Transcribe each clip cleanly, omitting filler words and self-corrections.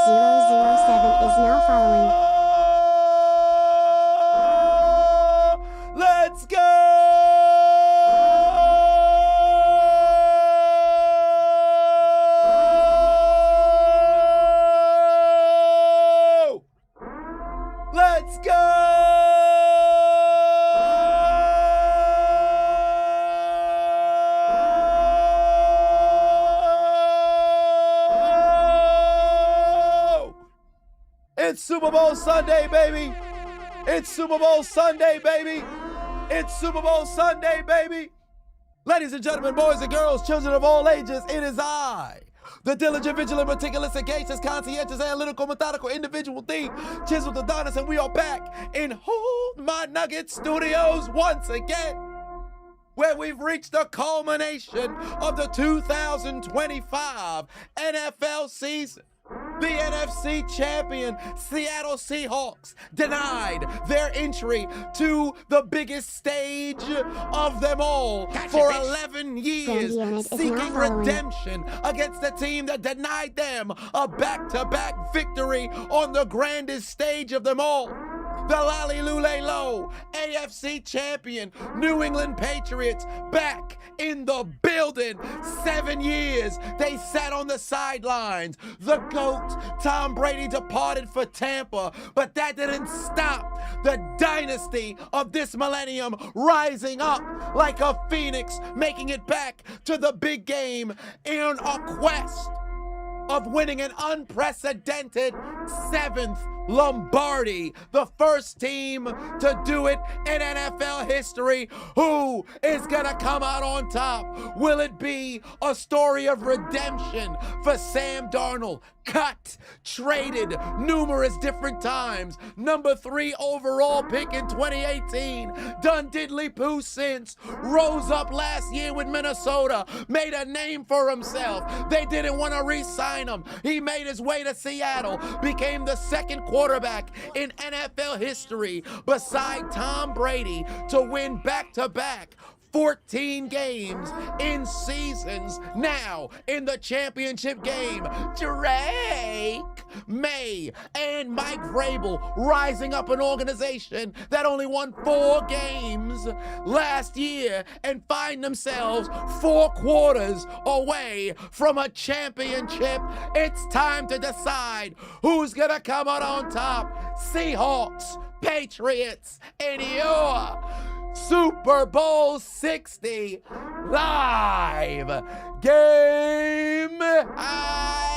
is now following. Let's go! Let's go! It's Super Bowl Sunday, baby! It's Super Bowl Sunday, baby! It's Super Bowl Sunday, baby! Ladies and gentlemen, boys and girls, children of all ages, it is I, the diligent, vigilant, meticulous, sagacious, conscientious, analytical, methodical, individual theme, Chiseled Adonis, and we are back in Hold My Nugget Studios once again, where we've reached the culmination of the 2025 NFL season. The NFC champion Seattle Seahawks denied their entry to the biggest stage of them all for 11 years, seeking redemption against the team that denied them a back-to-back victory on the grandest stage of them all. The Lally-Lule-Lo AFC champion New England Patriots back in the building. 7 years they sat on the sidelines. The GOAT Tom Brady departed for Tampa, but that didn't stop the dynasty of this millennium rising up like a phoenix, making it back to the big game in a quest of winning an unprecedented 7th Lombardi, the first team to do it in NFL history. Who is gonna come out on top? Will it be a story of redemption for Sam Darnold? Cut, traded numerous different times. Number 3 overall pick in 2018. Done diddly poo since. Rose up last year with Minnesota. Made a name for himself. They didn't want to re-sign him. He made his way to Seattle. Became the second quarterback in NFL history beside Tom Brady to win back-to-back 14 games in seasons. Now in the championship game, Drake May and Mike Vrabel rising up an organization that only won 4 games last year and find themselves 4 quarters away from a championship. It's time to decide who's gonna come out on top. Seahawks, Patriots, and your Super Bowl 60 live game highlight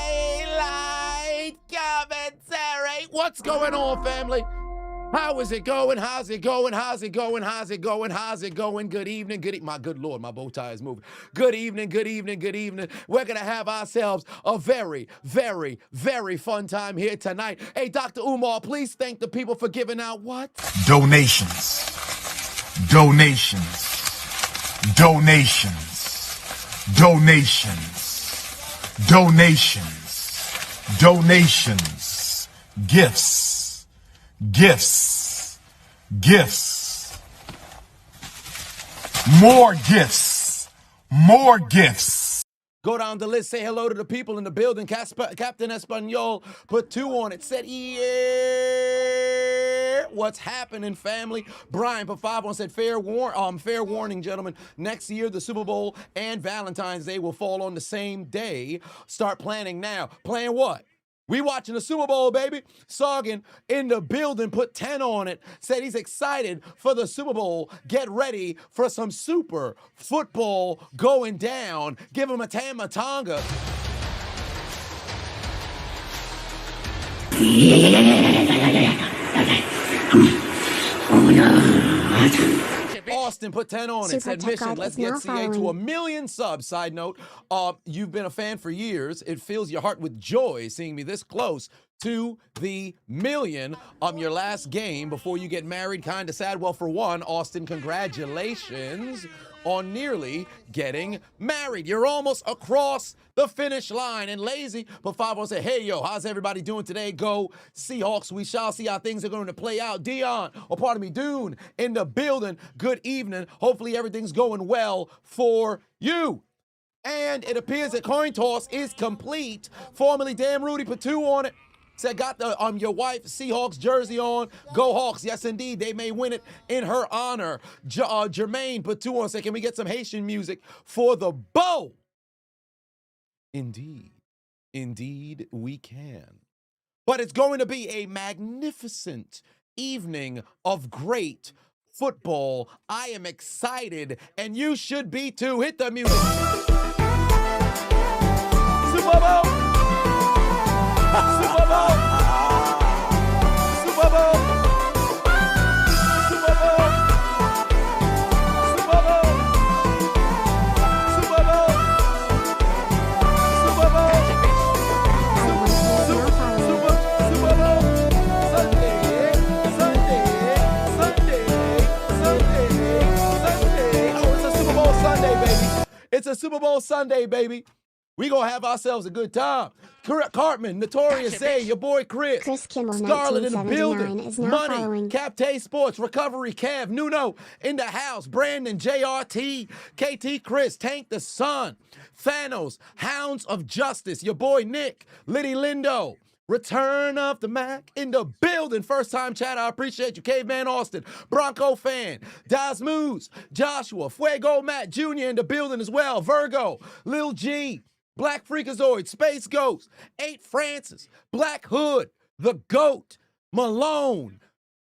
commentary. What's going on, family? How is it going? How's it going? How's it going? How's it going? How's it going? Good evening. My good Lord, my bow tie is moving. Good evening. Good evening. Good evening. We're going to have ourselves a very, very, very fun time here tonight. Hey, Dr. Umar, please thank the people for giving out what? Donations. Donations, donations, donations, donations, donations, gifts, gifts, gifts, more gifts, more gifts. Go down the list, say hello to the people in the building. Captain Espanol put 2 on it, said, yeah, what's happening, family? Brian put 5 on, said, fair warning, gentlemen. Next year, the Super Bowl and Valentine's Day will fall on the same day. Start planning now. Plan what? We watching the Super Bowl, baby. Soggin in the building put 10 on it. Said he's excited for the Super Bowl. Get ready for some super football going down. Give him a Tamatanga. Austin put 10 on it. Said mission, let's get CA to 1 million subs. Side note, you've been a fan for years. It fills your heart with joy seeing me this close to the million. Your last game before you get married, kind of sad. Well, for one, Austin, congratulations on nearly getting married. You're almost across the finish line. And Lazy, but 5 will say, hey, yo, how's everybody doing today? Go Seahawks. We shall see how things are going to play out. Dion, or pardon me, Dune in the building. Good evening. Hopefully everything's going well for you. And it appears that coin toss is complete. Formerly Damn Rudy put 2 on it. Said, got the your wife Seahawks jersey on. Go Hawks. Yes, indeed. They may win it in her honor. Jermaine put 2 on. Said, can we get some Haitian music for the bow? Indeed. Indeed, we can. But it's going to be a magnificent evening of great football. I am excited, and you should be too. Hit the music. Super Bowl! Super Bowl! Super Bowl! Super Bowl! Super Bowl! Super Bowl! Super Bowl! Super Bowl! Sunday! Oh, it's a Super Bowl Sunday, baby. It's a Super Bowl Sunday, baby. We gonna have ourselves a good time. Cartman, Notorious Zay, your boy Chris Kimmel, Scarlett in the building, is now Money, following. Captain Sports, Recovery, Kev, Nuno in the house, Brandon, JRT, KT Chris, Tank the Sun, Thanos, Hounds of Justice, your boy Nick, Liddy Lindo, Return of the Mac in the building. First time chat, I appreciate you. Caveman Austin, Bronco fan, Daz Moose, Joshua, Fuego Matt Jr. in the building as well. Virgo, Lil G, Black Freakazoid, Space Ghost, 8 Francis, Black Hood, The Goat, Malone,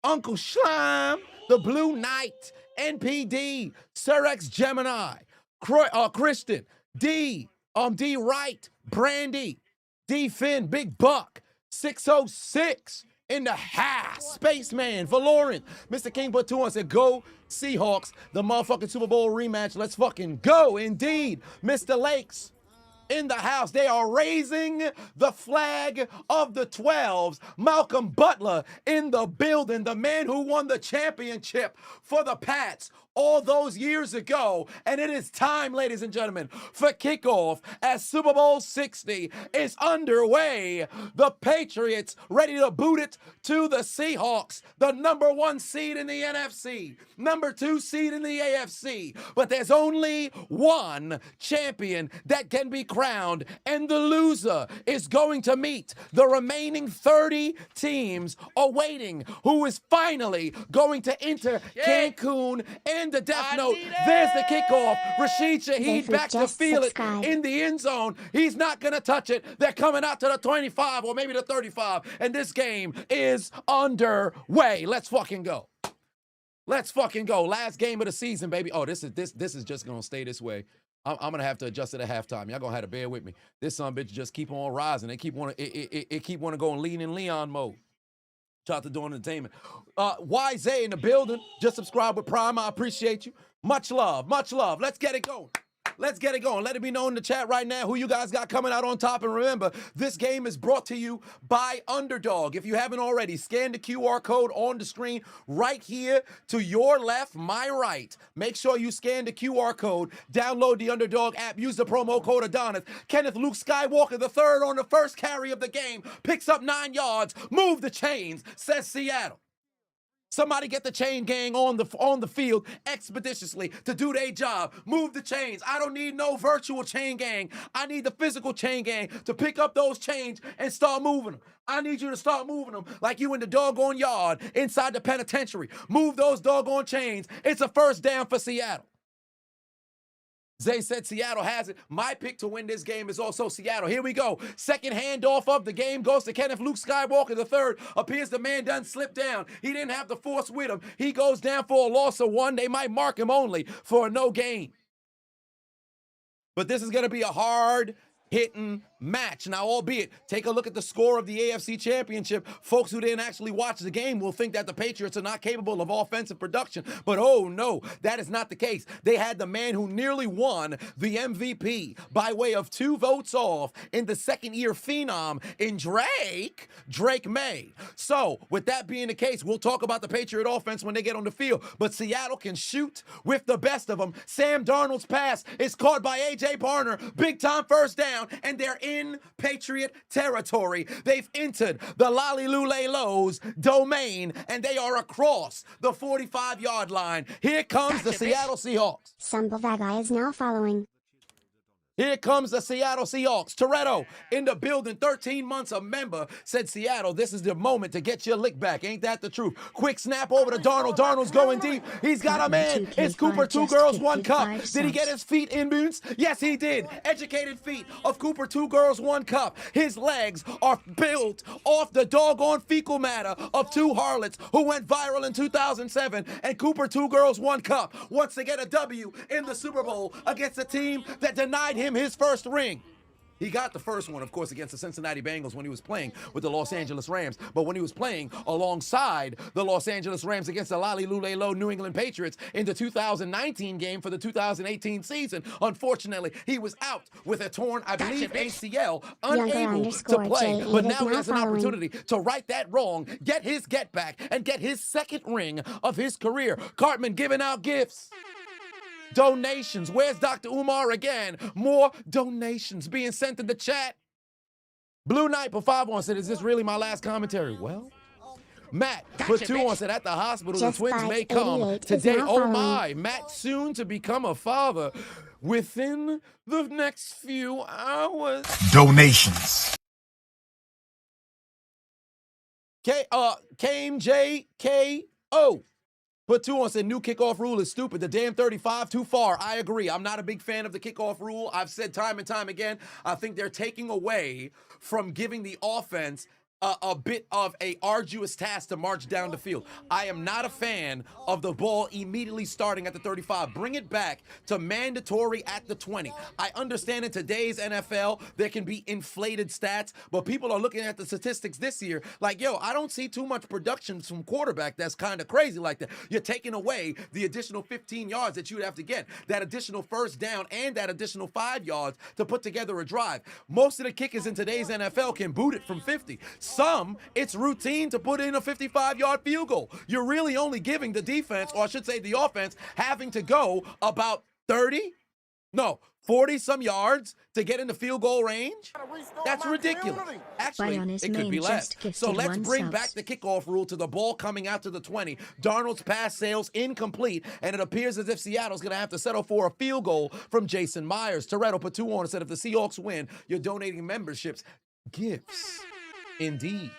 Uncle Slime, The Blue Knight, NPD, Sir X Gemini, Christian, D Wright, Brandy, D Finn, Big Buck, 606 in the house, Spaceman, Valorant, Mr. King put 2 on, said go Seahawks, the motherfucking Super Bowl rematch, let's fucking go, indeed, Mr. Lakes in the house. They are raising the flag of the 12s. Malcolm Butler in the building, the man who won the championship for the Pats all those years ago. And it is time, ladies and gentlemen, for kickoff as Super Bowl 60 is underway. The Patriots ready to boot it to the Seahawks, the number 1 seed in the NFC, number 2 seed in the AFC. But there's only one champion that can be crowned, and the loser is going to meet the remaining 30 teams awaiting who is finally going to enter Cancun and the Death Note. There's the kickoff. Rashid Shaheed back to feel it in the end zone. He's not going to touch it. They're coming out to the 25 or maybe the 35, and this game is underway. Let's fucking go. Let's fucking go. Last game of the season, baby. Oh, this is just going to stay this way. I'm going to have to adjust it at halftime. Y'all going to have to bear with me. This son bitch just keep on rising. It keep want to go in lean and Leon mode. Shout out to Dawn Entertainment. YZ in the building. Just subscribe with Prime. I appreciate you. Much love. Much love. Let's get it going. Let's get it going. Let it be known in the chat right now who you guys got coming out on top. And remember, this game is brought to you by Underdog. If you haven't already, scan the QR code on the screen right here to your left, my right. Make sure you scan the QR code. Download the Underdog app. Use the promo code Adonis. Kenneth Luke Skywalker III on the first carry of the game. Picks up 9 yards. Move the chains, says Seattle. Somebody get the chain gang on the field expeditiously to do their job. Move the chains. I don't need no virtual chain gang. I need the physical chain gang to pick up those chains and start moving them. I need you to start moving them like you in the doggone yard inside the penitentiary. Move those doggone chains. It's a first down for Seattle. Zay said Seattle has it. My pick to win this game is also Seattle. Here we go. Second handoff of the game goes to Kenneth Luke Skywalker III. Appears the man done slipped down. He didn't have the force with him. He goes down for a loss of 1. They might mark him only for a no gain. But this is going to be a hard-hitting match. Now, albeit, take a look at the score of the AFC Championship. Folks who didn't actually watch the game will think that the Patriots are not capable of offensive production. But oh no, that is not the case. They had the man who nearly won the MVP by way of 2 votes off in the second-year phenom in Drake May. So, with that being the case, we'll talk about the Patriot offense when they get on the field. But Seattle can shoot with the best of them. Sam Darnold's pass is caught by A.J. Barner. Big-time first down, and they're in Patriot territory. They've entered the Lollylule-Lo's domain, and they are across the 45-yard line. Here comes the Seattle Seahawks. Sambavagai is now following. Here comes the Seattle Seahawks. Toretto in the building, 13 months a member, said Seattle, this is the moment to get your lick back. Ain't that the truth? Quick snap over to Darnold. Darnold's going deep. He's got a man. It's Cooper, 2 girls, 1 cup. Did he get his feet in boots? Yes, he did. Educated feet of Cooper, 2 girls, 1 cup. His legs are built off the doggone fecal matter of 2 harlots who went viral in 2007. And Cooper, 2 girls, 1 cup wants to get a W in the Super Bowl against a team that denied him his first ring. He got the first one, of course, against the Cincinnati Bengals when he was playing with the Los Angeles Rams. But when he was playing alongside the Los Angeles Rams against the Lally-Lule-Lo New England Patriots in the 2019 game for the 2018 season, unfortunately, he was out with a torn, I believe, ACL, unable to play. But now he has an opportunity to right that wrong, get his get back, and get his second ring of his career. Cartman giving out gifts. Donations. Where's Dr. Umar again? More donations being sent in the chat. Blue Knight for 5 on said, is this really my last commentary? Well, Matt for 2 on said, at the hospital, the twins may come today. Oh my, Matt soon to become a father within the next few hours. Donations. KMJKO. Put 2 on said, new kickoff rule is stupid. The damn 35, too far. I agree. I'm not a big fan of the kickoff rule. I've said time and time again, I think they're taking away from giving the offense a bit of a arduous task to march down the field. I am not a fan of the ball immediately starting at the 35. Bring it back to mandatory at the 20. I understand in today's NFL, there can be inflated stats, but people are looking at the statistics this year like, yo, I don't see too much production from quarterback that's kind of crazy like that. You're taking away the additional 15 yards that you would have to get, that additional first down and that additional 5 yards to put together a drive. Most of the kickers in today's NFL can boot it from 50. Some, it's routine to put in a 55-yard field goal. You're really only giving the defense, or I should say the offense, having to go about 40-some yards to get in the field goal range? That's ridiculous. Actually, it could be less. So let's bring back the kickoff rule to the ball coming out to the 20. Darnold's pass sails incomplete, and it appears as if Seattle's going to have to settle for a field goal from Jason Myers. Toretto put 2 on and said, if the Seahawks win, you're donating memberships. Gifts. Indeed.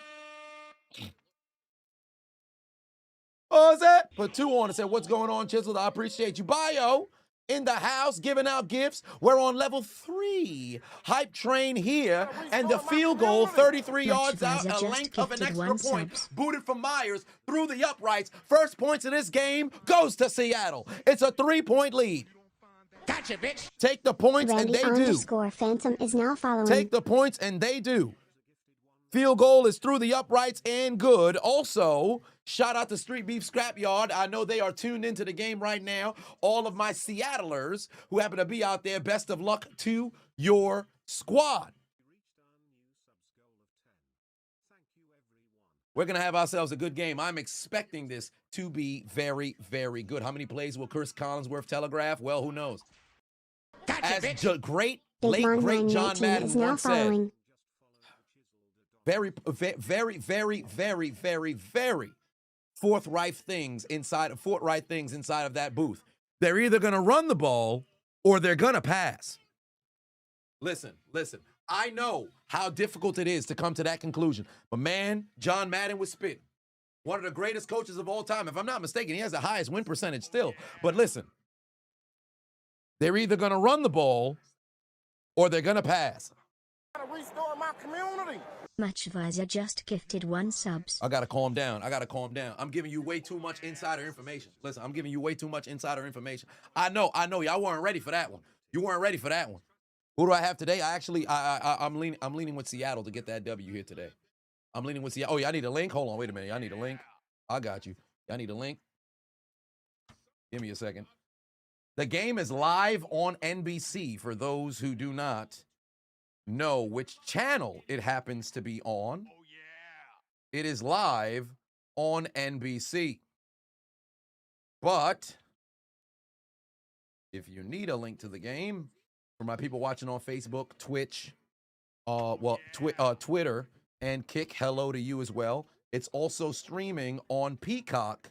Oh, is that? Put 2 on and said, what's going on, Chiseled? I appreciate you. Bio in the house giving out gifts. We're on level 3. Hype train here. And the field goal, 33 yards out, a length of an extra point. Booted from Myers through the uprights. First points of this game goes to Seattle. It's a 3-point lead. Gotcha, bitch. Take the points, and they do. Phantom is now following. Take the points, and they do. Field goal is through the uprights and good. Also, shout out to Street Beef Scrapyard. I know they are tuned into the game right now. All of my Seattlers who happen to be out there, best of luck to your squad. We're going to have ourselves a good game. I'm expecting this to be very, very good. How many plays will Chris Collinsworth telegraph? Well, who knows? As late, great John Madden once said, very forthright things inside of that booth. They're either going to run the ball or they're going to pass. Listen. I know how difficult it is to come to that conclusion. But man, John Madden was spitting. One of the greatest coaches of all time. If I'm not mistaken, he has the highest win percentage still. But listen, they're either going to run the ball or they're going to pass. Restore my community. Much Visor just gifted 1 subs. I gotta calm down. I'm giving you way too much insider information. Listen, I'm giving you way too much insider information. I know. Y'all weren't ready for that one. You weren't ready for that one. Who do I have today? I'm leaning with Seattle to get that W here today. I'm leaning with Seattle. Oh, y'all need a link? Hold on, wait a minute. Y'all need a link? I got you. Y'all need a link? Give me a second. The game is live on NBC for those who do not know which channel it happens to be on. Oh, yeah. It is live on NBC. But if you need a link to the game, for my people watching on Facebook, Twitch, Twitter, and Kick, hello to you as well. It's also streaming on Peacock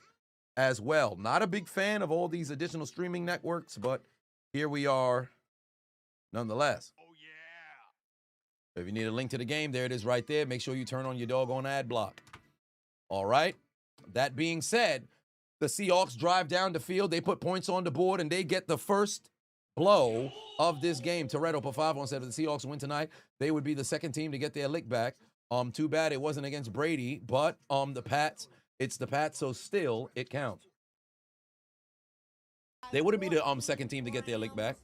as well. Not a big fan of all these additional streaming networks, but here we are nonetheless. If you need a link to the game, there it is right there. Make sure you turn on your doggone ad block. All right. That being said, the Seahawks drive down the field. They put points on the board, and they get the first blow of this game. Toretto put 5 on 7. If the Seahawks win tonight, they would be the second team to get their lick back. Too bad it wasn't against Brady, but the Pats, it's the Pats, so still it counts. They wouldn't be the second team to get their lick back.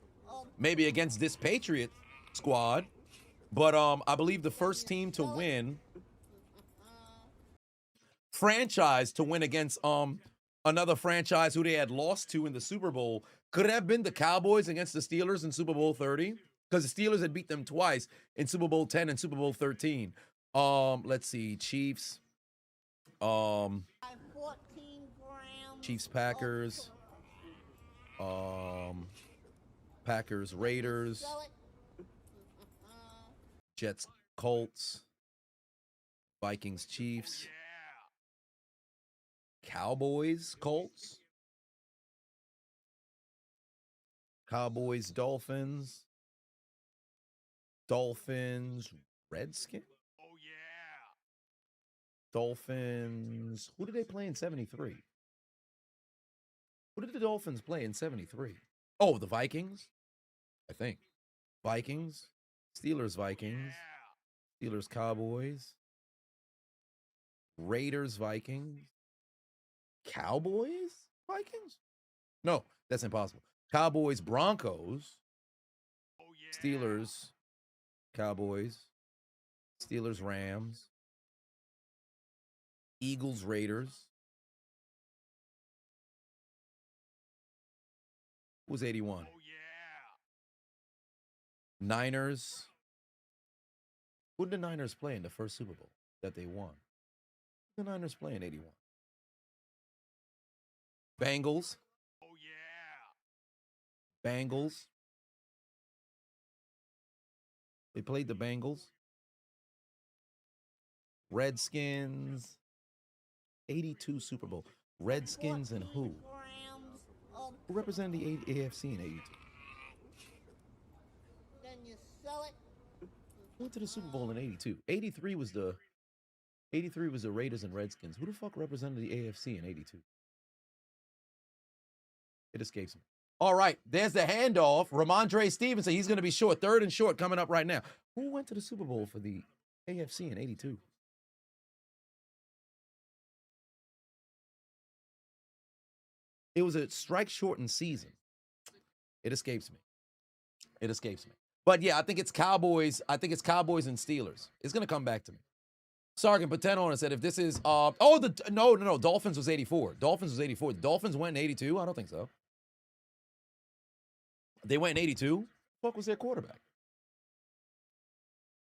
Maybe against this Patriot squad. But I believe the first team to win, franchise to win against another franchise who they had lost to in the Super Bowl, could it have been the Cowboys against the Steelers in Super Bowl 30? Because the Steelers had beat them twice in Super Bowl 10 and Super Bowl 13. Let's see, Chiefs. Chiefs, Packers. Packers, Raiders. Jets, Colts. Vikings, Chiefs. Cowboys, Colts. Cowboys, Dolphins. Dolphins, Redskins. Dolphins. Who did they play in 73? Who did the Dolphins play in 73? Oh, the Vikings, I think. Vikings. Steelers, Vikings. Steelers, Cowboys. Raiders, Vikings. Cowboys, Vikings? No, that's impossible. Cowboys, Broncos. Steelers, Cowboys. Steelers, Rams. Eagles, Raiders. Who's 81? Niners. Who did the Niners play in the first Super Bowl that they won? Who did the Niners play in 81? Bengals. Bengals. They played the Bengals. Redskins. 82 Super Bowl. Redskins and who? Who represented the AFC in 82? Went to the Super Bowl in 82. 83 was the Raiders and Redskins. Who the fuck represented the AFC in 82? It escapes me. All right, there's the handoff. Ramondre Stevenson, he's going to be short. 3rd and short coming up right now. Who went to the Super Bowl for the AFC in 82? It was a strike-shortened season. It escapes me. It escapes me. But yeah, I think it's Cowboys. I think it's Cowboys and Steelers. It's going to come back to me. Sergeant Pateno said if this is no, Dolphins was 84. Dolphins was 84. Dolphins went in 82? I don't think so. They went in 82? What the fuck was their quarterback?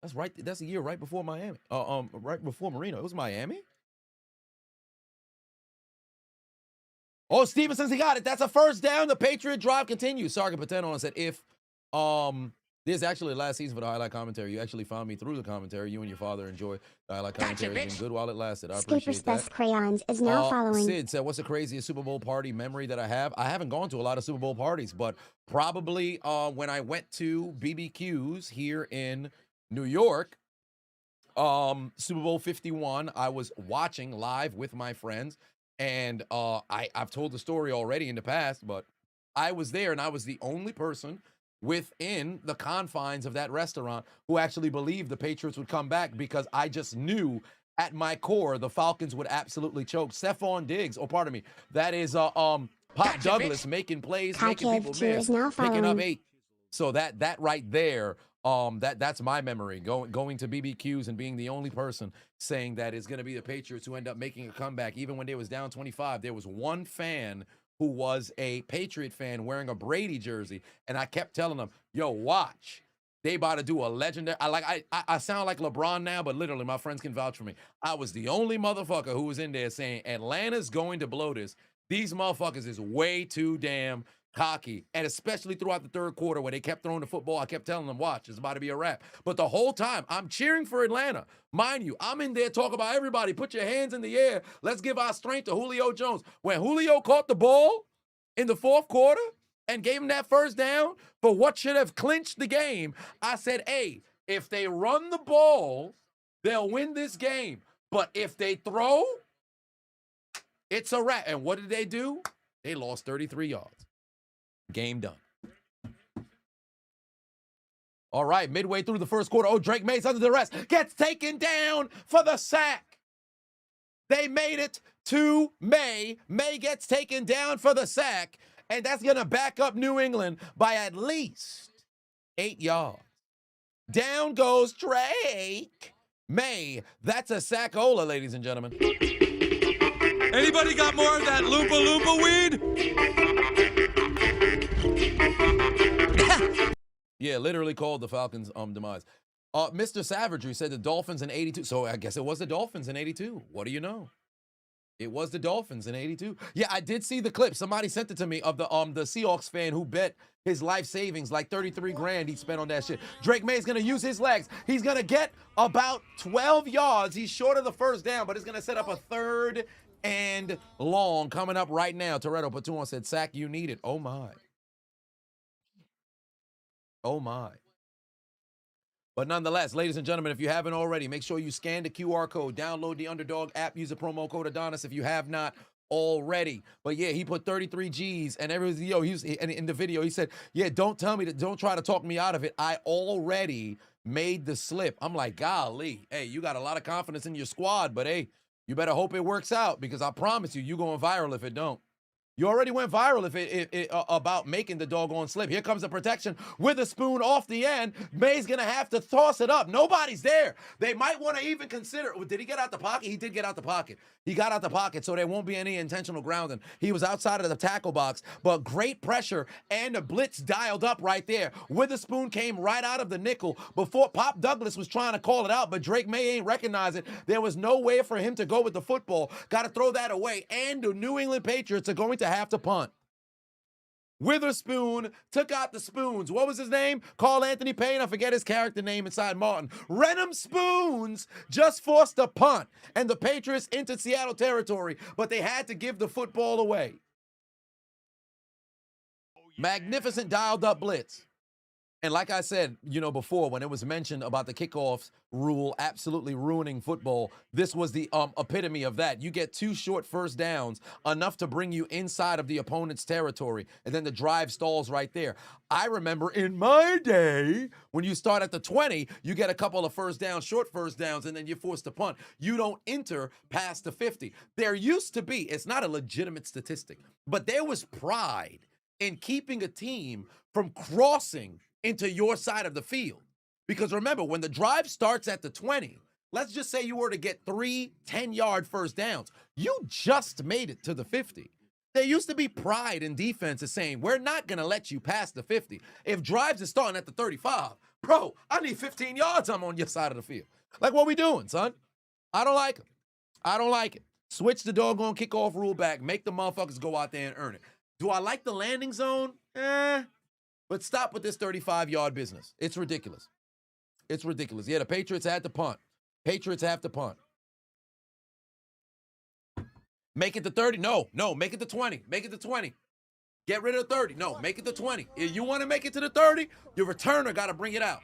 That's right. That's a year right before Miami. Right before Marino. It was Miami? Oh, Stevenson's, he got it. That's a first down. The Patriot drive continues. Sergeant Pateno said if this is actually last season for the highlight commentary. You actually found me through the commentary. You and your father enjoy the highlight commentary. It's been good while it lasted. I appreciate that. Best Crayons is now following. Sid said, what's the craziest Super Bowl party memory that I have? I haven't gone to a lot of Super Bowl parties, but probably when I went to BBQs here in New York, Super Bowl 51, I was watching live with my friends. And I've told the story already in the past, but I was there and I was the only person within the confines of that restaurant who actually believed the Patriots would come back, because I just knew at my core the Falcons would absolutely choke. Stephon Diggs, pardon me, that is Pop Douglas making plays, making people miss, picking up 8. So that right there, that's my memory, going to BBQs and being the only person saying that it's going to be the Patriots who end up making a comeback. Even when they was down 25, there was one fan who was a Patriot fan wearing a Brady jersey, and I kept telling them, yo, watch. They about to do a legendary. I sound like LeBron now, but literally my friends can vouch for me. I was the only motherfucker who was in there saying Atlanta's going to blow this. These motherfuckers is way too damn cocky, and especially throughout the third quarter where they kept throwing the football, I kept telling them, watch, it's about to be a wrap. But the whole time, I'm cheering for Atlanta. Mind you, I'm in there talking about everybody, put your hands in the air. Let's give our strength to Julio Jones. When Julio caught the ball in the fourth quarter and gave him that first down for what should have clinched the game. I said, hey, if they run the ball, they'll win this game. But if they throw, it's a wrap. And what did they do? They lost 33 yards. Game done. All right, midway through the first quarter, Drake May's under duress, gets taken down for the sack. They made it to May. May gets taken down for the sack, and that's going to back up New England by at least 8 yards. Down goes Drake May. That's a sackola, ladies and gentlemen. Anybody got more of that Loompa Loompa weed? Yeah, literally called the Falcons' demise. Mr. Savagery said the Dolphins in 82. So I guess it was the Dolphins in 82. What do you know? It was the Dolphins in 82. Yeah, I did see the clip. Somebody sent it to me of the Seahawks fan who bet his life savings, like 33 grand he spent on that shit. Drake May's going to use his legs. He's going to get about 12 yards. He's short of the first down, but it's going to set up a 3rd and long coming up right now. Toretto Patuan said, sack, you need it. Oh, my. Oh, my. But nonetheless, ladies and gentlemen, if you haven't already, make sure you scan the QR code, download the Underdog app, use the promo code Adonis if you have not already. But yeah, he put 33 G's and everything. Yo, and in the video, he said, yeah, don't tell me that, don't try to talk me out of it. I already made the slip. I'm like, golly, hey, you got a lot of confidence in your squad, but hey, you better hope it works out because I promise you going viral if it don't. You already went viral if it about making the doggone slip. Here comes the protection with a spoon off the end. May's going to have to toss it up. Nobody's there. They might want to even consider. Did he get out the pocket? He did get out the pocket. He got out the pocket, so there won't be any intentional grounding. He was outside of the tackle box, but great pressure and a blitz dialed up right there. Witherspoon came right out of the nickel before Pop Douglas was trying to call it out, but Drake May ain't recognize it. There was no way for him to go with the football. Got to throw that away, and the New England Patriots are going to have to punt. Witherspoon took out the spoons. What was his name? Carl Anthony Payne. I forget his character name inside Martin. Renham Spoons just forced a punt, and the Patriots entered Seattle territory, but they had to give the football away. Magnificent dialed up blitz. And like I said, before when it was mentioned about the kickoff rule absolutely ruining football, this was the epitome of that. You get 2 short first downs, enough to bring you inside of the opponent's territory, and then the drive stalls right there. I remember in my day, when you start at the 20, you get a couple of short first downs, and then you're forced to punt. You don't enter past the 50. There used to be, it's not a legitimate statistic, but there was pride in keeping a team from crossing into your side of the field. Because remember, when the drive starts at the 20, let's just say you were to get 3 10-yard first downs, you just made it to the 50. There used to be pride in defenses saying, we're not going to let you pass the 50. If drives are starting at the 35, bro, I need 15 yards, I'm on your side of the field. Like, what we doing, son? I don't like it. I don't like it. Switch the doggone kickoff rule back. Make the motherfuckers go out there and earn it. Do I like the landing zone? But stop with this 35-yard business. It's ridiculous. It's ridiculous. Yeah, the Patriots had to punt. Patriots have to punt. Make it to 30. No, make it to 20. Make it to 20. Get rid of the 30. No, make it to 20. If you want to make it to the 30, your returner got to bring it out.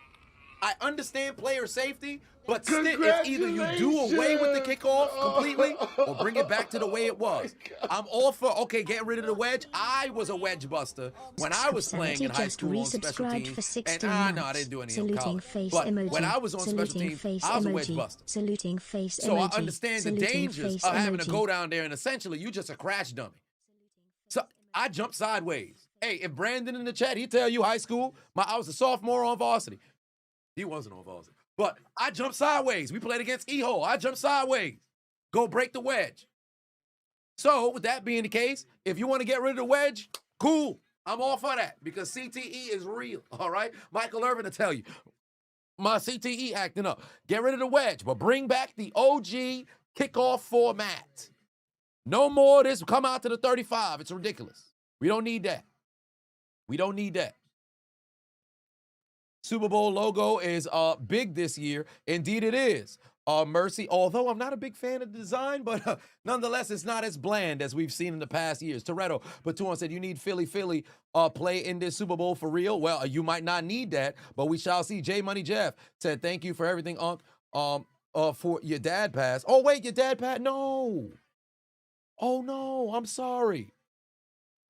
I understand player safety, but still, if either you do away with the kickoff completely or bring it back to the way it was. I'm all for, okay, getting rid of the wedge. I was a wedge buster when I was playing in high school on special teams. And no, I didn't do any in college. But when I was on special teams, I was a wedge buster. So I understand the dangers of having to go down there and essentially you just a crash dummy. So I jumped sideways. Hey, if Brandon in the chat, he'd tell you high school, I was a sophomore on varsity. He wasn't on varsity. But I jumped sideways. We played against E-Hole. I jumped sideways. Go break the wedge. So with that being the case, if you want to get rid of the wedge, cool. I'm all for that because CTE is real, all right? Michael Irvin will tell you. My CTE acting up. Get rid of the wedge, but bring back the OG kickoff format. No more of this. Come out to the 35. It's ridiculous. We don't need that. We don't need that. Super Bowl logo is big this year. Indeed it is. Mercy, although I'm not a big fan of the design, but nonetheless, it's not as bland as we've seen in the past years. Toretto, but Tuan said, you need Philly play in this Super Bowl for real. Well, you might not need that, but we shall see. J Money Jeff said, thank you for everything, Unc. For your dad passed. Oh, wait, your dad passed? No. Oh, no, I'm sorry.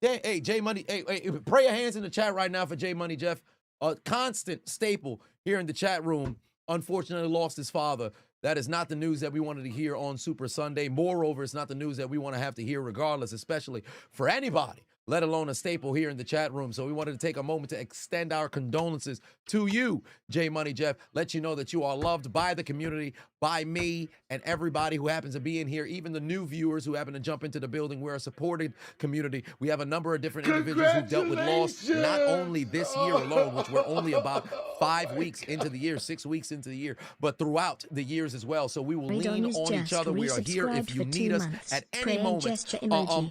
Hey, J Money, hey, pray your hands in the chat right now for J Money Jeff. A constant staple here in the chat room. Unfortunately lost his father. That is not the news that we wanted to hear on Super Sunday. Moreover, it's not the news that we want to have to hear regardless, especially for anybody, let alone a staple here in the chat room. So we wanted to take a moment to extend our condolences to you, J Money Jeff. Let you know that you are loved by the community, by me, and everybody who happens to be in here, even the new viewers who happen to jump into the building. We're a supported community. We have a number of different individuals who dealt with loss, not only this year alone, which we're only about 5 weeks into the year, 6 weeks into the year, but throughout the years as well. So we will lean on each other. We are here if you need us at any moment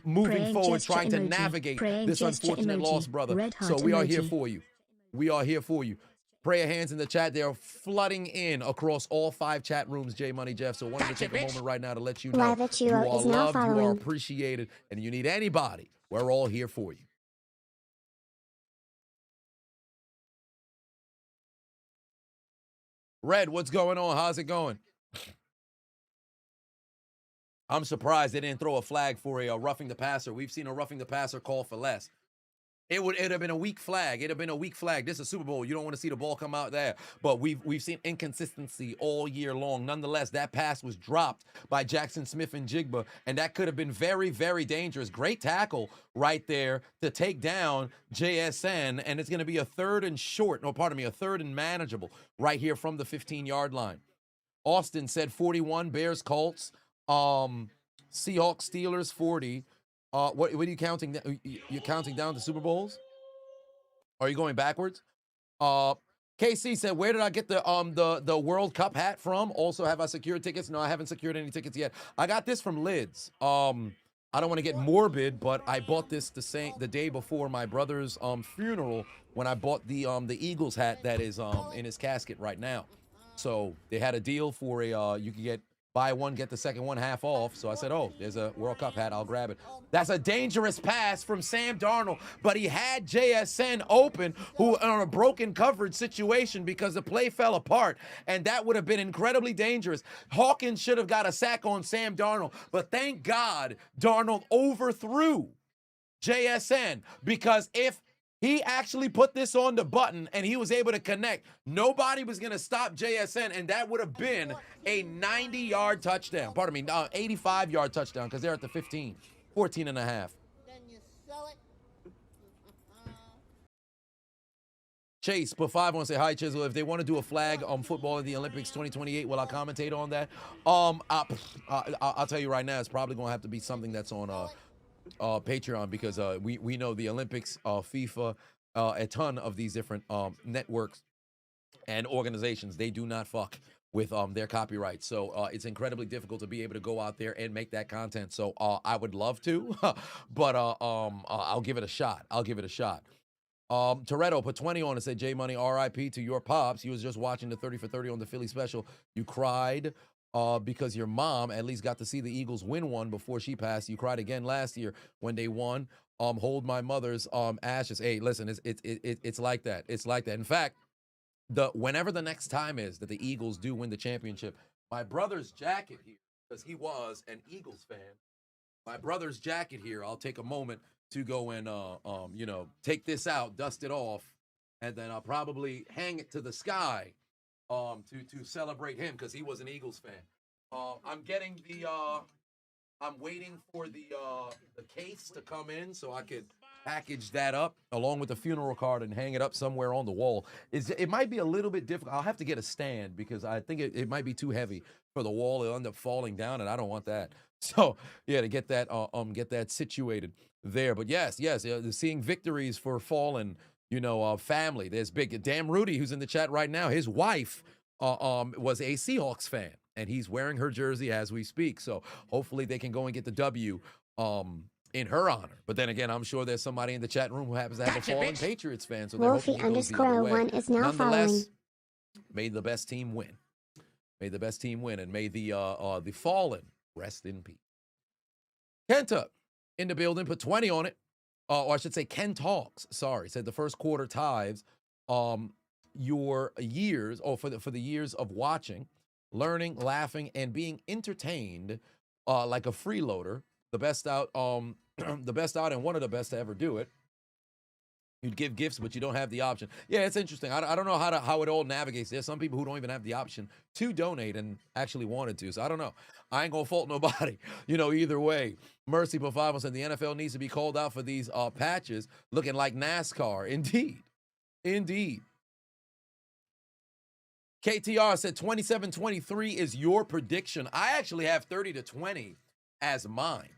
moving forward, trying to navigate this unfortunate loss, brother. So we are here for you. We are here for you. Prayer hands in the chat. They are flooding in across all 5 chat rooms, J Money Jeff. So I wanted to take a moment right now to let you know you are loved, you are appreciated, and you need anybody. We're all here for you. Red, what's going on? How's it going? I'm surprised they didn't throw a flag for a roughing the passer. We've seen a roughing the passer call for less. It'd have been a weak flag. It'd have been a weak flag. This is a Super Bowl. You don't want to see the ball come out there. But we've seen inconsistency all year long. Nonetheless, that pass was dropped by Jackson Smith and Jigba, and that could have been very, very dangerous. Great tackle right there to take down JSN, and it's going to be a third and manageable right here from the 15-yard line. Austin said 41, Bears, Colts, Seahawks, Steelers, 40. What are you counting? You're counting down to Super Bowls? Are you going backwards? KC said, where did I get the World Cup hat from? Also, have I secured tickets? No, I haven't secured any tickets yet. I got this from Lids. I don't want to get morbid, but I bought this the day before my brother's funeral when I bought the Eagles hat that is in his casket right now. So they had a deal for you could get buy one, get the second one half off. So I said, oh, there's a World Cup hat. I'll grab it. That's a dangerous pass from Sam Darnold, but he had JSN open, who on a broken coverage situation because the play fell apart, and that would have been incredibly dangerous. Hawkins should have got a sack on Sam Darnold, but thank God Darnold overthrew JSN, because if he actually put this on the button and he was able to connect, nobody was going to stop JSN, and that would have been a 90-yard touchdown. 85-yard touchdown, because they're at the 15, 14 and a half. Then you sell it. Chase, put 5 on, say hi, Chiseled. If they want to do a flag football in the Olympics 2028, will I commentate on that? I'll tell you right now, it's probably going to have to be something that's on Patreon, because we know the Olympics, FIFA, a ton of these different networks and organizations, they do not fuck with their copyright. So it's incredibly difficult to be able to go out there and make that content. So I would love to, but I'll give it a shot. Toretto put 20 on and said, J Money, RIP to your pops. He was just watching the 30 for 30 on the Philly special. You cried because your mom at least got to see the Eagles win one before she passed. You cried again last year when they won. Hold my mother's ashes. Hey, listen, it's like that. It's like that. In fact, whenever the next time is that the Eagles do win the championship, my brother's jacket here, because he was an Eagles fan, my brother's jacket here, I'll take a moment to go and take this out, dust it off, and then I'll probably hang it to the sky to celebrate him, because he was an Eagles fan. I'm waiting for the case to come in so I could package that up along with the funeral card and hang it up somewhere on the wall. It might be a little bit difficult. I'll have to get a stand, because I think it might be too heavy for the wall. It'll end up falling down, and I don't want that. So yeah, to get that situated there. But yes, seeing victories for fallen, family. There's big damn Rudy, who's in the chat right now. His wife was a Seahawks fan, and he's wearing her jersey as we speak. So hopefully they can go and get the W in her honor. But then again, I'm sure there's somebody in the chat room who happens to have a fallen Patriots fan. So Wolfie_1 is now following. May the best team win. May the best team win, and may the fallen rest in peace. Kenta in the building, put 20 on it. Or I should say Ken Talks, sorry, said the first quarter ties your years, or for the years of watching, learning, laughing, and being entertained like a freeloader. The best out, the best out, and one of the best to ever do it. You'd give gifts, but you don't have the option. Yeah, it's interesting. I don't know how it all navigates. There's some people who don't even have the option to donate and actually wanted to. So I don't know. I ain't gonna fault nobody, either way. Mercy for 5 said the NFL needs to be called out for these patches looking like NASCAR. Indeed. KTR said 27-23 is your prediction. I actually have 30-20 as mine.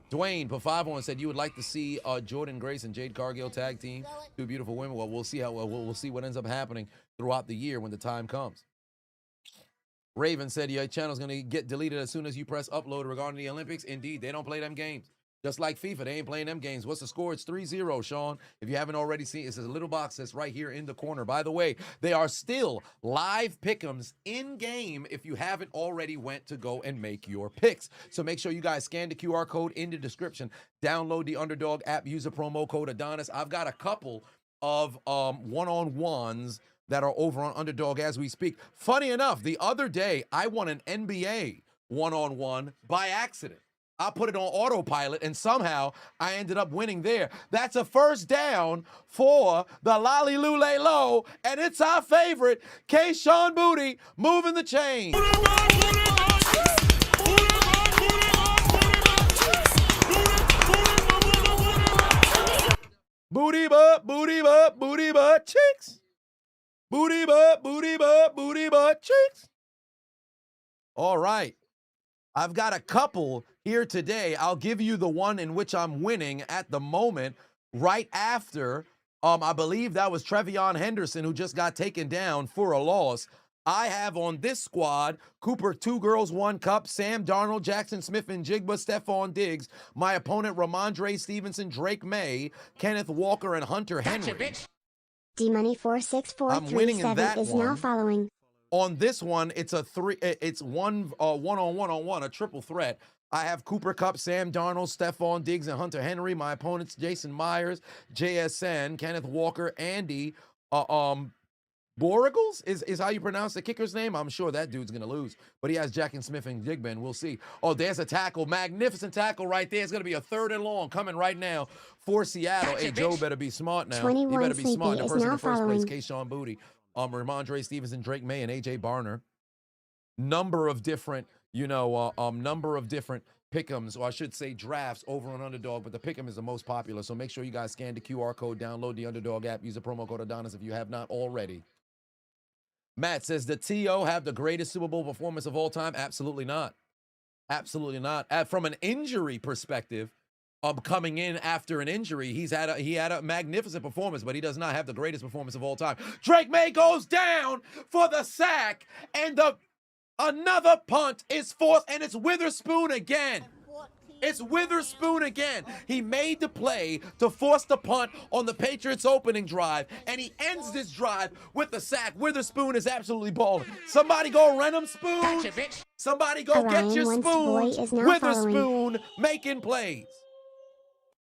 Dwayne Pafavon said you would like to see Jordan Grace and Jade Cargill tag team, two beautiful women. Well, we'll see we'll see what ends up happening throughout the year when the time comes. Raven said your channel's going to get deleted as soon as you press upload regarding the Olympics. Indeed, they don't play them games. Just like FIFA, they ain't playing them games. What's the score? It's 3-0, Sean. If you haven't already seen it, it's a little box that's right here in the corner. By the way, they are still live pick'ems in-game if you haven't already went to go and make your picks. So make sure you guys scan the QR code in the description. Download the Underdog app. Use the promo code Adonis. I've got a couple of one-on-ones that are over on Underdog as we speak. Funny enough, the other day, I won an NBA one-on-one by accident. I put it on autopilot, and somehow I ended up winning there. That's a first down for the Lolly Lule Low, and it's our favorite, Kayshawn Booty, moving the chain. Booty butt, booty butt, booty butt, cheeks. Booty butt, booty butt, booty butt, cheeks. All right. I've got a couple here today. I'll give you the one in which I'm winning at the moment, right after, I believe that was Trevion Henderson, who just got taken down for a loss. I have on this squad, Cooper, 2 girls, 1 cup, Sam Darnold, Jackson Smith and Jigba, Stephon Diggs. My opponent, Ramondre Stevenson, Drake May, Kenneth Walker, and Hunter Henry. D-Money 46437 is now following. On this one, it's one-on-one, a triple threat. I have Cooper Kupp, Sam Darnold, Stephon Diggs, and Hunter Henry. My opponents, Jason Myers, JSN, Kenneth Walker, Andy, Borregals is how you pronounce the kicker's name. I'm sure that dude's going to lose. But he has Jackson Smith and Jigba, and we'll see. Oh, there's a tackle. Magnificent tackle right there. It's going to be a 3rd and long coming right now for Seattle. Hey, Joe better be smart now. He better be smart. The person in the first place, Kayshawn Booty. Ramondre Stevenson, Drake May, and AJ Barner. Number of different pick'ems, or I should say drafts over on Underdog, but the pick'em is the most popular. So make sure you guys scan the QR code, download the Underdog app, use the promo code Adonis if you have not already. Matt says, the TO have the greatest Super Bowl performance of all time? Absolutely not. Absolutely not. From an injury perspective, coming in after an injury, he had a magnificent performance, but he does not have the greatest performance of all time. Drake May goes down for the sack, and another punt is forced, and it's Witherspoon again. It's Witherspoon again. He made the play to force the punt on the Patriots opening drive, and he ends this drive with the sack. Witherspoon is absolutely balling. Somebody go rent him spoons. Somebody go get your spoons. Witherspoon making plays.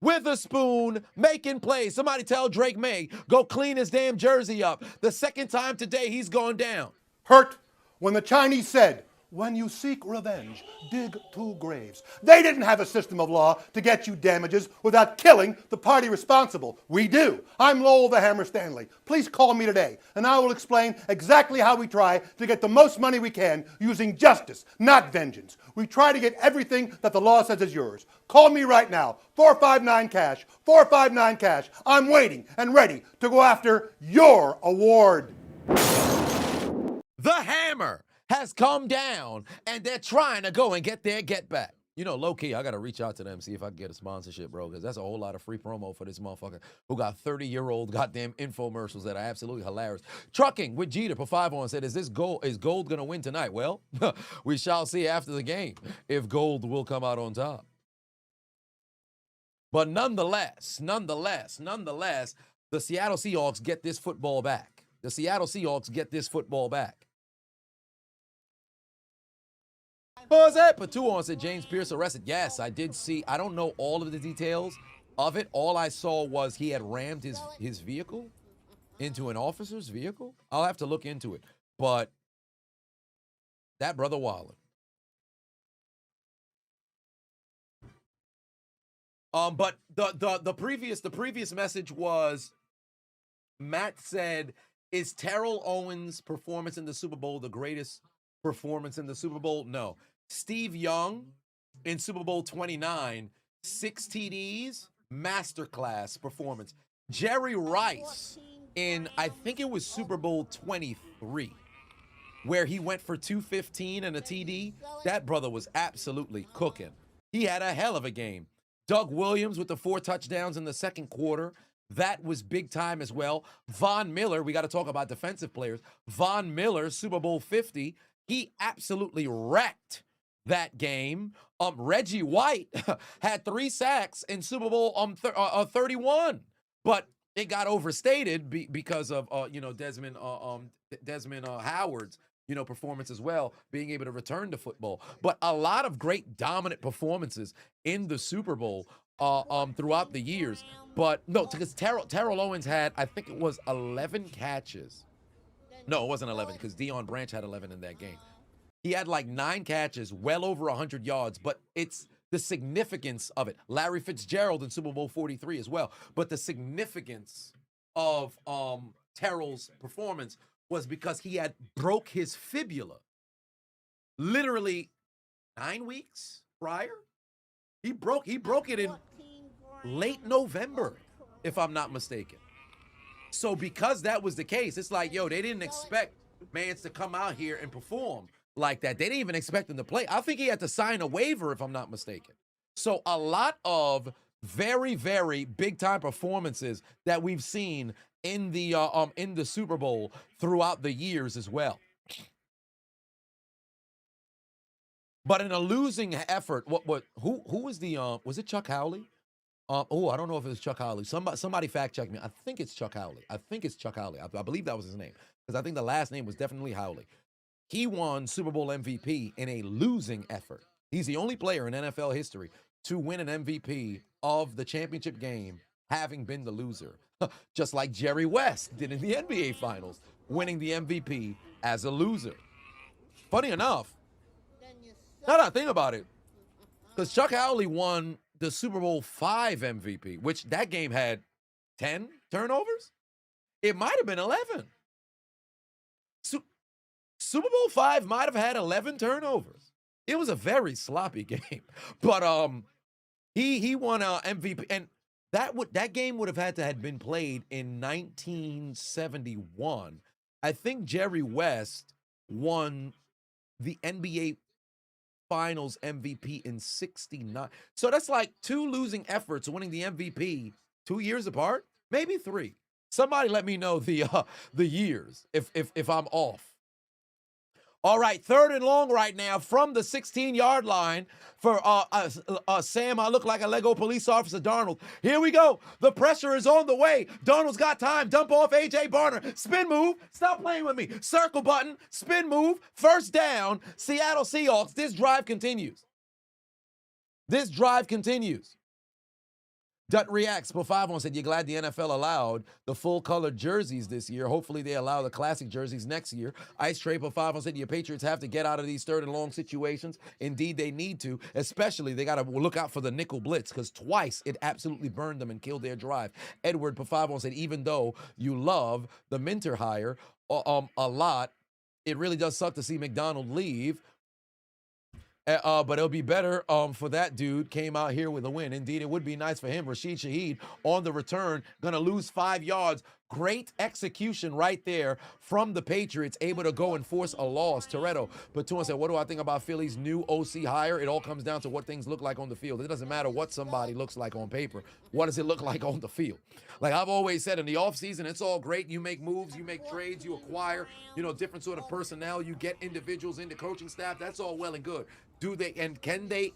Witherspoon making plays. Somebody tell Drake May, go clean his damn jersey up. The second time today, he's gone down. Hurt when the Chinese said, when you seek revenge, dig 2 graves. They didn't have a system of law to get you damages without killing the party responsible. We do. I'm Lowell the Hammer Stanley. Please call me today, and I will explain exactly how we try to get the most money we can using justice, not vengeance. We try to get everything that the law says is yours. Call me right now, 459-CASH, 459-CASH. I'm waiting and ready to go after your award. The hammer has come down, and they're trying to go and get their get back. Low-key, I got to reach out to them, see if I can get a sponsorship, bro, because that's a whole lot of free promo for this motherfucker who got 30-year-old goddamn infomercials that are absolutely hilarious. Trucking with Jeter for 5 on said, is gold going to win tonight? Well, we shall see after the game if gold will come out on top. But nonetheless, the Seattle Seahawks get this football back. The Seattle Seahawks get this football back. What was that? Patuon said James Pierce arrested. Yes, I did see. I don't know all of the details of it. All I saw was he had rammed his vehicle into an officer's vehicle. I'll have to look into it. But that brother wildin'. But the previous message was, Matt said, is Terrell Owens' performance in the Super Bowl the greatest performance in the Super Bowl? No. Steve Young in Super Bowl 29, 6 TDs, masterclass performance. Jerry Rice in, I think it was Super Bowl 23, where he went for 215 and a TD. That brother was absolutely cooking. He had a hell of a game. Doug Williams with the 4 touchdowns in the second quarter. That was big time as well. Von Miller, we got to talk about defensive players. Von Miller, Super Bowl 50, he absolutely wrecked that game. Reggie White had 3 sacks in Super Bowl 31, but it got overstated because of Desmond Howard's performance as well, being able to return to football. But a lot of great dominant performances in the Super Bowl throughout the years. But no, because Terrell Owens had, I think it was 11 catches. No, it wasn't 11 because Deion Branch had 11 in that game. He had like 9 catches, well over 100 yards, but it's the significance of it. Larry Fitzgerald in Super Bowl 43 as well. But the significance of Terrell's performance was because he had broke his fibula literally 9 weeks prior. He broke it in late November, if I'm not mistaken. So because that was the case, it's like, yo, they didn't expect Mans to come out here and perform like that. They didn't even expect him to play. I think he had to sign a waiver, if I'm not mistaken. So a lot of very, very big time performances that we've seen in the Super Bowl throughout the years as well. But in a losing effort, who was the was it Chuck Howley? I don't know if it was Chuck Howley. Somebody fact check me. I think it's Chuck Howley. I believe that was his name, because I think the last name was definitely Howley. He won Super Bowl MVP in a losing effort. He's the only player in NFL history to win an MVP of the championship game having been the loser. Just like Jerry West did in the NBA Finals, winning the MVP as a loser. Funny enough, now that I think about it, because Chuck Howley won the Super Bowl 5 MVP, which that game had 10 turnovers. It might have been 11. Super Bowl 5 might have had 11 turnovers. It was a very sloppy game. But he won MVP, and that game would have had to have been played in 1971. I think Jerry West won the NBA Finals MVP in 69. So that's like 2 losing efforts winning the MVP 2 years apart, maybe 3. Somebody let me know the years if I'm off. All right, 3rd and long right now from the 16-yard line for Sam. I look like a Lego police officer, Darnold. Here we go. The pressure is on the way. Darnold's got time. Dump off A.J. Barner. Spin move. Stop playing with me. Circle button. Spin move. First down. Seattle Seahawks. This drive continues. Dut Reacts, but 5-1 said, you're glad the NFL allowed the full-colored jerseys this year. Hopefully they allow the classic jerseys next year. Ice Tray, but 5-1 said, your Patriots have to get out of these 3rd and long situations. Indeed, they need to. Especially, they got to look out for the nickel blitz, because twice it absolutely burned them and killed their drive. Edward, but 5-1 said, even though you love the Minter hire a lot, it really does suck to see McDonald leave. But it'll be better for that dude. Came out here with a win. Indeed, it would be nice for him. Rashid Shaheed on the return. Going to lose 5 yards. Great execution right there from the Patriots. Able to go and force a loss. Toretto Batuan said, what do I think about Philly's new OC hire? It all comes down to what things look like on the field. It doesn't matter what somebody looks like on paper. What does it look like on the field? Like I've always said, in the offseason, it's all great. You make moves, you make trades, you acquire, different sort of personnel. You get individuals into coaching staff. That's all well and good. Can they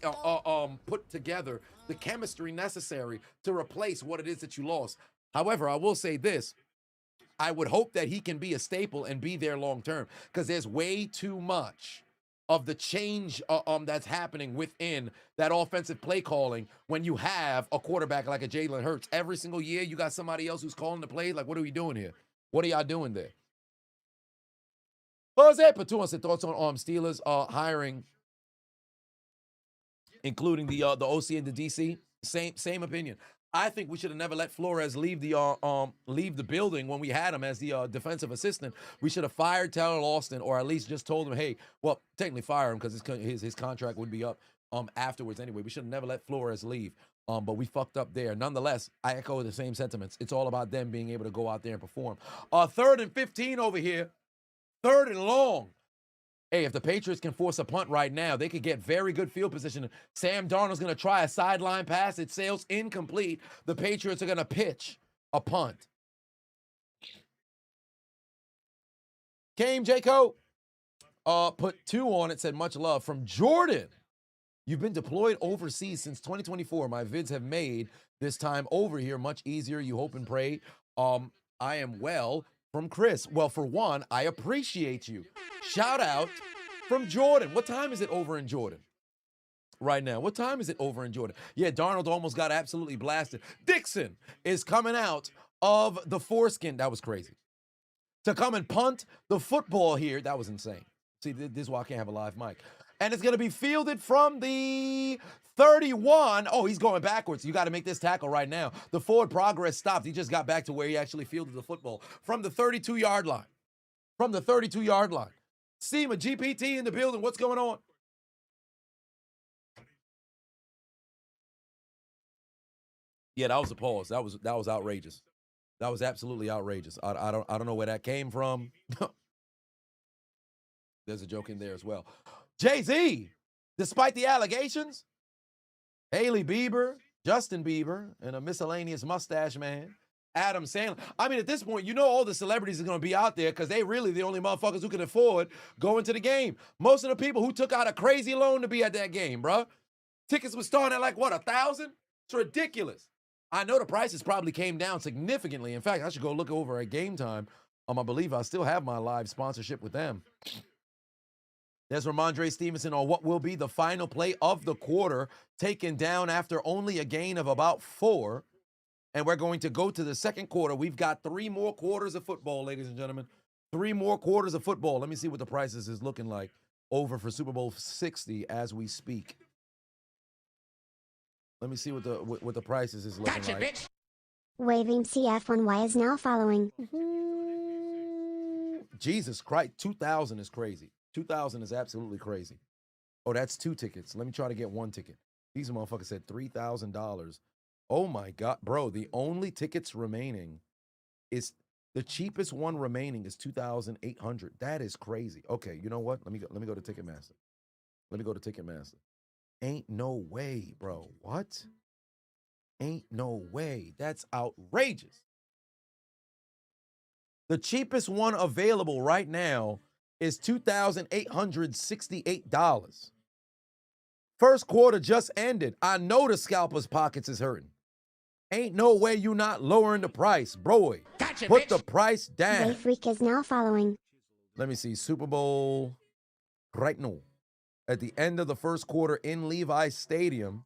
put together the chemistry necessary to replace what it is that you lost? However, I will say this. I would hope that he can be a staple and be there long term, because there's way too much of the change that's happening within that offensive play calling when you have a quarterback like a Jalen Hurts. Every single year, you got somebody else who's calling the play. Like, what are we doing here? What are y'all doing there? Jose Patuan said thoughts on Steelers hiring, including the OC and the DC. Same opinion. I think we should have never let Flores leave the building when we had him as the defensive assistant. We should have fired Taylor Austin, or at least just told him, hey, well, technically fire him because his contract would be up afterwards anyway. We should have never let Flores leave. But we fucked up there. Nonetheless, I echo the same sentiments. It's all about them being able to go out there and perform. 3rd and 15 over here. 3rd and long. Hey, if the Patriots can force a punt right now, they could get very good field position. Sam Darnold's going to try a sideline pass. It sails incomplete. The Patriots are going to pitch a punt. Came Jaco. Put 2 on it, said much love. From Jordan. You've been deployed overseas since 2024. My vids have made this time over here much easier. You hope and pray. I am well. From Chris. Well, for one, I appreciate you. Shout out from Jordan. What time is it over in Jordan right now? What time is it over in Jordan? Yeah, Darnold almost got absolutely blasted. Dixon is coming out of the foreskin. That was crazy. To come and punt the football here. That was insane. See, this is why I can't have a live mic. And it's going to be fielded from the 31. Oh, he's going backwards. You got to make this tackle right now. The forward progress stopped. He just got back to where he actually fielded the football. From the 32-yard line. From the 32-yard line. SEMA, GPT in the building. What's going on? Yeah, that was a pause. That was outrageous. That was absolutely outrageous. I don't know where that came from. There's a joke in there as well. Jay-Z, despite the allegations, Haley Bieber, Justin Bieber, and a miscellaneous mustache man, Adam Sandler. I mean, at this point, you know all the celebrities are going to be out there because they really the only motherfuckers who can afford going to the game. Most of the people who took out a crazy loan to be at that game, bro. Tickets were starting at like, what, 1,000? It's ridiculous. I know the prices probably came down significantly. In fact, I should go look over at Game Time. I believe I still have my live sponsorship with them. There's Ramondre Stevenson on what will be the final play of the quarter, taken down after only a gain of about 4. And we're going to go to the second quarter. We've got 3 more quarters of football, ladies and gentlemen. 3 more quarters of football. Let me see what the prices is looking like over for Super Bowl 60 as we speak. Let me see what the prices is looking like. Bitch. Waving CF1Y is now following. Jesus Christ, 2,000 is crazy. 2,000 is absolutely crazy. Oh, that's 2 tickets. Let me try to get 1 ticket. These motherfuckers said $3,000. Oh my God, bro! The only tickets remaining is the cheapest one remaining is 2,800. That is crazy. Okay, you know what? Let me go to Ticketmaster. Let me go to Ticketmaster. Ain't no way, bro. What? Ain't no way. That's outrageous. The cheapest one available right now is $2,868. First quarter just ended. I know the scalper's pockets is hurting. Ain't no way you not lowering the price, bro. Gotcha, put bitch. The price down. Freak is now following. Let me see. Super Bowl right now. At the end of the first quarter in Levi Stadium.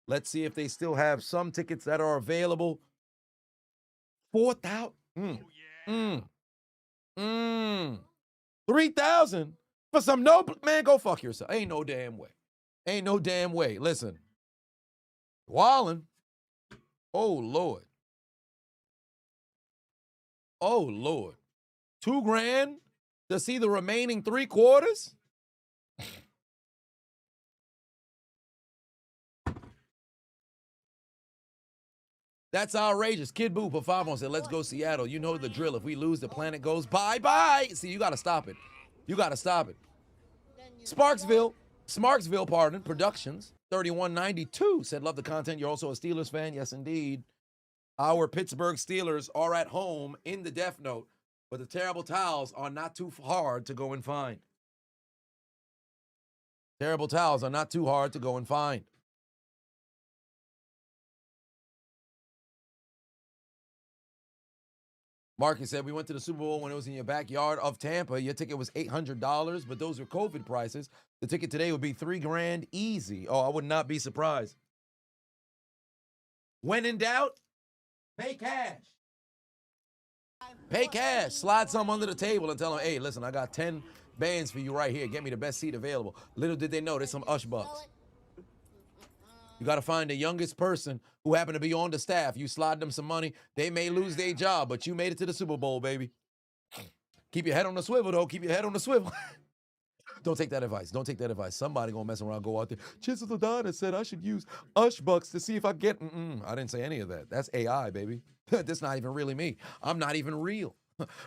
Let's see if they still have some tickets that are available. 4,000. 3,000 for some man, go fuck yourself. Ain't no damn way. Ain't no damn way. Listen. Wallin. Oh, Lord. Oh, Lord. $2,000 to see the remaining 3 quarters? That's outrageous. Kid Boo for 5 on said, let's go Seattle. You know the drill. If we lose, the planet goes bye-bye. See, you got to stop it. You got to stop it. Smarksville Productions, 3192 said, love the content. You're also a Steelers fan. Yes, indeed. Our Pittsburgh Steelers are at home in the Death Note, but the terrible towels are not too hard to go and find. Terrible towels are not too hard to go and find. Marcus said, we went to the Super Bowl when it was in your backyard of Tampa. Your ticket was $800, but those were COVID prices. The ticket today would be $3,000 easy. Oh, I would not be surprised. When in doubt, pay cash. Pay cash. Slide some under the table and tell them, hey, listen, I got 10 bands for you right here. Get me the best seat available. Little did they know, there's some Ush bucks. You got to find the youngest person who happened to be on the staff. You slide them some money. They may lose their job, but you made it to the Super Bowl, baby. Keep your head on the swivel, though. Keep your head on the swivel. Don't take that advice. Don't take that advice. Somebody going to mess around, go out there. Chiseled Adonis said I should use Ush bucks to see if I get... I didn't say any of that. That's AI, baby. That's not even really me. I'm not even real.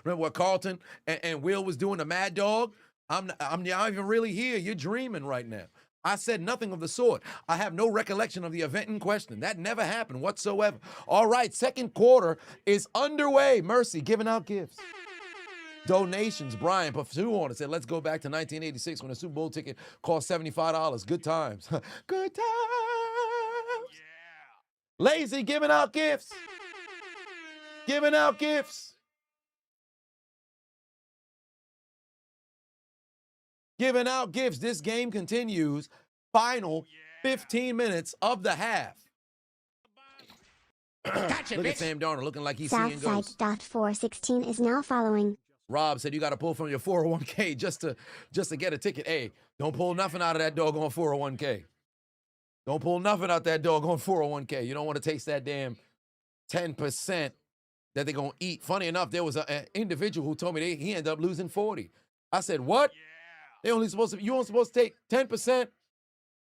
Remember what Carlton and Will was doing to Mad Dog? I'm not even really here. You're dreaming right now. I said nothing of the sort. I have no recollection of the event in question. That never happened whatsoever. All right, second quarter is underway. Mercy giving out gifts. Donations. Brian Paftu on it said, let's go back to 1986 when a Super Bowl ticket cost $75. Good times. Good times. Yeah. Lazy giving out gifts. Giving out gifts. Giving out gifts. This game continues. Final 15 minutes of the half. Gotcha, Look at Sam Darnold looking like he's seeing ghosts. Southside.416 is now following. Rob said you got to pull from your 401k just to get a ticket. Hey, don't pull nothing out of that doggone 401k. Don't pull nothing out that doggone 401k. You don't want to taste that damn 10% that they're going to eat. Funny enough, there was an individual who told me he ended up losing 40. I said, what? Yeah. You only supposed to take 10%.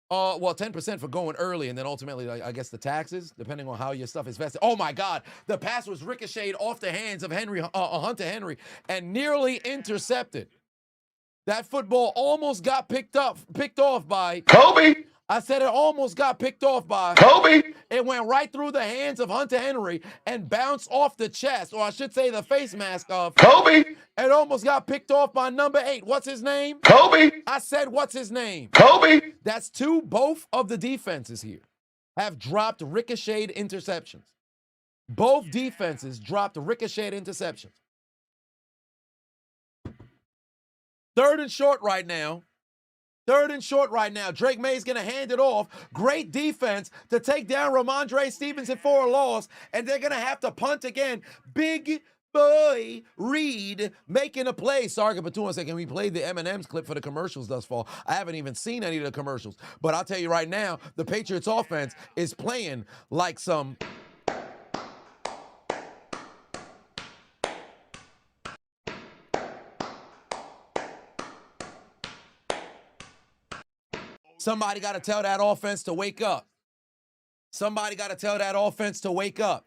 Well, 10% for going early, and then ultimately, I guess the taxes, depending on how your stuff is vested. Oh my God, the pass was ricocheted off the hands of Hunter Henry, and nearly intercepted. That football almost got picked off by Kobe. I said it almost got picked off by Kobe. It went right through the hands of Hunter Henry and bounced off the chest, or I should say the face mask of Kobe. It almost got picked off by number 8. What's his name? Kobe. I said, what's his name? Kobe. That's two. Both of the defenses here have dropped ricocheted interceptions. Both defenses dropped ricocheted interceptions. Third and short right now. Drake May's going to hand it off. Great defense to take down Ramondre Stevenson for a loss, and they're going to have to punt again. Big boy Reed making a play. Sorry, but 2 seconds. We played the M&M's clip for the commercials thus far. I haven't even seen any of the commercials, but I'll tell you right now, the Patriots offense is playing like some... Somebody got to tell that offense to wake up. Somebody got to tell that offense to wake up.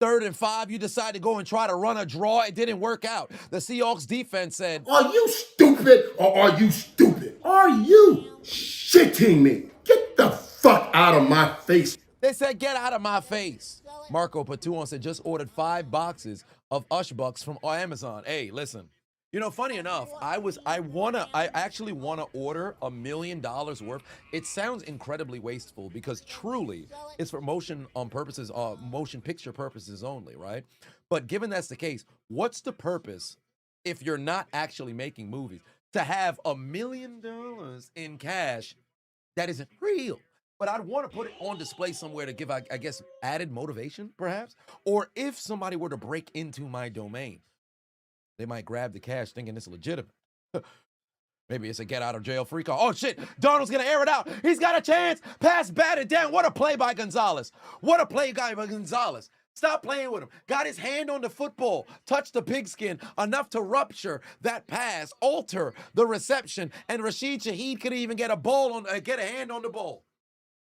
3rd and 5, you decide to go and try to run a draw. It didn't work out. The Seahawks defense said, are you stupid or are you stupid? Are you shitting me? Get the fuck out of my face. They said, get out of my face. Marco Patuon said, just ordered 5 boxes of Ush Bucks from Amazon. Hey, listen. You know, funny enough, I actually want to order $1 million worth. It sounds incredibly wasteful because truly it's for motion picture purposes only, right? But given that's the case, what's the purpose if you're not actually making movies to have $1 million in cash that isn't real? But I'd want to put it on display somewhere to give, I guess, added motivation, perhaps. Or if somebody were to break into my domain, they might grab the cash thinking it's legitimate. Maybe it's a get out of jail free card. Oh shit, Darnold's gonna air it out. He's got a chance. Pass batted down. What a play by Gonzalez. What a play by Gonzalez. Stop playing with him. Got his hand on the football. Touched the pigskin enough to rupture that pass, alter the reception, and Rashid Shaheed could even get a hand on the ball.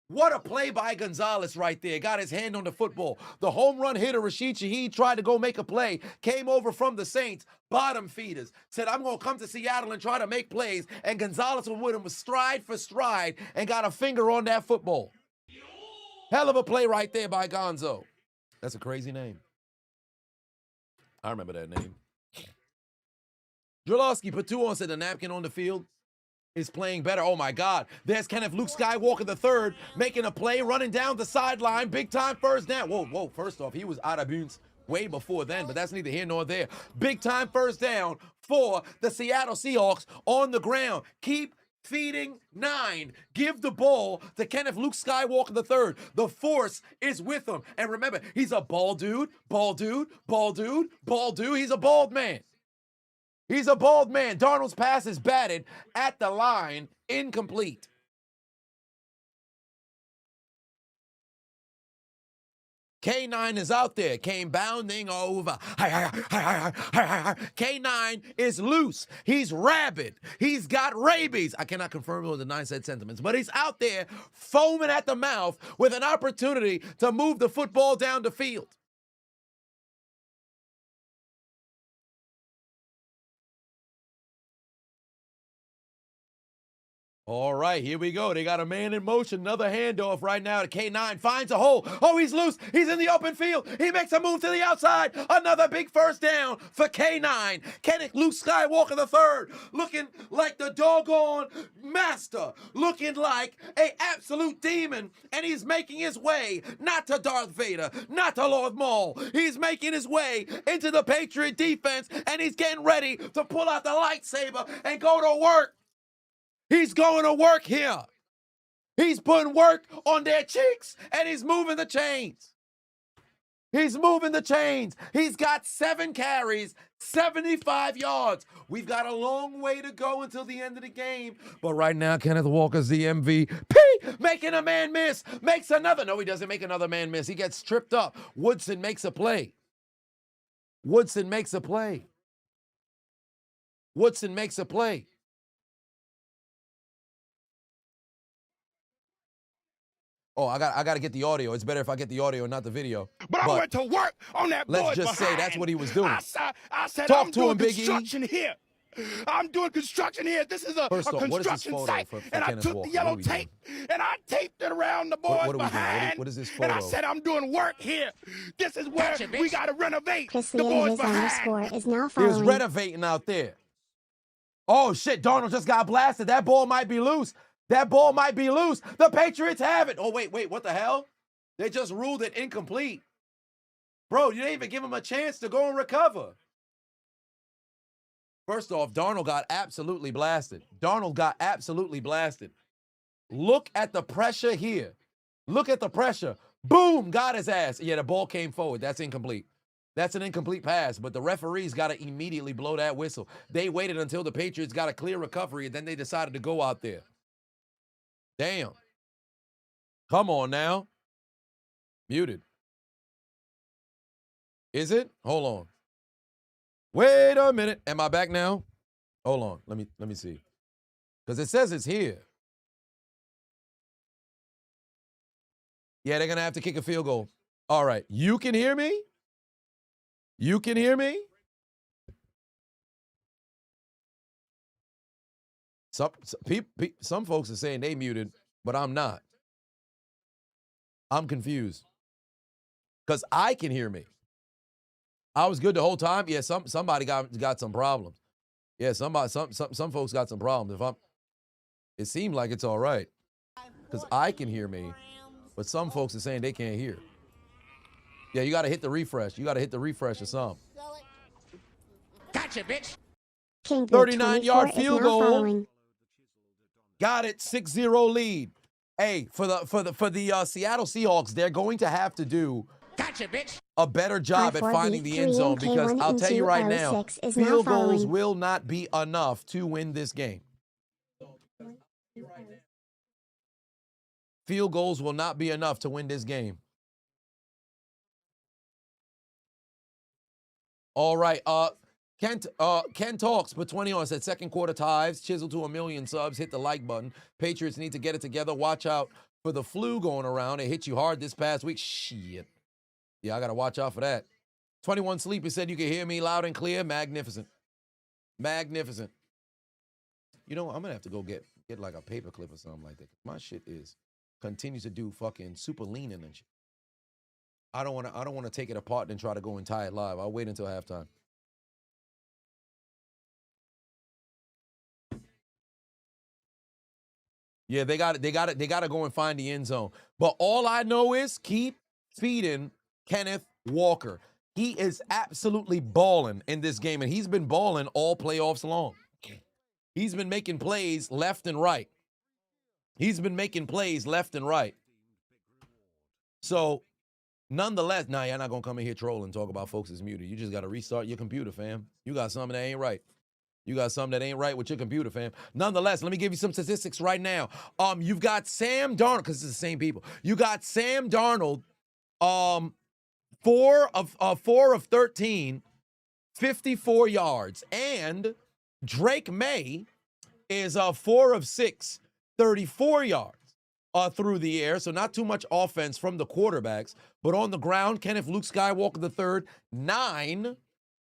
What a play by Gonzalez right there. Got his hand on the football. The home run hitter, Rashid Shaheed, tried to go make a play. Came over from the Saints, bottom feeders. Said, I'm going to come to Seattle and try to make plays. And Gonzalez was with him stride for stride and got a finger on that football. Hell of a play right there by Gonzo. That's a crazy name. I remember that name. Drolowski put 2 on, said the napkin on the field is playing better. Oh my God. There's Kenneth Luke Skywalker III making a play, running down the sideline, big time first down. Whoa. First off, he was out of bounds way before then, but that's neither here nor there. Big time first down for the Seattle Seahawks on the ground. Keep feeding 9. Give the ball to Kenneth Luke Skywalker III. The force is with him. And remember, he's a bald dude, bald dude, bald dude, bald dude. He's a bald man. He's a bald man. Darnold's pass is batted at the line, incomplete. K9 is out there, came bounding over. K9 is loose. He's rabid. He's got rabies. I cannot confirm what the 9 said sentiments, but he's out there foaming at the mouth with an opportunity to move the football down the field. All right, here we go. They got a man in motion. Another handoff right now to K9. Finds a hole. Oh, he's loose. He's in the open field. He makes a move to the outside. Another big first down for K9. Kenneth Luke Skywalker III looking like the doggone master. Looking like an absolute demon. And he's making his way, not to Darth Vader, not to Lord Maul. He's making his way into the Patriot defense, and he's getting ready to pull out the lightsaber and go to work. He's going to work here. He's putting work on their cheeks, and he's moving the chains. He's moving the chains. He's got 7 carries, 75 yards. We've got a long way to go until the end of the game. But right now, Kenneth Walker's the MVP, making a man miss. Makes another. No, he doesn't make another man miss. He gets tripped up. Woodson makes a play. Woodson makes a play. Woodson makes a play. Oh, I got to get the audio. It's better if I get the audio and not the video. But I went to work on that boy. Let's just say that's what he was doing. I said, Talk I'm to doing him, Big E. construction here. I'm doing construction here. This is a construction site. And I took the yellow tape and I taped it around the boys behind. What is this photo? And I said, I'm doing work here. This is where we got to renovate. Chris The boys Leonidas underscore behind. is now He following. was renovating out there. Oh, shit. Darnold just got blasted. That ball might be loose. That ball might be loose. The Patriots have it. Oh, wait. What the hell? They just ruled it incomplete. Bro, you didn't even give him a chance to go and recover. First off, Darnold got absolutely blasted. Darnold got absolutely blasted. Look at the pressure here. Look at the pressure. Boom, got his ass. Yeah, the ball came forward. That's incomplete. That's an incomplete pass, but the referees got to immediately blow that whistle. They waited until the Patriots got a clear recovery, and then they decided to go out there. Damn. Come on now. Muted. Is it? Hold on. Wait a minute. Am I back now? Hold on. Let me see. Because it says it's here. Yeah, they're going to have to kick a field goal. All right. You can hear me? You can hear me? Some folks are saying they muted, but I'm not. I'm confused. Because I can hear me. I was good the whole time. Yeah, somebody got some problems. Yeah, some folks got some problems. It seemed like it's all right. Because I can hear me, but some folks are saying they can't hear. Yeah, you got to hit the refresh. You got to hit the refresh or something. Gotcha, bitch. 39-yard field goal. Following. Got it. 6-0 lead. Hey, for the Seattle Seahawks, they're going to have to do a better job at finding the end zone because I'll tell you right now, field goals will not be enough to win this game. Field goals will not be enough to win this game. All right. Ken Talks for 20 on said second quarter ties, Chiseled to 1 million subs, hit the like button. Patriots need to get it together. Watch out for the flu going around. It hit you hard this past week. Shit. Yeah, I got to watch out for that. 21 Sleepy said you can hear me loud and clear. Magnificent. Magnificent. You know, I'm going to have to go get like a paper clip or something like that. My shit continues to do fucking super leaning and shit. I don't want to take it apart and try to go and tie it live. I'll wait until halftime. Yeah, they got to go and find the end zone. But all I know is keep feeding Kenneth Walker. He is absolutely balling in this game, and he's been balling all playoffs long. He's been making plays left and right. He's been making plays left and right. So, nonetheless, nah, you're not going to come in here troll and talk about folks is muted. You just got to restart your computer, fam. You got something that ain't right. You got something that ain't right with your computer, fam. Nonetheless, let me give you some statistics right now. You've got Sam Darnold, because it's the same people. You got Sam Darnold, 4 of 13, 54 yards. And Drake May is 4 of 6, 34 yards through the air. So not too much offense from the quarterbacks. But on the ground, Kenneth Luke Skywalker III,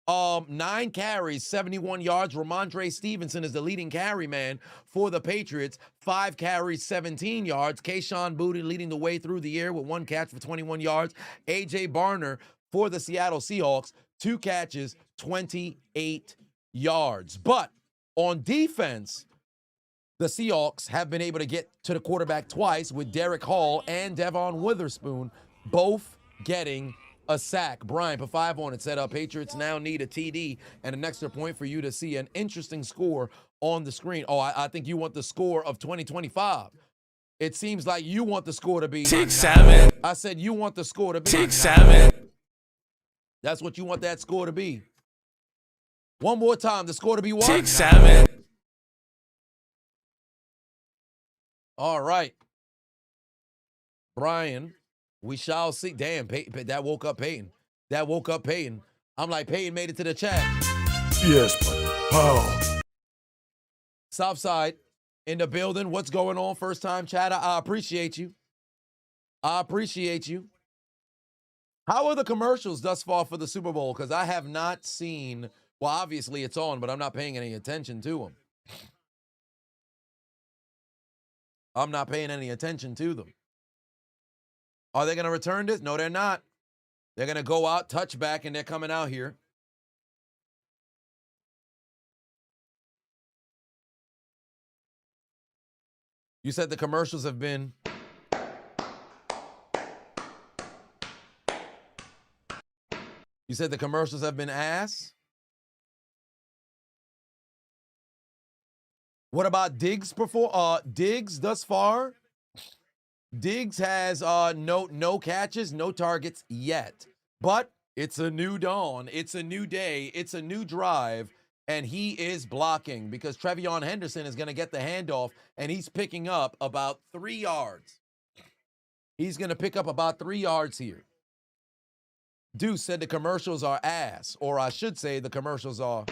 9 carries, 71 yards. Ramondre Stevenson is the leading carry man for the Patriots. 5 carries, 17 yards. Kayshon Boutte leading the way through the air with 1 catch for 21 yards. A.J. Barner for the Seattle Seahawks, 2 catches, 28 yards. But on defense, the Seahawks have been able to get to the quarterback twice with Derek Hall and Devon Witherspoon both getting a sack. Brian, put 5 on it. Said Patriots now need a TD and an extra point for you to see an interesting score on the screen. Oh, I think you want the score of 2025. It seems like you want the score to be 6-7. I said you want the score to be 6-7. That's what you want that score to be. One more time, the score to be what? 6-7. All right. Brian, we shall see. Damn, that woke up Peyton. That woke up Peyton. I'm like, Peyton made it to the chat. Yes, but how? Southside in the building. What's going on? First time chatter. I appreciate you. I appreciate you. How are the commercials thus far for the Super Bowl? Because I have not seen, well, obviously it's on, but I'm not paying any attention to them. I'm not paying any attention to them. Are they going to return this? No, they're not. They're going to go out, touch back, and they're coming out here. You said the commercials have been... You said the commercials have been ass? What about Diggs Diggs thus far? Diggs has no catches, no targets yet. But it's a new dawn. It's a new day. It's a new drive. And he is blocking because Trevion Henderson is going to get the handoff, and he's picking up about 3 yards. He's going to pick up about 3 yards here. Deuce said the commercials are ass, or I should say the commercials are...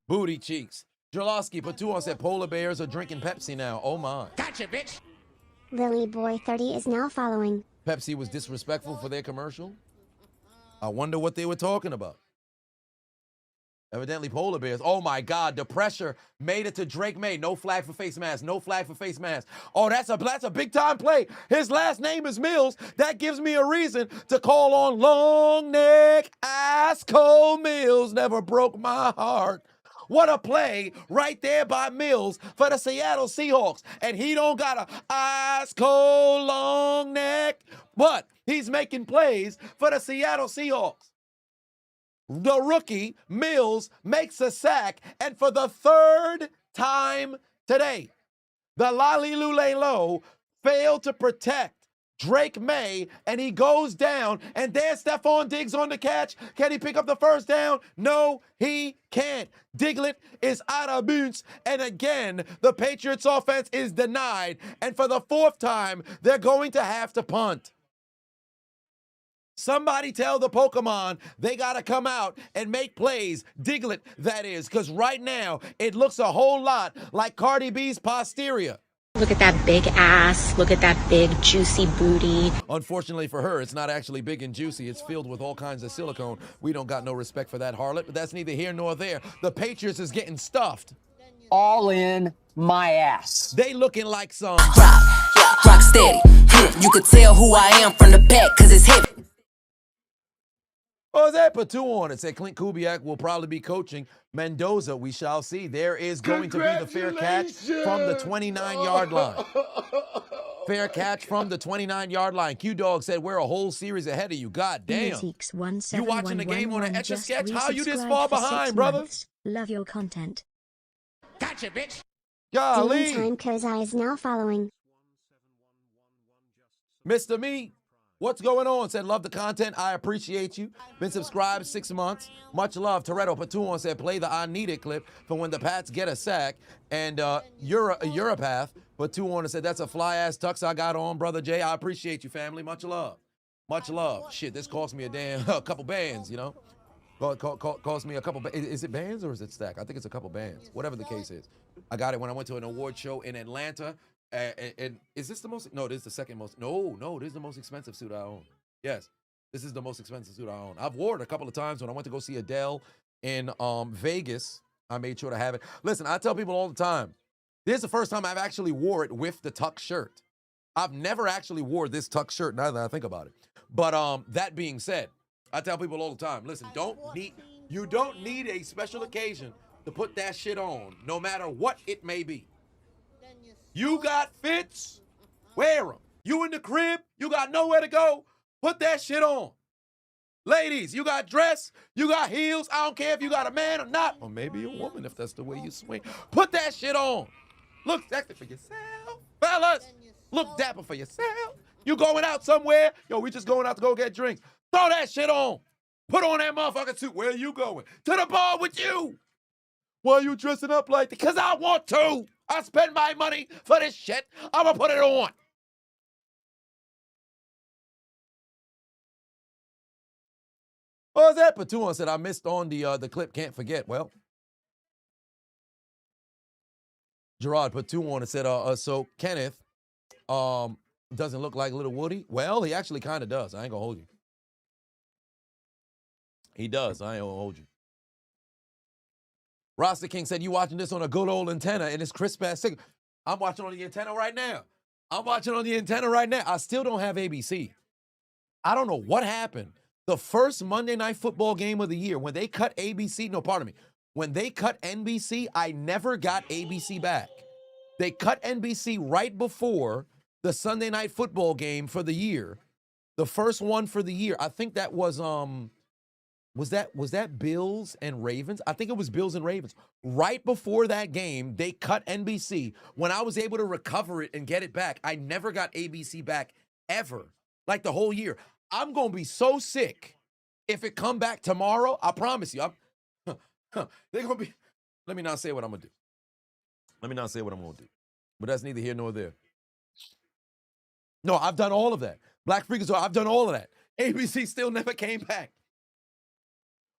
booty cheeks. Jolowski put 2 on, said polar bears are drinking Pepsi now. Oh my. Gotcha, bitch. Lily Boy 30 is now following. Pepsi was disrespectful for their commercial? I wonder what they were talking about. Evidently polar bears. Oh my God, the pressure made it to Drake May. No flag for face mask. No flag for face mask. Oh, that's a big time play. His last name is Mills. That gives me a reason to call on long neck ice cold Mills. Never broke my heart. What a play right there by Mills for the Seattle Seahawks. And he don't got a ice cold long neck, but he's making plays for the Seattle Seahawks. The rookie, Mills, makes a sack, and for the 3rd time today, the Lalilulelo failed to protect Drake May, and he goes down, and there's Stephon Diggs on the catch. Can he pick up the first down? No, he can't. Diglett is out of bounds, and again, the Patriots offense is denied, and for the 4th time, they're going to have to punt. Somebody tell the Pokemon they got to come out and make plays. Diglett, that is, because right now, it looks a whole lot like Cardi B's posterior. Look at that big ass. Look at that big juicy booty. Unfortunately for her, it's not actually big and juicy. It's filled with all kinds of silicone. We don't got no respect for that harlot, but that's neither here nor there. The Patriots is getting stuffed. All in my ass. They looking like some... Rock steady. You could tell who I am from the back, cause it's heavy. Jose put 2 on it. Said Clint Kubiak will probably be coaching Mendoza. We shall see. There is going to be the fair catch from the 29-yard line. Fair catch from the 29-yard line. Q-Dog said we're a whole series ahead of you. God damn. You watching the game on an Etch-a-Sketch? How you this far behind, brother? Love your content. Gotcha, bitch. Golly. Time Kozai is now following. Mr. Me, what's going on? Said, love the content. I appreciate you. Been subscribed 6 months. Much love. Toretto put 2 on. Said, play the I Need It clip for when the Pats get a sack. And Europath put 2 on and said, that's a fly-ass tux I got on, Brother Jay. I appreciate you, family. Much love. Much love. Shit, this cost me a couple bands, you know? Cost me a couple. Is it bands or is it stack? I think it's a couple bands. Whatever the case is. I got it when I went to an award show in Atlanta. And is this the most? No, this is the second most. No, this is the most expensive suit I own. Yes, this is the most expensive suit I own. I've worn it a couple of times when I went to go see Adele in Vegas. I made sure to have it. Listen, I tell people all the time, this is the first time I've actually wore it with the tuck shirt. I've never actually wore this tuck shirt now that I think about it. But that being said, I tell people all the time, listen, you don't need a special occasion to put that shit on, no matter what it may be. You got fits, wear them. You in the crib, you got nowhere to go, put that shit on. Ladies, you got dress, you got heels, I don't care if you got a man or not, or maybe a woman if that's the way you swing. Put that shit on. Look sexy for yourself. Fellas, look dapper for yourself. You going out somewhere? Yo, we just going out to go get drinks. Throw that shit on. Put on that motherfucking suit. Where are you going? To the bar with you. Why are you dressing up like that? Because I want to. I spend my money for this shit. I'm going to put it on. What was that? Patuan said, I missed on the clip. Can't forget. Well, Gerard put 2 on and said, so Kenneth doesn't look like Little Woody. Well, he actually kind of does. I ain't going to hold you. He does. I ain't going to hold you. Rasta King said, you watching this on a good old antenna and it's crisp ass signal. I'm watching on the antenna right now. I still don't have ABC. I don't know what happened. The first Monday Night Football game of the year, when they cut ABC, no, pardon me. When they cut NBC, I never got ABC back. They cut NBC right before the Sunday Night Football game for the year. The first one for the year. I think that was that Bills and Ravens? I think it was Bills and Ravens. Right before that game, they cut NBC. When I was able to recover it and get it back, I never got ABC back ever. Like the whole year. I'm going to be so sick if it come back tomorrow. I promise you. They're going to be. Let me not say what I'm going to do. But that's neither here nor there. No, I've done all of that. Black Freakers, I've done all of that. ABC still never came back.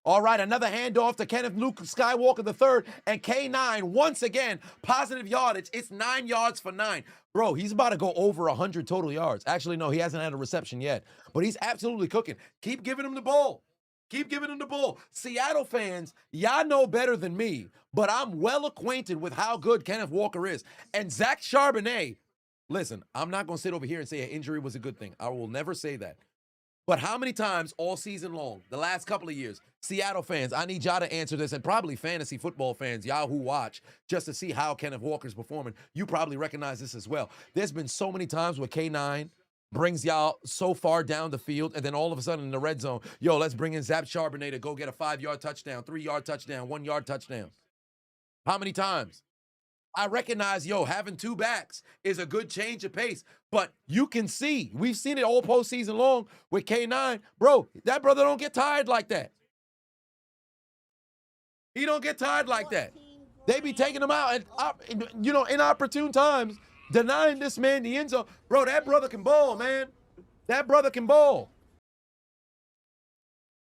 All right, another handoff to Kenneth Luke Skywalker III and K9 once again. Positive yardage. It's 9 yards for 9. Bro, he's about to go over 100 total yards. Actually, no, he hasn't had a reception yet. But he's absolutely cooking. Keep giving him the ball. Seattle fans, y'all know better than me, but I'm well acquainted with how good Kenneth Walker is. And Zach Charbonnet, listen, I'm not going to sit over here and say an injury was a good thing. I will never say that. But how many times all season long, the last couple of years, Seattle fans, I need y'all to answer this, and probably fantasy football fans, y'all who watch, just to see how Kenneth Walker's performing, you probably recognize this as well. There's been so many times where K9 brings y'all so far down the field, and then all of a sudden in the red zone, yo, let's bring in Zach Charbonnet to go get a 5-yard touchdown, 3-yard touchdown, 1-yard touchdown. How many times? I recognize, having 2 backs is a good change of pace, but you can see, we've seen it all postseason long with K9. Bro, that brother don't get tired like that. He don't get tired like that. They be taking him out and, inopportune times, denying this man the end zone. Bro, that brother can ball, man. That brother can ball.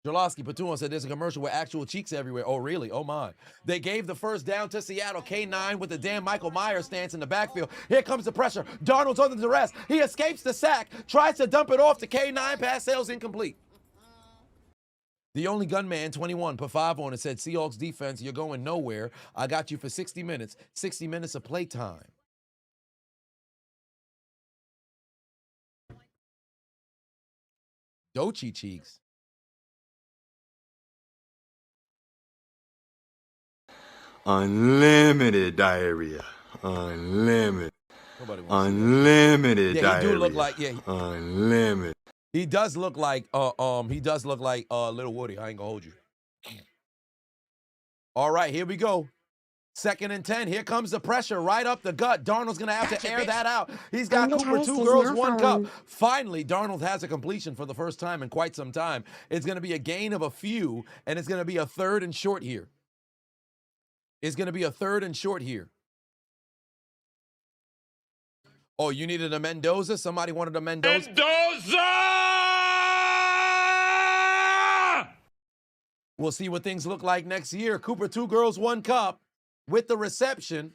Jolosky Patuan said there's a commercial with actual cheeks everywhere. Oh, really? Oh, my. They gave the first down to Seattle. K9 with the damn Michael Myers stance in the backfield. Here comes the pressure. Darnold's under duress. He escapes the sack. Tries to dump it off to K9. Pass sails incomplete. The only gunman, 21, put 5 on it, said, Seahawks defense, you're going nowhere. I got you for 60 minutes. 60 minutes of playtime. Dochi cheeks. Unlimited diarrhea. Unlimited. Unlimited diarrhea. He do look like Unlimited. He does look like Little Woody. I ain't gonna hold you. All right, here we go. 2nd and 10. Here comes the pressure right up the gut. Darnold's going to have to air that out. He's got Cooper, 2 girls, 1 cup. Finally, Darnold has a completion for the first time in quite some time. It's going to be a gain of a few, and it's going to be a 3rd and short here. It's going to be a 3rd and short here. Oh, you needed a Mendoza? Somebody wanted a Mendoza? We'll see what things look like next year. Cooper, 2 girls, 1 cup with the reception.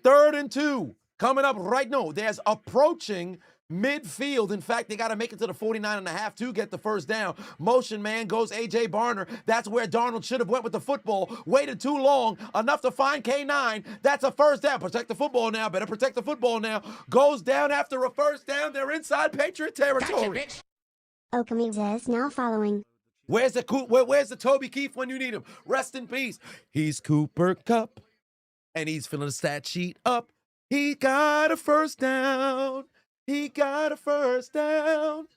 3rd and 2 coming up right now. There's approaching midfield. In fact, they got to make it to the 49.5 to get the first down. Motion man goes A.J. Barner. That's where Darnold should have went with the football. Waited too long. Enough to find K9. That's a first down. Protect the football now. Better protect the football now. Goes down after a first down. They're inside Patriot territory. Okamiza is now following. Where's the Toby Keith when you need him? Rest in peace. He's Cooper Kupp, and he's filling the stat sheet up. He got a first down. He got a first down.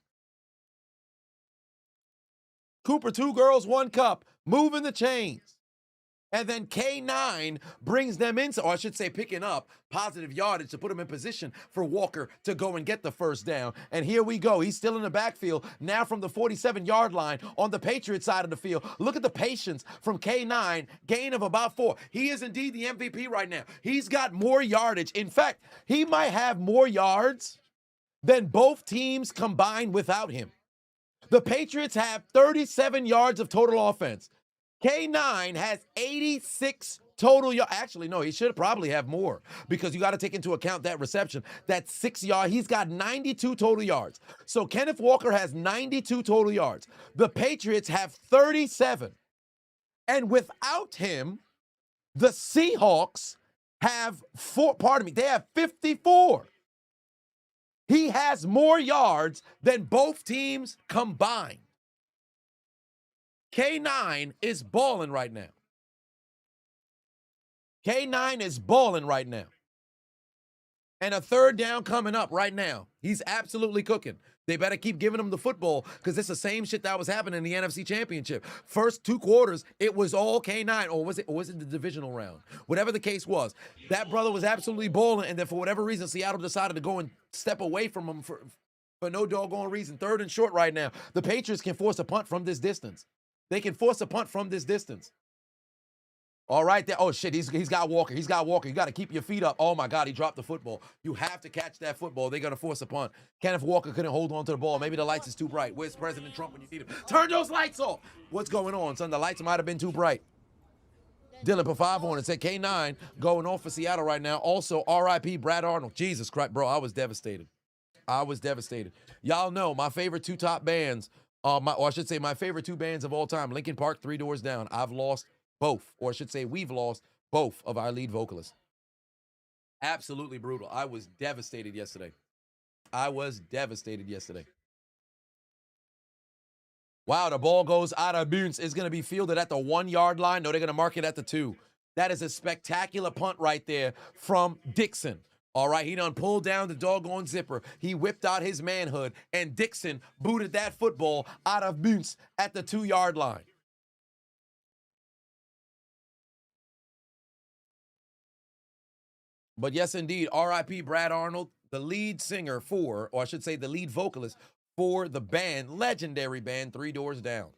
Cooper, 2 girls, 1 cup, moving the chains. And then K9 brings them in, or I should say picking up positive yardage to put him in position for Walker to go and get the first down. And here we go. He's still in the backfield, now from the 47-yard line on the Patriots side of the field. Look at the patience from K9, gain of about 4. He is indeed the MVP right now. He's got more yardage. In fact, he might have more yards than both teams combined without him. The Patriots have 37 yards of total offense. K9 has 86 total yards. Actually, no, he should probably have more because you got to take into account that reception. That's 6 yards. He's got 92 total yards. So Kenneth Walker has 92 total yards. The Patriots have 37. And without him, the Seahawks have they have 54. He has more yards than both teams combined. K9 is balling right now. K9 is balling right now. And a 3rd down coming up right now. He's absolutely cooking. They better keep giving him the football because it's the same shit that was happening in the NFC Championship. First 2 quarters, it was all K9. Or was it the divisional round? Whatever the case was. That brother was absolutely balling, and then for whatever reason, Seattle decided to go and step away from him for no doggone reason. 3rd and short right now. The Patriots can force a punt from this distance. They can force a punt from this distance. All right, there. Oh, shit, he's got Walker. He's got Walker. You got to keep your feet up. Oh, my God, he dropped the football. You have to catch that football. They're going to force a punt. Kenneth Walker couldn't hold on to the ball. Maybe the lights is too bright. Where's President Trump when you need him? Turn those lights off. What's going on, son? The lights might have been too bright. Dylan put 5 on it. Said K9 going off for Seattle right now. Also, R.I.P. Brad Arnold. Jesus Christ, bro, I was devastated. Y'all know my favorite 2 top bands, my favorite 2 bands of all time, Linkin Park, 3 Doors Down. I've lost both, or I should say we've lost both of our lead vocalists. Absolutely brutal. I was devastated yesterday. Wow, the ball goes out of bounds. It's going to be fielded at the 1-yard line. No, they're going to mark it at the 2. That is a spectacular punt right there from Dixon. All right, he done pulled down the doggone zipper. He whipped out his manhood, and Dixon booted that football out of bounds at the 2-yard line. But yes, indeed, R.I.P. Brad Arnold, the lead singer for, or I should say the lead vocalist for the band, legendary band, 3 Doors Down.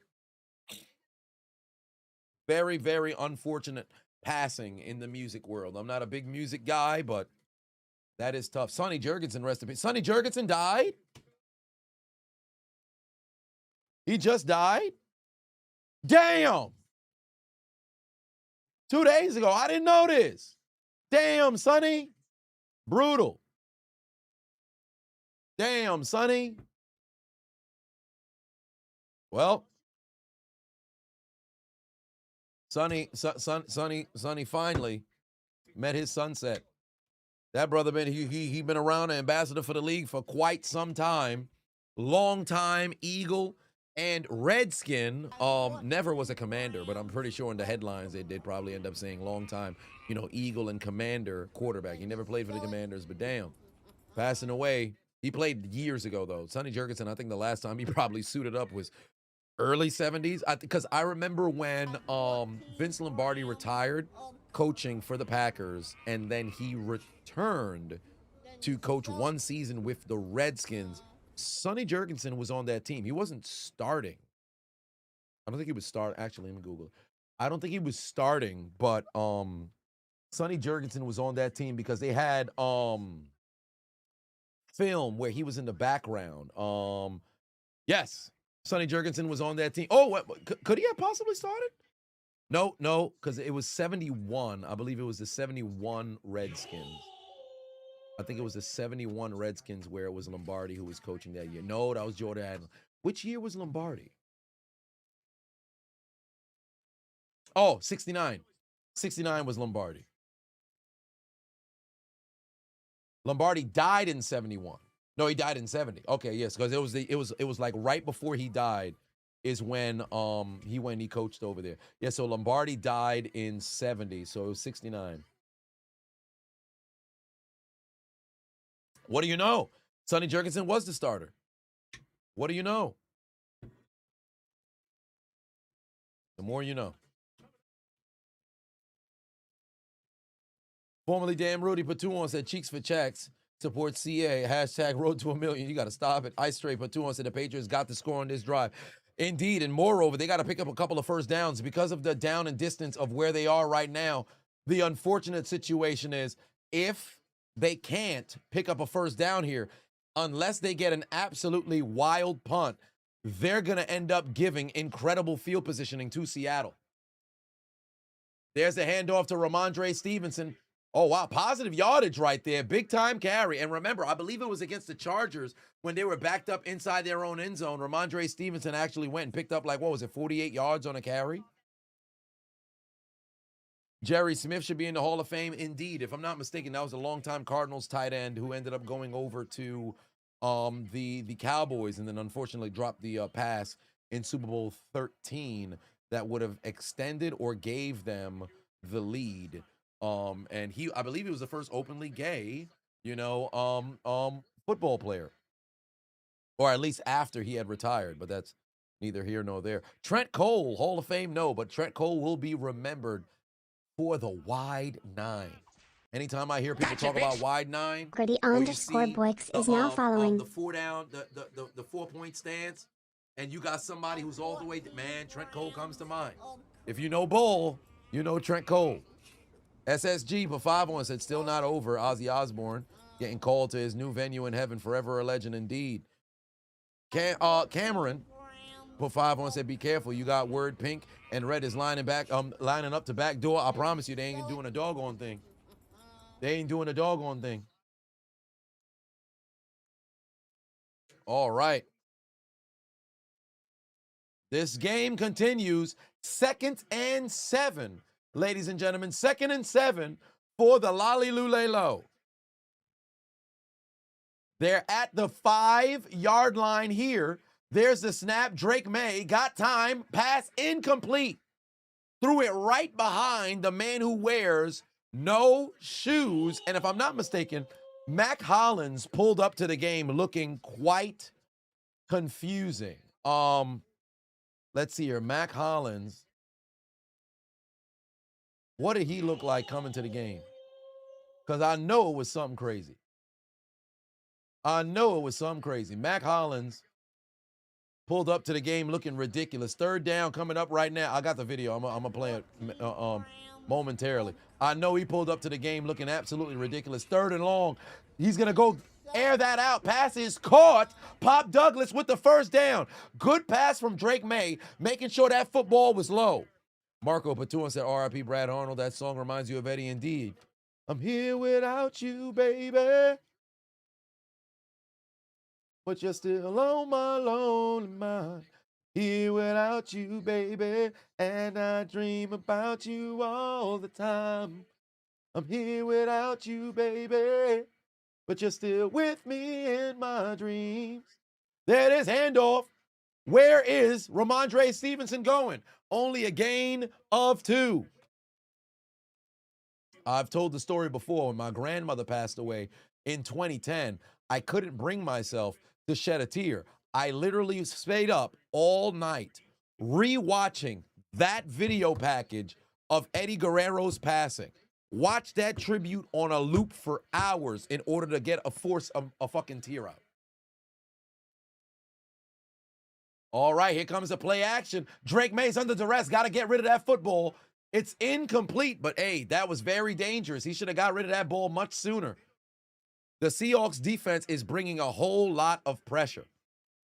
Very, very unfortunate passing in the music world. I'm not a big music guy, but that is tough. Sonny Jurgensen, rest in peace. Sonny Jurgensen died? He just died? Damn! 2 days ago. I didn't know this. Damn, Sonny. Brutal. Damn, Sonny. Well, Sonny finally met his sunset. That brother, man, he been around, an ambassador for the league for quite some time. Long time Eagle. And Redskin never was a commander, but I'm pretty sure in the headlines they'd probably end up saying long time, you know, Eagle and Commander quarterback. He never played for the Commanders, but damn, passing away. He played years ago, though. Sonny Jurgensen, I think the last time he probably suited up was early 70s. Because I remember when Vince Lombardi retired coaching for the Packers, and then he returned to coach one season with the Redskins. Sonny Jurgensen was on that team. He wasn't starting. I don't think he was starting. Actually, let me Google it. I don't think he was starting, but Sonny Jurgensen was on that team because they had film where he was in the background. Yes, Sonny Jurgensen was on that team. Oh, what, could he have possibly started? No, because it was 71. I believe it was the 71 Redskins. I think it was the 71 Redskins where it was Lombardi who was coaching that year. No, that was Jordan Adams. Which year was Lombardi? Oh, 69. 69 was Lombardi. Lombardi died in 71. No, he died in 70. Okay, yes, because it was like right before he died is when he coached over there. Yeah, so Lombardi died in 70, so it was 69. What do you know? Sonny Jurgensen was the starter. What do you know? The more you know. Formerly Damn Rudy Patuon said cheeks for checks. Support CA. Hashtag road to 1 million. You got to stop it. Ice Stray Patuon said the Patriots got the score on this drive. Indeed, and moreover, they got to pick up a couple of first downs because of the down and distance of where they are right now. The unfortunate situation is if they can't pick up a first down here, unless they get an absolutely wild punt, they're going to end up giving incredible field positioning to Seattle. There's a handoff to Ramondre Stevenson. Oh, wow, positive yardage right there. Big time carry. And remember, I believe it was against the Chargers when they were backed up inside their own end zone. Ramondre Stevenson actually went and picked up, like, what was it, 48 yards on a carry? Jerry Smith should be in the Hall of Fame. Indeed, if I'm not mistaken, that was a longtime Cardinals tight end who ended up going over to the Cowboys and then unfortunately dropped the pass in Super Bowl 13 that would have extended or gave them the lead. And I believe he was the first openly gay, football player. Or at least after he had retired, but that's neither here nor there. Trent Cole, Hall of Fame, no, but Trent Cole will be remembered for the wide nine. Anytime I hear people talk about wide nine, Gritty underscore Boix is now following. The 4-down, the 4-point stance, and you got somebody who's all the way, man, Trent Cole comes to mind. If you know Bull, you know Trent Cole. SSG for 5-1 said still not over. Ozzy Osbourne getting called to his new venue in heaven, forever a legend indeed. Cameron for 5-1 said be careful. You got Word Pink and Red is lining up to back door. I promise you they ain't doing a doggone thing. They ain't doing a doggone thing. All right. This game continues. 2nd and 7. Ladies and gentlemen, 2nd and 7 for the Lolly Lulelo. They're at the 5-yard line here. There's the snap. Drake May got time. Pass incomplete. Threw it right behind the man who wears no shoes. And if I'm not mistaken, Mac Hollins pulled up to the game looking quite confusing. Let's see here. Mac Hollins. What did he look like coming to the game? Because I know it was something crazy. Mac Hollins pulled up to the game looking ridiculous. 3rd down coming up right now. I got the video. I'm going to play it momentarily. I know he pulled up to the game looking absolutely ridiculous. 3rd and long. He's going to go air that out. Pass is caught. Pop Douglas with the 1st down. Good pass from Drake May, making sure that football was low. Marco Patuan said, R.I.P. Brad Arnold. That song reminds you of Eddie indeed. I'm here without you, baby. But you're still on my lonely mind. Here without you, baby. And I dream about you all the time. I'm here without you, baby. But you're still with me in my dreams. There it is, handoff. Where is Ramondre Stevenson going? Only a gain of 2. I've told the story before. When my grandmother passed away in 2010, I couldn't bring myself to shed a tear. I literally stayed up all night rewatching that video package of Eddie Guerrero's passing. Watch that tribute on a loop for hours in order to get a fucking tear out. All right, here comes the play action. Drake May's under duress. Got to get rid of that football. It's incomplete, but hey, that was very dangerous. He should have got rid of that ball much sooner. The Seahawks defense is bringing a whole lot of pressure.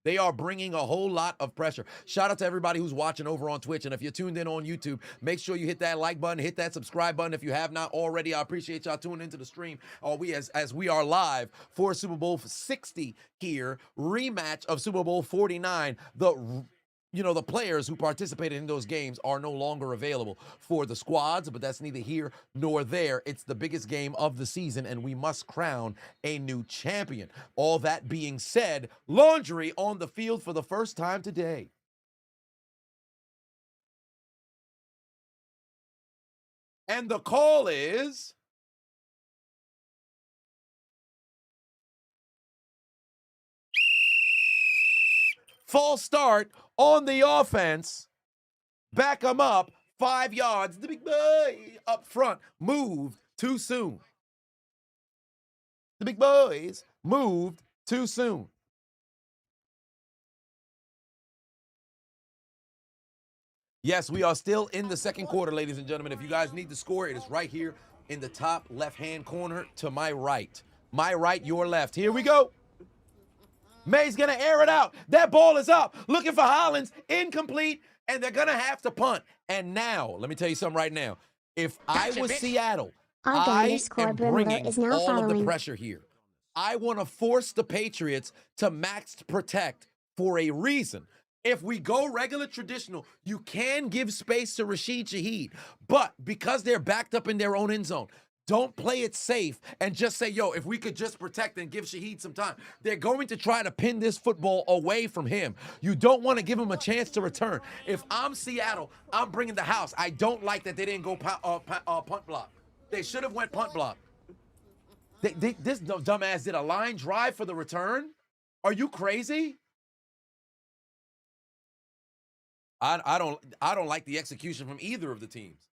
They are bringing a whole lot of pressure. Shout out to everybody who's watching over on Twitch. And if you're tuned in on YouTube, make sure you hit that like button, hit that subscribe button. If you have not already, I appreciate y'all tuning into the stream. As we are live for Super Bowl 60 here, rematch of Super Bowl 49. The players who participated in those games are no longer available for the squads, but that's neither here nor there. It's the biggest game of the season, and we must crown a new champion. All that being said, laundry on the field for the first time today. And the call is... false start on the offense. Back them up 5 yards. The big boy up front moved too soon. The big boys moved too soon. Yes, we are still in the second quarter, ladies and gentlemen. If you guys need the score, it is right here in the top left-hand corner to my right. My right, your left. Here we go. May's going to air it out. That ball is up. Looking for Hollins. Incomplete. And they're going to have to punt. And now, let me tell you something right now. If I was Seattle, I am bringing all of the pressure here. I want to force the Patriots to max protect for a reason. If we go regular traditional, you can give space to Rashid Shaheed. But because they're backed up in their own end zone, don't play it safe and just say, yo, if we could just protect and give Shaheed some time. They're going to try to pin this football away from him. You don't want to give him a chance to return. If I'm Seattle, I'm bringing the house. I don't like that they didn't go punt block. They should have went punt block. This dumbass did a line drive for the return? Are you crazy? I don't like the execution from either of the teams.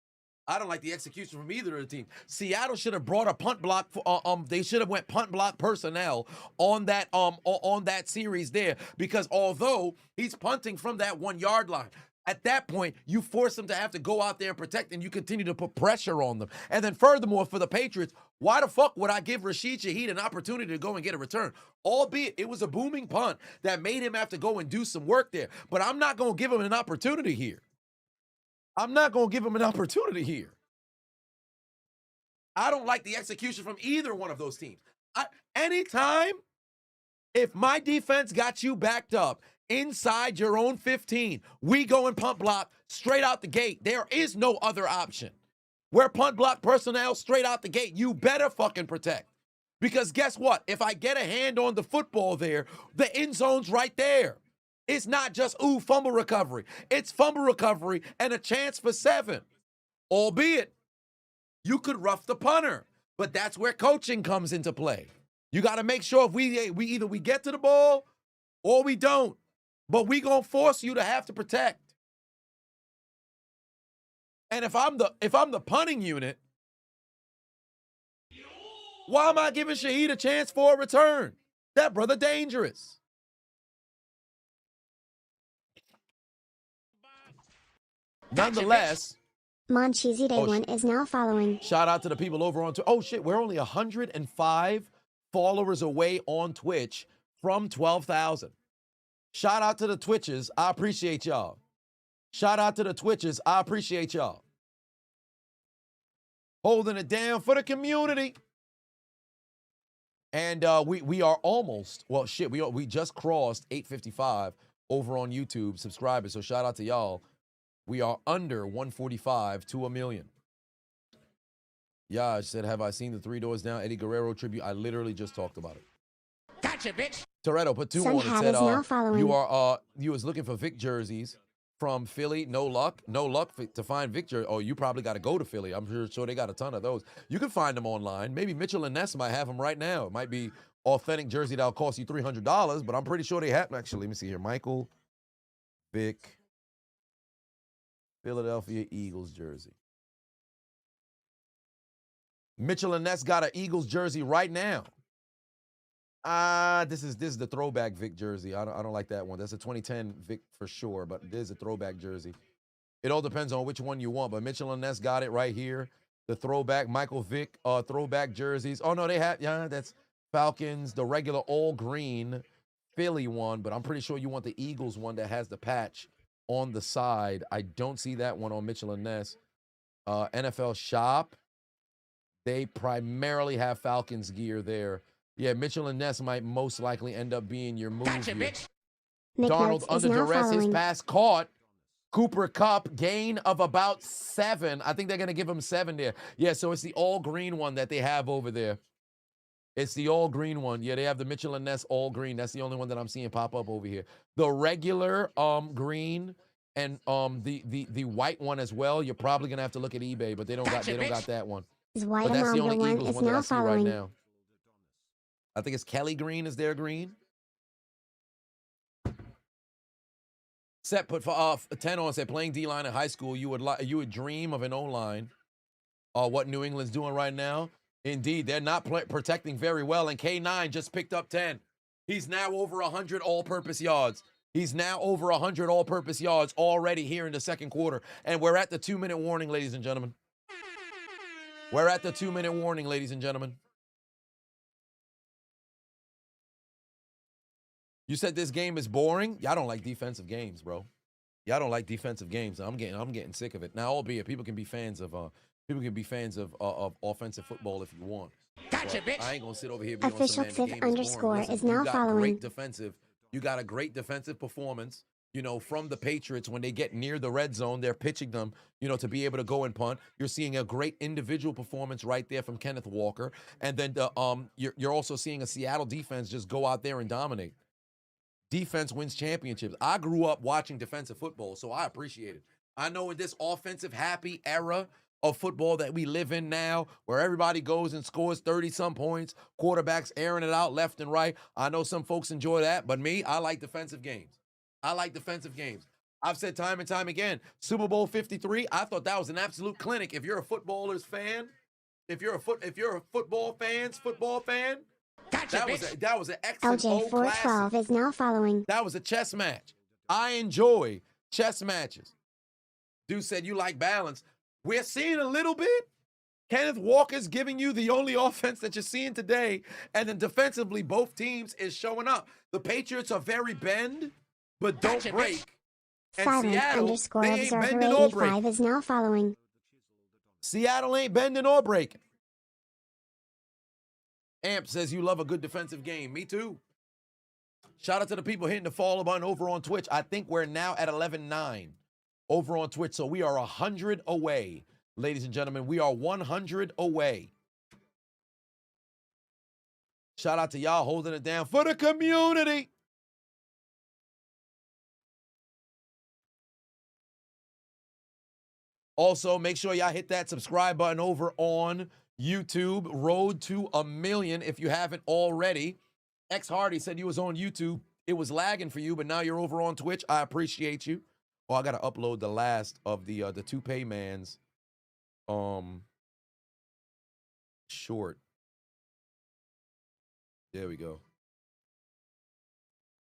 I don't like the execution from either of the teams. Seattle should have brought a punt block. They should have went punt block personnel on that series there, because although he's punting from that 1 yard line, at that point you force them to have to go out there and protect, and you continue to put pressure on them. And then furthermore, for the Patriots, why the fuck would I give Rashid Shaheed an opportunity to go and get a return? Albeit it was a booming punt that made him have to go and do some work there. But I'm not going to give him an opportunity here. I'm not going to give him an opportunity here. I don't like the execution from either one of those teams. Anytime, if my defense got you backed up inside your own 15, we go and punt block straight out the gate. There is no other option. We're punt block personnel straight out the gate. You better fucking protect. Because guess what? If I get a hand on the football there, the end zone's right there. It's not just, fumble recovery. It's fumble recovery and a chance for 7. Albeit, you could rough the punter. But that's where coaching comes into play. You got to make sure if we either we get to the ball or we don't. But we going to force you to have to protect. And if I'm the punting unit, why am I giving Shaheed a chance for a return? That brother dangerous. Nonetheless, Moncheesy Day 1 is now following. Shout out to the people over on Twitch. Oh shit, we're only 105 followers away on Twitch from 12,000. Shout out to the Twitches. I appreciate y'all. Shout out to the Twitches. I appreciate y'all. Holding it down for the community. And we are almost, well shit, we just crossed 855 over on YouTube subscribers. So shout out to y'all. We are under 145 to 1 million. Yaj said, have I seen the 3 Doors Down Eddie Guerrero tribute? I literally just talked about it. Toretto put 2 Sun on and Hat said, is now following. you was looking for Vic jerseys from Philly. No luck to find Vic jerseys. Oh, you probably got to go to Philly. I'm sure they got a ton of those. You can find them online. Maybe Mitchell and Ness might have them right now. It might be authentic jersey that'll cost you $300, but I'm pretty sure they have. Actually, let me see here. Michael Vick, Philadelphia Eagles jersey. Mitchell and Ness got an Eagles jersey right now. This is the throwback Vic jersey. I don't like that one. That's a 2010 Vic for sure, but this is a throwback jersey. It all depends on which one you want, but Mitchell and Ness got it right here. The throwback Michael Vick throwback jerseys. Oh no, they have that's Falcons, the regular all green Philly one, but I'm pretty sure you want the Eagles one that has the patch on the side. I don't see that one on Mitchell and Ness. NFL Shop. They primarily have Falcons gear there. Yeah, Mitchell and Ness might most likely end up being your move here. Darnold under duress, his pass caught. Cooper Kupp, gain of about 7. I think they're going to give him 7 there. Yeah, so it's the all green one that they have over there. It's the all green one. Yeah, they have the Mitchell and Ness all green. That's the only one that I'm seeing pop up over here. The regular green and the white one as well. You're probably going to have to look at eBay, but they don't got that one. White But that's the only one Eagles is one that I now see right following. now. I think it's Kelly Green is their green. Set put for 10 on said playing D-line in high school, you would dream of an O-line. What New England's doing right now. Indeed, they're not protecting very well, and K9 just picked up 10. He's now over 100 all-purpose yards. He's now over 100 all-purpose yards already here in the second quarter, and we're at the 2-minute warning, ladies and gentlemen. We're at the 2-minute warning, ladies and gentlemen. You said this game is boring? Y'all don't like defensive games, bro. Y'all don't like defensive games. I'm getting sick of it. Now, albeit people can be fans of offensive football if you want. Gotcha, bitch. I ain't gonna sit over here. Official fifth underscore is now following. You got a great defensive performance. You know, from the Patriots when they get near the red zone, they're pitching them, you know, to be able to go and punt. You're seeing a great individual performance right there from Kenneth Walker, and then you're also seeing a Seattle defense just go out there and dominate. Defense wins championships. I grew up watching defensive football, so I appreciate it. I know in this offensive happy era of football that we live in now, where everybody goes and scores 30-some points, quarterbacks airing it out left and right. I know some folks enjoy that, but me, I like defensive games. I like defensive games. I've said time and time again, Super Bowl 53, I thought that was an absolute clinic. If you're a footballers fan, if you're a football fan, gotcha, that was an excellent LJ 412 is now following. That was a chess match. I enjoy chess matches. Dude said you like balance. We're seeing a little bit. Kenneth Walker's giving you the only offense that you're seeing today, and then defensively, both teams is showing up. The Patriots are very bend, but don't break. And Silent Seattle, underscore they ain't observer bending or 85 breaking. is now following. Seattle ain't bending or breaking. Amp says you love a good defensive game. Me too. Shout out to the people hitting the follow button over on Twitch. I think we're now at 11-9 over on Twitch. So we are 100 away, ladies and gentlemen. We are 100 away. Shout out to y'all holding it down for the community. Also, make sure y'all hit that subscribe button over on YouTube. Road to 1 million if you haven't already. X Hardy said you was on YouTube. It was lagging for you, but now you're over on Twitch. I appreciate you. Oh, I gotta upload the last of the Toupee Man's short. There we go.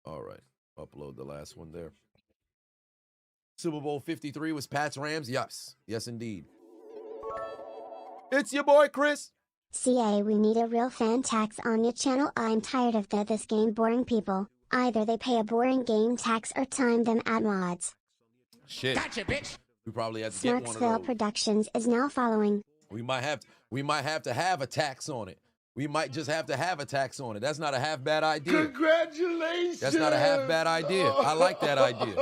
All right. Upload the last one there. Super Bowl 53 was Pats Rams. Yes. Yes, indeed. It's your boy, Chris. CA, we need a real fan tax on your channel. I'm tired of this game boring people. Either they pay a boring game tax or time them ad mods. Shit. Gotcha, bitch. We probably have to get one of Smartsville those. Productions is now following. We might have to have a tax on it. We might just have to have a tax on it. That's not a half bad idea. Congratulations. That's not a half bad idea. I like that idea.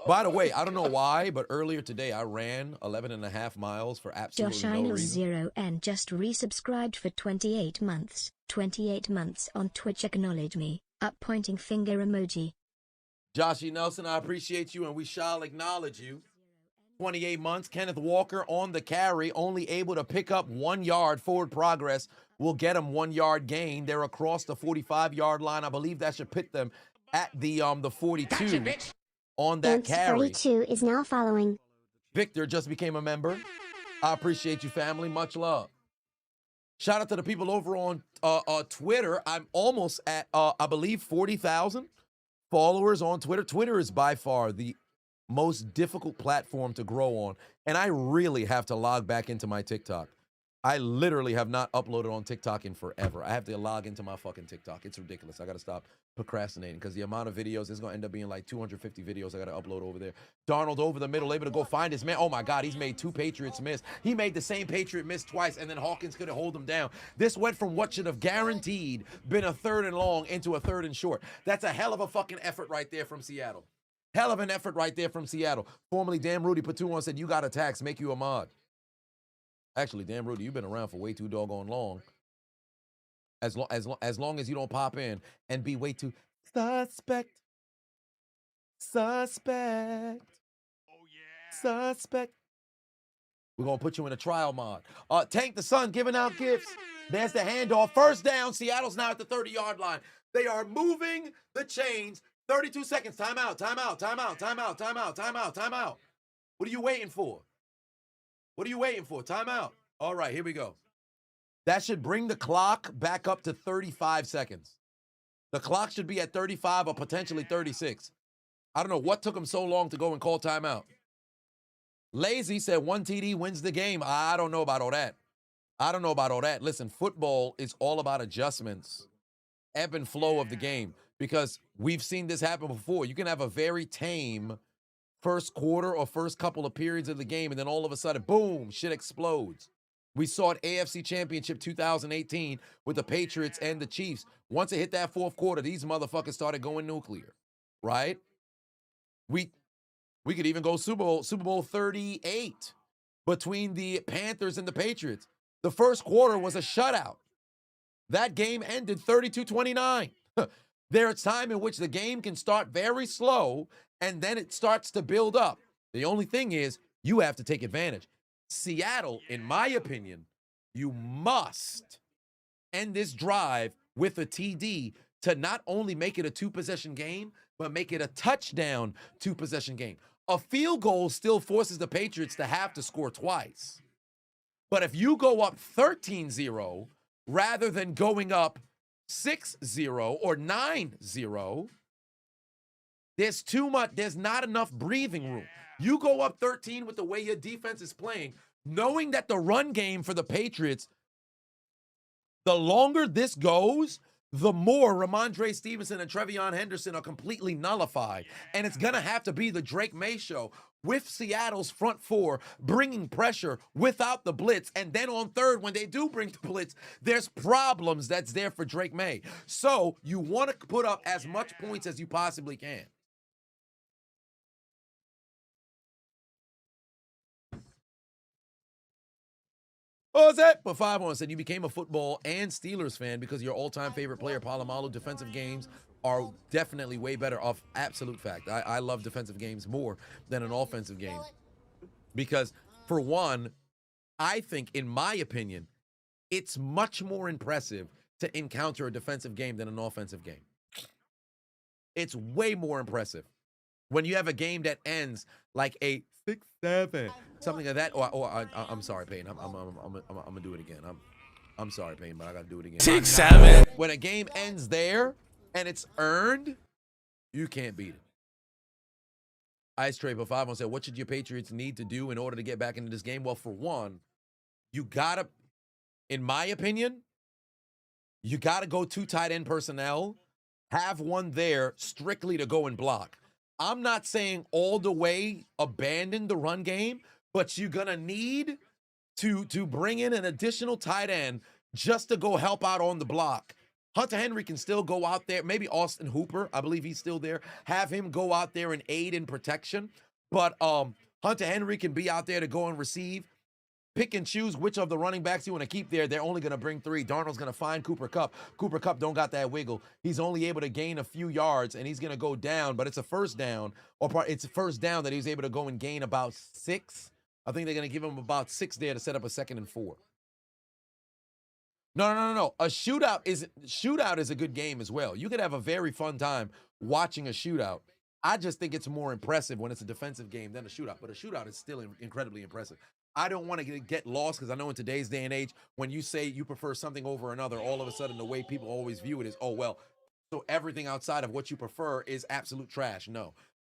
By the way, I don't know why, but earlier today I ran 11.5 miles for absolutely Josh no Inel reason. 0 and just resubscribed for 28 months. 28 months on Twitch. Acknowledge me. Up pointing finger emoji. Joshy Nelson, I appreciate you, and we shall acknowledge you. 28 months. Kenneth Walker on the carry, only able to pick up 1 yard. Forward progress will get him 1 yard gain. They're across the 45-yard line. I believe that should put them at the 42 on that carry. 32 is now following. Victor just became a member. I appreciate you, family. Much love. Shout out to the people over on Twitter. I'm almost at, I believe, 40,000 followers on Twitter. Twitter is by far the most difficult platform to grow on, and I really have to log back into my TikTok. I literally have not uploaded on TikTok in forever. I have to log into my fucking TikTok. It's ridiculous. I got to stop procrastinating because the amount of videos is going to end up being like 250 videos I got to upload over there. Darnold over the middle, able to go find his man. Oh, my God, he's made 2 Patriots miss. He made the same Patriot miss twice, and then Hawkins couldn't hold him down. This went from what should have guaranteed been a 3rd and long into a 3rd and short. That's a hell of a fucking effort right there from Seattle. Hell of an effort right there from Seattle. Formerly, Damn Rudy Patu said, you got a tax, make you a mod. Actually, Damn Rudy, you've been around for way too doggone long. As long as you don't pop in and be way too suspect. Suspect. Oh, yeah. Suspect. We're going to put you in a trial mod. Tank the Sun giving out gifts. There's the handoff. First down. Seattle's now at the 30-yard line. They are moving the chains. 32 seconds. Timeout, timeout, timeout, timeout, timeout, timeout, timeout. What are you waiting for? What are you waiting for? Timeout. All right, here we go. That should bring the clock back up to 35 seconds. The clock should be at 35 or potentially 36. I don't know what took them so long to go and call timeout. Lazy said 1 TD wins the game. I don't know about all that. I don't know about all that. Listen, football is all about adjustments, ebb and flow of the game, because we've seen this happen before. You can have a very tame first quarter or first couple of periods of the game, and then all of a sudden, boom, shit explodes. We saw it AFC Championship 2018 with the Patriots and the Chiefs. Once it hit that 4th quarter, these motherfuckers started going nuclear, right? We could even go Super Bowl 38 between the Panthers and the Patriots. The first quarter was a shutout. That game ended 32-29. There's time in which the game can start very slow, and then it starts to build up. The only thing is, you have to take advantage. Seattle, in my opinion, you must end this drive with a TD to not only make it a 2-possession game, but make it a touchdown 2-possession game. A field goal still forces the Patriots to have to score twice. But if you go up 13-0 rather than going up 6-0 or 9-0, there's not enough breathing room. You go up 13 with the way your defense is playing, knowing that the run game for the Patriots, the longer this goes, the more Ramondre Stevenson and Trevion Henderson are completely nullified. And it's going to have to be the Drake May show with Seattle's front 4 bringing pressure without the blitz. And then on third, when they do bring the blitz, there's problems that's there for Drake May. So you want to put up as much points as you possibly can. What was that? But 5-1 said you became a football and Steelers fan because your all-time favorite player, Palomalu. Defensive games are definitely way better off. Absolute fact. I love defensive games more than an offensive game. Because, for one, I think, in my opinion, it's much more impressive to encounter a defensive game than an offensive game. It's way more impressive. When you have a game that ends like a 6-7, something like that, or I'm sorry, Payne. I'm gonna do it again. I'm sorry, Payne, but I gotta do it again. 6-7. When a game ends there and it's earned, you can't beat it. Ice Trade for 5-1 said, what should your Patriots need to do in order to get back into this game? Well, for one, you gotta, in my opinion, you gotta go 2 tight end personnel, have one there strictly to go and block. I'm not saying all the way abandon the run game, but you're going to need to bring in an additional tight end just to go help out on the block. Hunter Henry can still go out there. Maybe Austin Hooper, I believe he's still there. Have him go out there and aid in protection. But Hunter Henry can be out there to go and receive. pick and choose which of the running backs you want to keep there. They're only going to bring 3. Darnold's going to find Cooper Kupp. Cooper Kupp don't got that wiggle. He's only able to gain a few yards, and he's going to go down, but it's a first down. It's a first down that he's able to go and gain about 6. I think they're going to give him about 6 there to set up a 2nd and 4. No. A shootout is a good game as well. You could have a very fun time watching a shootout. I just think it's more impressive when it's a defensive game than a shootout, but a shootout is still incredibly impressive. I don't want to get lost because I know in today's day and age, when you say you prefer something over another, all of a sudden the way people always view it is, oh, well, so everything outside of what you prefer is absolute trash. No,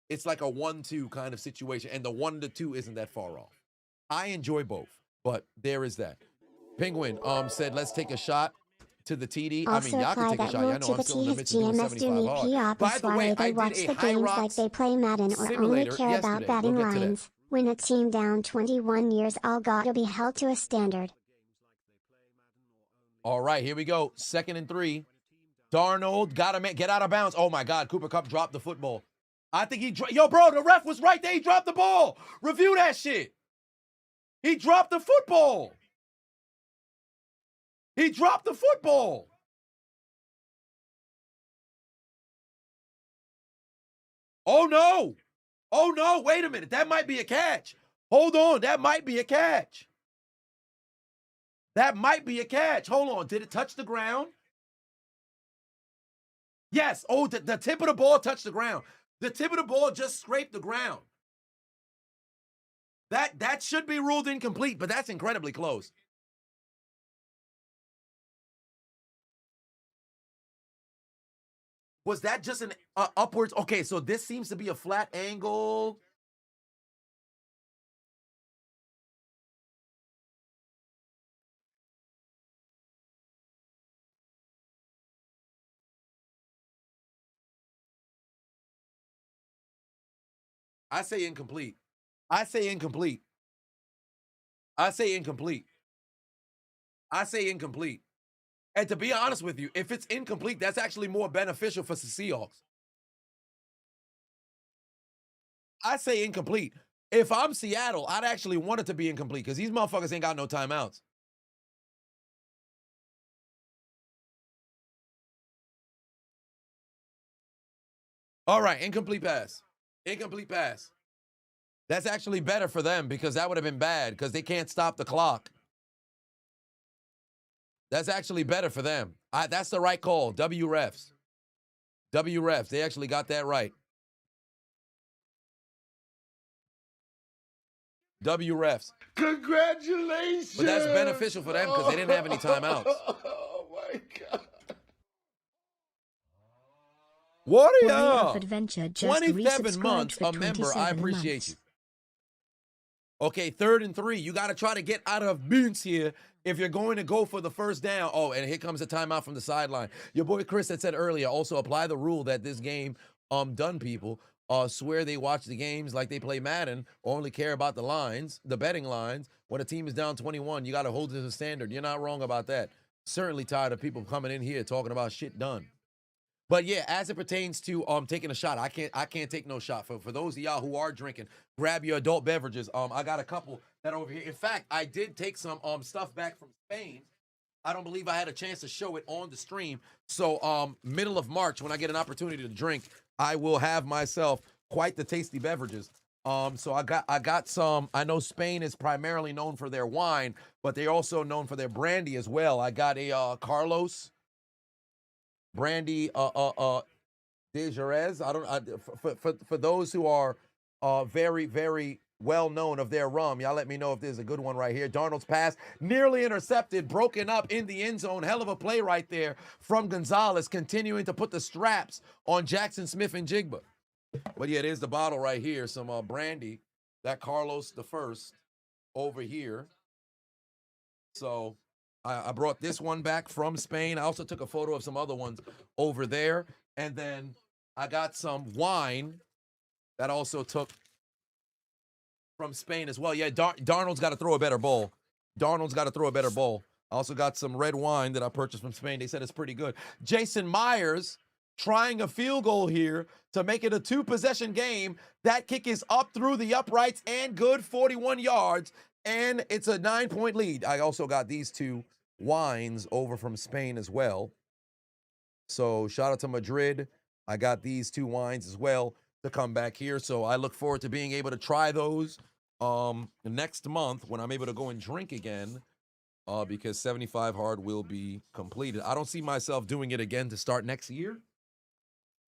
it's like a 1-2 kind of situation, and the 1-2 isn't that far off. I enjoy both, but there is that. Penguin said, let's take a shot to the TD. Also, I mean, y'all can take a shot. I know I'm still in the midst of doing 75 By the way, they watch the games like they play Madden or only care about betting lines. When a team down 21 years all gotta be held to a standard. All right, here we go. 2nd and 3. Darnold gotta get out of bounds. Oh my God, Cooper Kupp dropped the football. I think yo, bro, the ref was right there. He dropped the ball. Review that shit. He dropped the football. He dropped the football. Oh, no. Oh, no. Wait a minute. That might be a catch. Hold on. That might be a catch. That might be a catch. Hold on. Did it touch the ground? Yes. Oh, the tip of the ball touched the ground. The tip of the ball just scraped the ground. That should be ruled incomplete, but that's incredibly close. Was that just an upwards? Okay, so this seems to be a flat angle. I say incomplete. I say incomplete. I say incomplete. I say incomplete. And to be honest with you, if it's incomplete, that's actually more beneficial for the Seahawks. I say incomplete. If I'm Seattle, I'd actually want it to be incomplete because these motherfuckers ain't got no timeouts. All right, incomplete pass. Incomplete pass. That's actually better for them because that would have been bad because they can't stop the clock. That's actually better for them. That's the right call. W refs. W refs. They actually got that right. W refs. Congratulations. But that's beneficial for them because they didn't have any timeouts. Oh my God. Warrior. Adventure just 27 months for a member. I appreciate you. Okay, 3rd and 3. You got to try to get out of bounds here if you're going to go for the first down. Oh, and here comes a timeout from the sideline. Your boy Chris had said earlier, also apply the rule that this game, done people swear they watch the games like they play Madden, or only care about the lines, the betting lines. When a team is down 21, you got to hold it to the standard. You're not wrong about that. Certainly tired of people coming in here talking about shit done. But yeah, as it pertains to taking a shot, I can't take no shot. For those of y'all who are drinking, grab your adult beverages. I got a couple that are over here. In fact, I did take some stuff back from Spain. I don't believe I had a chance to show it on the stream. So middle of March, when I get an opportunity to drink, I will have myself quite the tasty beverages. So I got some. I know Spain is primarily known for their wine, but they're also known for their brandy as well. I got a Carlos brandy de Jerez. For those who are very, very well known of their rum, y'all let me know if there's a good one right here. Darnold's pass nearly intercepted, broken up in the end zone. Hell of a play right there from Gonzalez, continuing to put the straps on Jackson Smith and Jigba. But yeah, there's the bottle right here, some brandy, that Carlos the First over here. So I brought this one back from Spain. I also took a photo of some other ones over there. And then I got some wine that I also took from Spain as well. Yeah, Darnold's got to throw a better ball. Darnold's got to throw a better ball. I also got some red wine that I purchased from Spain. They said it's pretty good. Jason Myers trying a field goal here to make it a 2-possession game. That kick is up through the uprights and good, 41 yards. And it's a 9-point lead. I also got these two wines over from Spain as well. So shout out to Madrid. I got these two wines as well to come back here. So I look forward to being able to try those next month when I'm able to go and drink again. Because 75 hard will be completed. I don't see myself doing it again to start next year.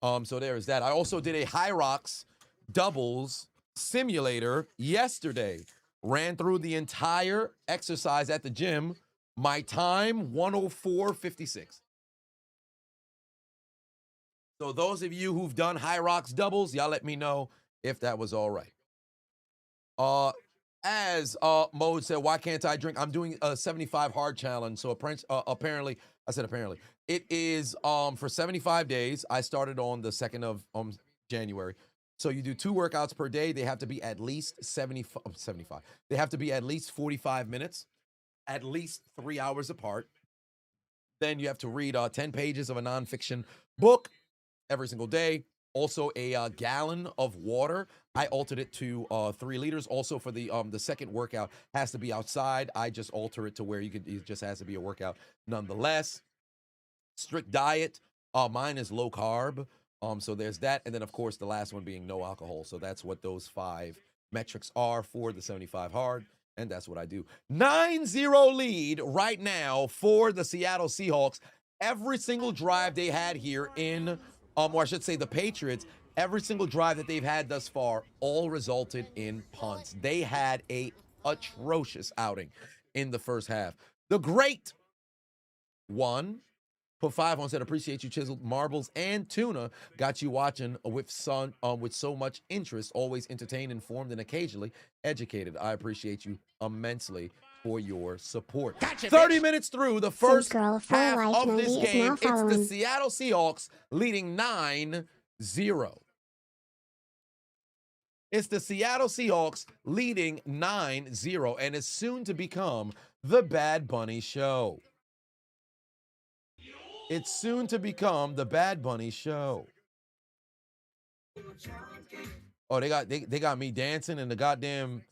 So there is that. I also did a High Rocks doubles simulator yesterday. Ran through the entire exercise at the gym. My time, 104.56. So those of you who've done High Rocks doubles, y'all let me know if that was all right. As Mode said, why can't I drink? I'm doing a 75 hard challenge. So apparently, it is for 75 days. I started on the 2nd of January. So you do 2 workouts per day. They have to be at least 75. They have to be at least 45 minutes, at least 3 hours apart. Then you have to read 10 pages of a nonfiction book every single day. Also a gallon of water. I altered it to 3 liters. Also for the second workout has to be outside. I just alter it to where it just has to be a workout nonetheless. Strict diet. Mine is low carb. So there's that. And then of course the last one being no alcohol. So that's what those 5 metrics are for the 75 hard. And that's what I do. 9-0 lead right now for the Seattle Seahawks. Every single drive they had here in or I should say the Patriots, every single drive that they've had thus far all resulted in punts. They had a atrocious outing in the first half. The great one put 5 on, said, appreciate you, Chiseled. Marbles and tuna got you watching with so much interest, always entertained, informed, and occasionally educated. I appreciate you immensely for your support. Gotcha, 30 minutes through the first half of this game, it's the Seattle Seahawks leading 9-0. It's the Seattle Seahawks leading 9-0, and it's soon to become the Bad Bunny Show. It's soon to become the Bad Bunny Show. Oh, they got me dancing in the goddamn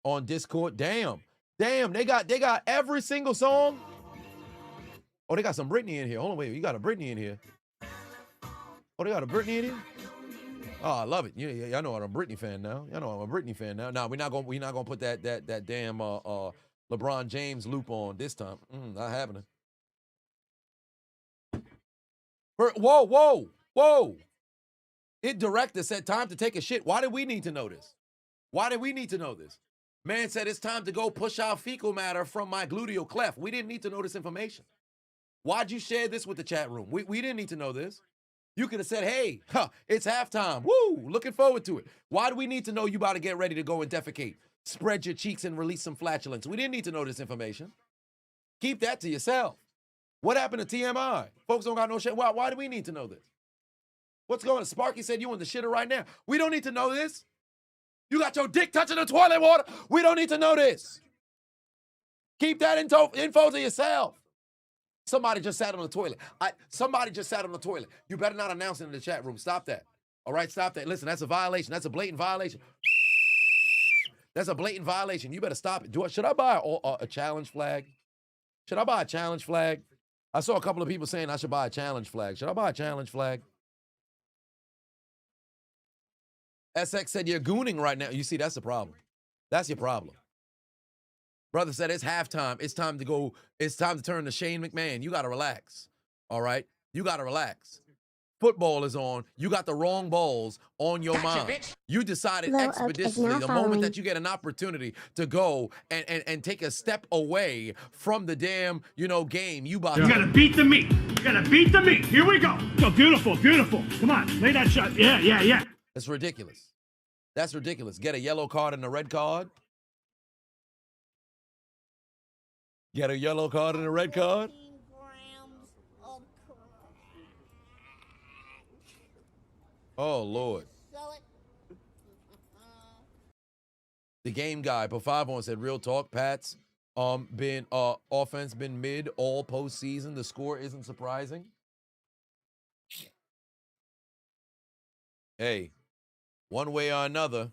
on Discord. Damn, they got every single song. Oh, they got some Britney in here. Hold on, wait, you got a Britney in here. Oh, they got a Britney in here. Oh, I love it. Y'all know I'm a Britney fan now. Y'all know I'm a Britney fan now. Nah, we're not gonna put that damn LeBron James loop on this time. Not happening. Whoa. It director said time to take a shit. Why did we need to know this? Man said it's time to go push out fecal matter from my gluteal cleft. We didn't need to know this information. Why'd you share this with the chat room? We didn't need to know this. You could have said, hey, it's halftime. Woo, looking forward to it. Why do we need to know you about to get ready to go and defecate? Spread your cheeks and release some flatulence. We didn't need to know this information. Keep that to yourself. What happened to TMI? Folks don't got no shit. Why do we need to know this? What's going on? Sparky said you in the shitter right now. We don't need to know this. You got your dick touching the toilet water. We don't need to know this. Keep that info to yourself. Somebody just sat on the toilet. Somebody just sat on the toilet. You better not announce it in the chat room. Stop that. All right, stop that. Listen, that's a violation. That's a blatant violation. That's a blatant violation. You better stop it. Should I buy a challenge flag? Should I buy a challenge flag? I saw a couple of people saying I should buy a challenge flag. Should I buy a challenge flag? SX said you're gooning right now. You see, that's the problem. That's your problem. Brother said it's halftime. It's time to go. It's time to turn to Shane McMahon. You got to relax. All right? You got to relax. Football is on. You got the wrong balls on your mind. Bitch. You decided expeditiously the moment that you get an opportunity to go and take a step away from the damn, game. You got to beat the meat. You got to beat the meat. Here we go. Oh, beautiful. Come on. Lay that shot. Yeah. That's ridiculous. That's ridiculous. Get a yellow card and a red card. Get a yellow card and a red card. Oh, Lord. The game guy, put 5 on, said, real talk, Pats, offense been mid all postseason. The score isn't surprising. Hey, one way or another,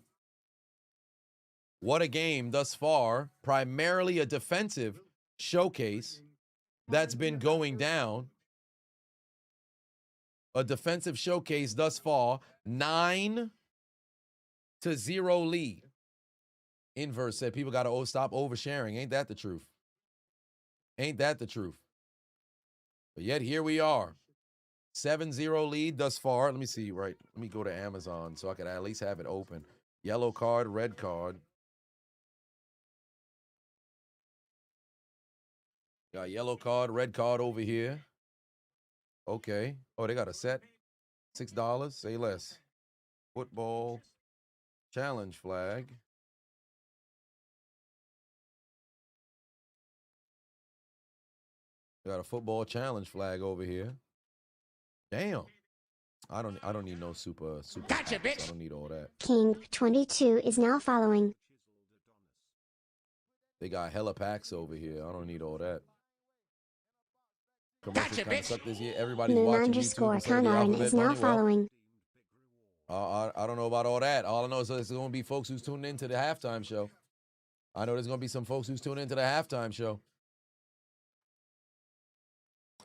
What a game thus far. Primarily a defensive showcase that's been going down. A defensive showcase thus far. 9-0 lead. Inverse said people got to stop oversharing. Ain't that the truth? Ain't that the truth? But yet here we are. 7-0 lead thus far. Let me see, right? Let me go to Amazon so I can at least have it open. Yellow card, red card. Got yellow card, red card over here. Okay. Oh, they got a set. $6. Say less. Football challenge flag. Got a football challenge flag over here. Damn. I don't need no super gotcha, bitch. I don't need all that. King 22 is now following. They got hella packs over here. I don't need all that. Gotcha, bitch. Suck this year. Everybody's watching YouTube. Conan is now following. I don't know about all that. All I know is there's going to be folks who's tuning into the halftime show. I know there's going to be some folks who's tuning into the halftime show.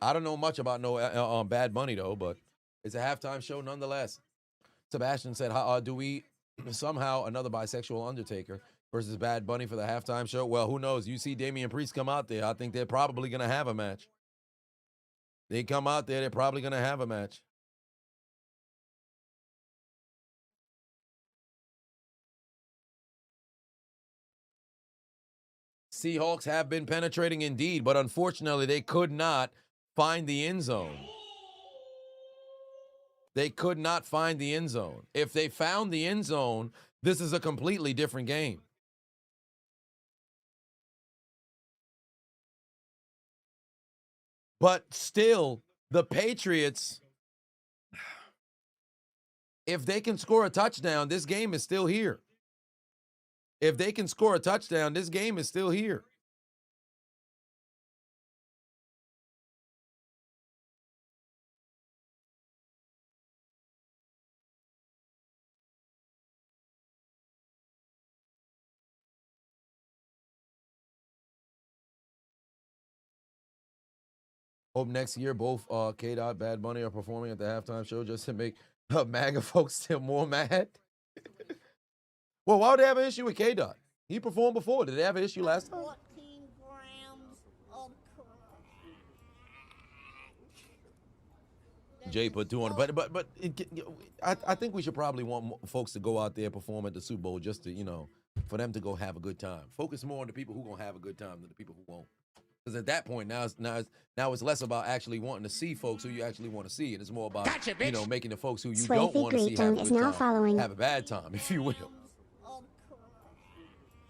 I don't know much about no Bad Bunny, though, but it's a halftime show nonetheless. Sebastian said, do we somehow another bisexual Undertaker versus Bad Bunny for the halftime show? Well, who knows? You see Damian Priest come out there. I think they're probably going to have a match. They come out there, they're probably going to have a match. Seahawks have been penetrating indeed, but unfortunately they could not find the end zone. They could not find the end zone. If they found the end zone, this is a completely different game. But still, the Patriots, if they can score a touchdown, this game is still here. If they can score a touchdown, this game is still here. Hope next year both K-Dot, Bad Bunny are performing at the halftime show just to make MAGA folks still more mad. Well, why would they have an issue with K-Dot? He performed before. Did they have an issue last time? 14 grams of Jay put 200, but I think we should probably want folks to go out there and perform at the Super Bowl just to, for them to go have a good time. Focus more on the people who gonna have a good time than the people who won't. Because at that point, now it's less about actually wanting to see folks who you actually want to see, and it's more about making the folks who you don't want to see have a good time, have a bad time, if you will.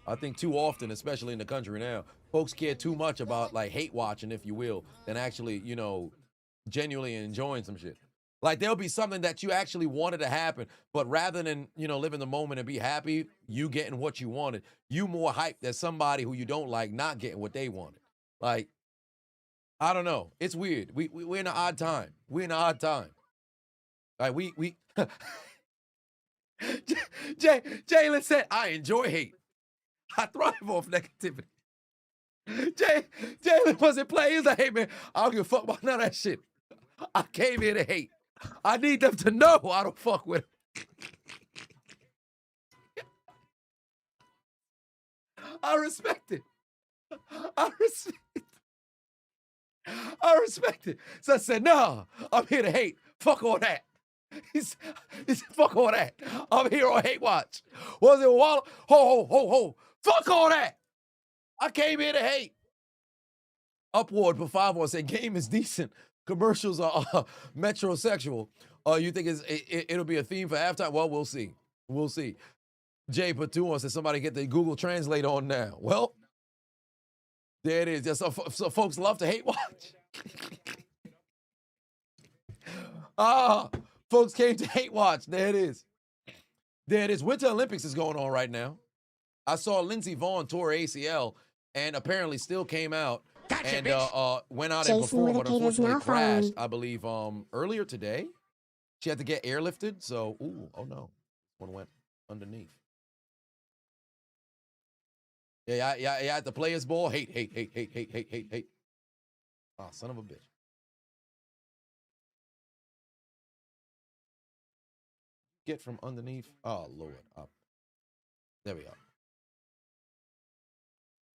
I think too often, especially in the country now, folks care too much about like hate watching, if you will, than actually genuinely enjoying some shit. Like there'll be something that you actually wanted to happen, but rather than live in the moment and be happy, you getting what you wanted, you more hyped than somebody who you don't like not getting what they wanted. Like, I don't know. It's weird. We're in an odd time. We're in an odd time. Like, we Jalen said, I enjoy hate. I thrive off negativity. Jalen wasn't playing. He's like, hey, man, I don't give a fuck about none of that shit. I came here to hate. I need them to know I don't fuck with them. I respect it. I respect it. So I said, no, I'm here to hate. Fuck all that. He said, fuck all that. I'm here on Hate Watch. Was it Wall? Ho. Fuck all that. I came here to hate. Upward for 5-1 said, game is decent. Commercials are metrosexual. You think it'll be a theme for halftime? Well, we'll see. We'll see. Jay put 2-1 said, somebody get the Google Translate on now. Well, there it is. Just so folks love to hate watch. Folks came to hate watch. There it is. There it is. Winter Olympics is going on right now. I saw Lindsey Vonn tore ACL and apparently still came out and went out and performed, but unfortunately crashed, I believe, earlier today. She had to get airlifted. So, oh no, one went underneath. Yeah, at the players' ball. Hate. Oh, son of a bitch. Get from underneath. Oh, Lord. Up. There we go.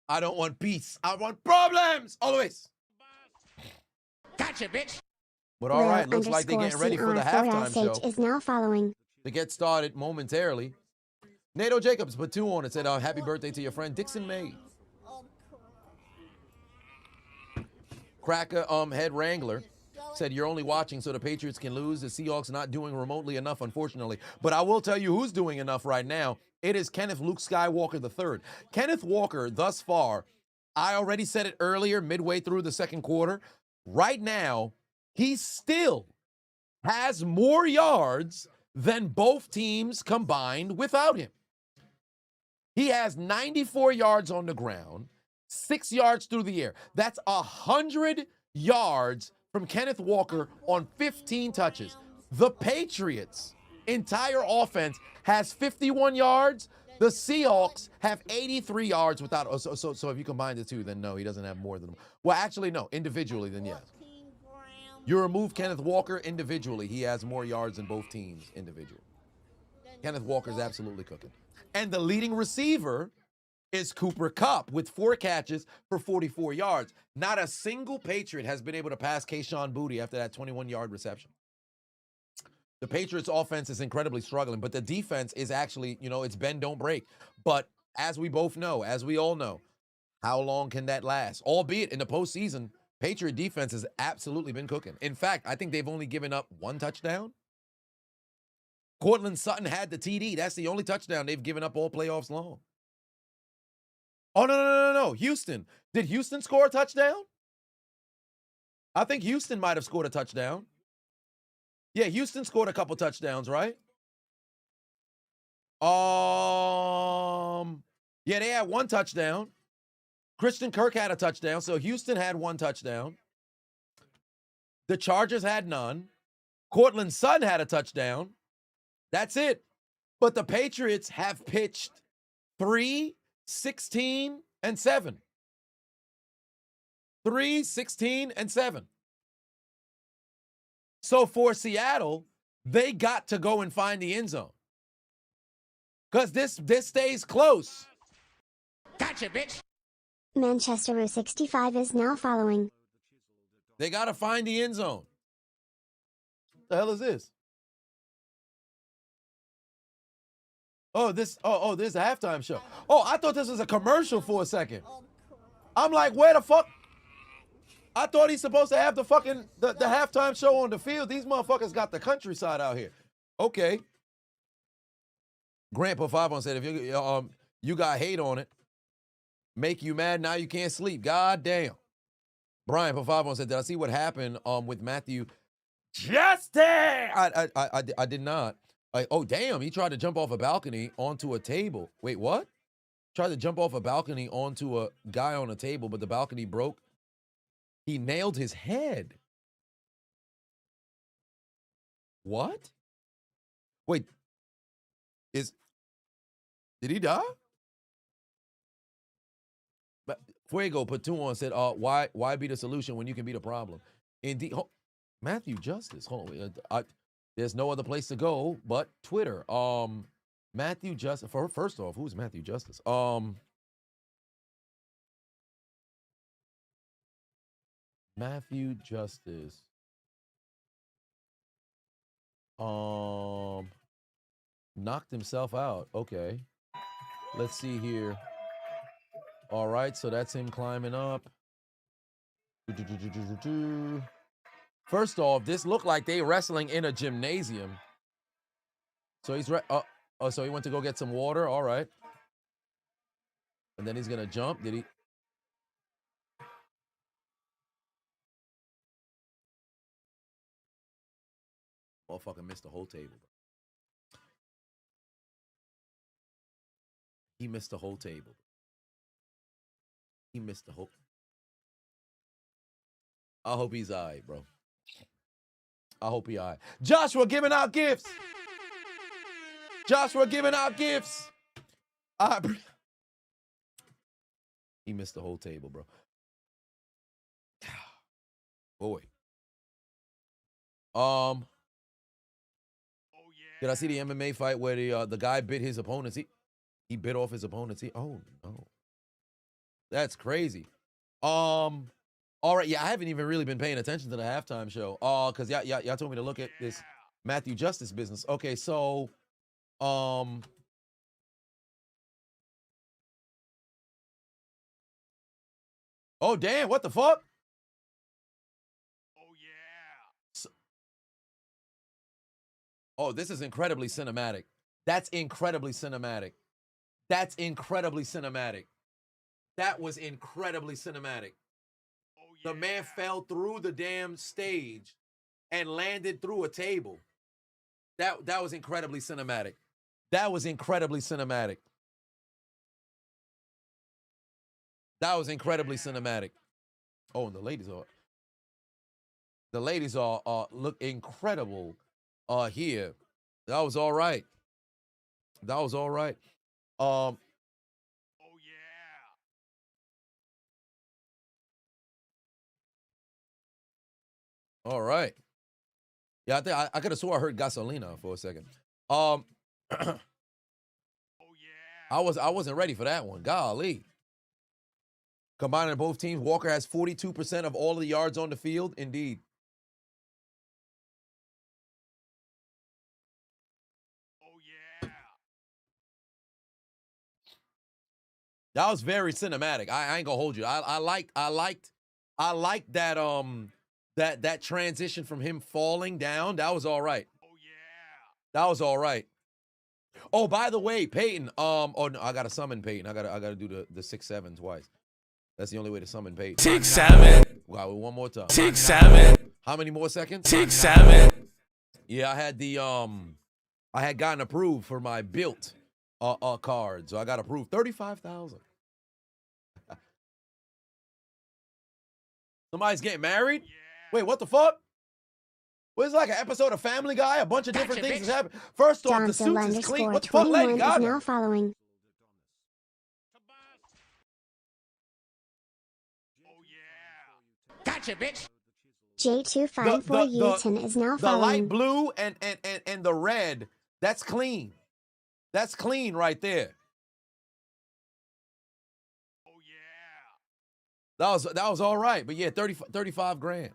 I don't want peace. I want problems. Always. Gotcha, bitch. But all right, looks like they're getting ready for the halftime show. Is now following. To get started momentarily. Nato Jacobs put 2 on it. Said, happy birthday to your friend Dixon May. Cracker head wrangler said, you're only watching so the Patriots can lose. The Seahawks not doing remotely enough, unfortunately. But I will tell you who's doing enough right now. It is Kenneth Luke Skywalker III. Kenneth Walker, thus far, I already said it earlier, midway through the second quarter. Right now, he still has more yards than both teams combined without him. He has 94 yards on the ground, 6 yards through the air. That's 100 yards from Kenneth Walker on 15 touches. The Patriots' entire offense has 51 yards. The Seahawks have 83 yards without. So if you combine the two, then no, he doesn't have more than them. Well, actually, no. Individually, then yes. You remove Kenneth Walker individually, he has more yards than both teams individually. Kenneth Walker's absolutely cooking. And the leading receiver is Cooper Kupp with 4 catches for 44 yards. Not a single Patriot has been able to pass Kayshon Boutte after that 21-yard reception. The Patriots' offense is incredibly struggling, but the defense is actually, it's bend, don't break. But as we both know, as we all know, how long can that last? Albeit in the postseason, Patriot defense has absolutely been cooking. In fact, I think they've only given up 1 touchdown. Cortland Sutton had the TD. That's the only touchdown they've given up all playoffs long. Oh, no. Houston. Did Houston score a touchdown? I think Houston might have scored a touchdown. Yeah, Houston scored a couple touchdowns, right? Yeah, they had 1 touchdown. Christian Kirk had a touchdown, so Houston had 1 touchdown. The Chargers had none. Cortland Sutton had a touchdown. That's it. But the Patriots have pitched 3, 16, and 7. 3, 16, and 7. So for Seattle, they got to go and find the end zone. Because this stays close. Gotcha, bitch. Manchester 65 is now following. They got to find the end zone. What the hell is this? Oh, this is a halftime show. Oh, I thought this was a commercial for a second. I'm like, where the fuck? I thought he's supposed to have the fucking the halftime show on the field. These motherfuckers got the countryside out here. Okay. Grant put 5 on, said, if you got hate on it, make you mad, now you can't sleep. God damn. Brian put 5 on, said, did I see what happened with Matthew Justin? I did not. Oh, damn, he tried to jump off a balcony onto a table. Wait, what? Tried to jump off a balcony onto a guy on a table, but the balcony broke. He nailed his head. What? Wait. Did he die? But Fuego put 2 on, said, why be the solution when you can be the problem? Indeed. Matthew Justice. Hold on. There's no other place to go but Twitter. Matthew Justice. First off, who's Matthew Justice? Matthew Justice. Knocked himself out. Okay. Let's see here. All right, so that's him climbing up. First off, this looked like they wrestling in a gymnasium. So he's so he went to go get some water. All right. And then he's gonna jump. Did he? Motherfucker missed the whole table. He missed the whole table. He missed the whole. I hope he's all right, bro. I hope he's all right. Joshua giving out gifts. Joshua giving out gifts. He missed the whole table, bro. Boy. Did I see the MMA fight where the guy bit his opponent's? He bit off his opponent's. Oh no, that's crazy. All right, yeah, I haven't even really been paying attention to the halftime show. Cause y'all told me to look at this Matthew Justice business. Okay, so oh damn, what the fuck? Oh, this is incredibly cinematic. That's incredibly cinematic. That's incredibly cinematic. That was incredibly cinematic. The man fell through the damn stage and landed through a table. That was incredibly cinematic. That was incredibly cinematic. That was incredibly cinematic. Oh, and the ladies are look incredible here. That was all right. That was all right. Oh yeah. All right. Yeah, I think I could have swore I heard gasolina for a second. Oh yeah. I wasn't ready for that one. Golly. Combining both teams, Walker has 42% of all of the yards on the field. Indeed. That was very cinematic. I ain't gonna hold you. I liked that that transition from him falling down. That was all right. Oh yeah. That was all right. Oh, by the way, Peyton. Oh no, I gotta summon Peyton. I gotta do the 6-7 twice. That's the only way to summon Peyton. 6-7. Wow, one more time. 6-7. How many more seconds? 6-7. Yeah, I had gotten approved for my built card, so I got approved 35,000. Somebody's getting married? Yeah. Wait, what the fuck? Well, it's like an episode of Family Guy. A bunch of different things has happened. First off, the suits is clean. What the fuck, Lady Gaga? Is now following. Gotcha, bitch. J254U10 is now following. The light blue and the red, that's clean. That's clean right there. Oh yeah. That was all right, but yeah, 35 grand.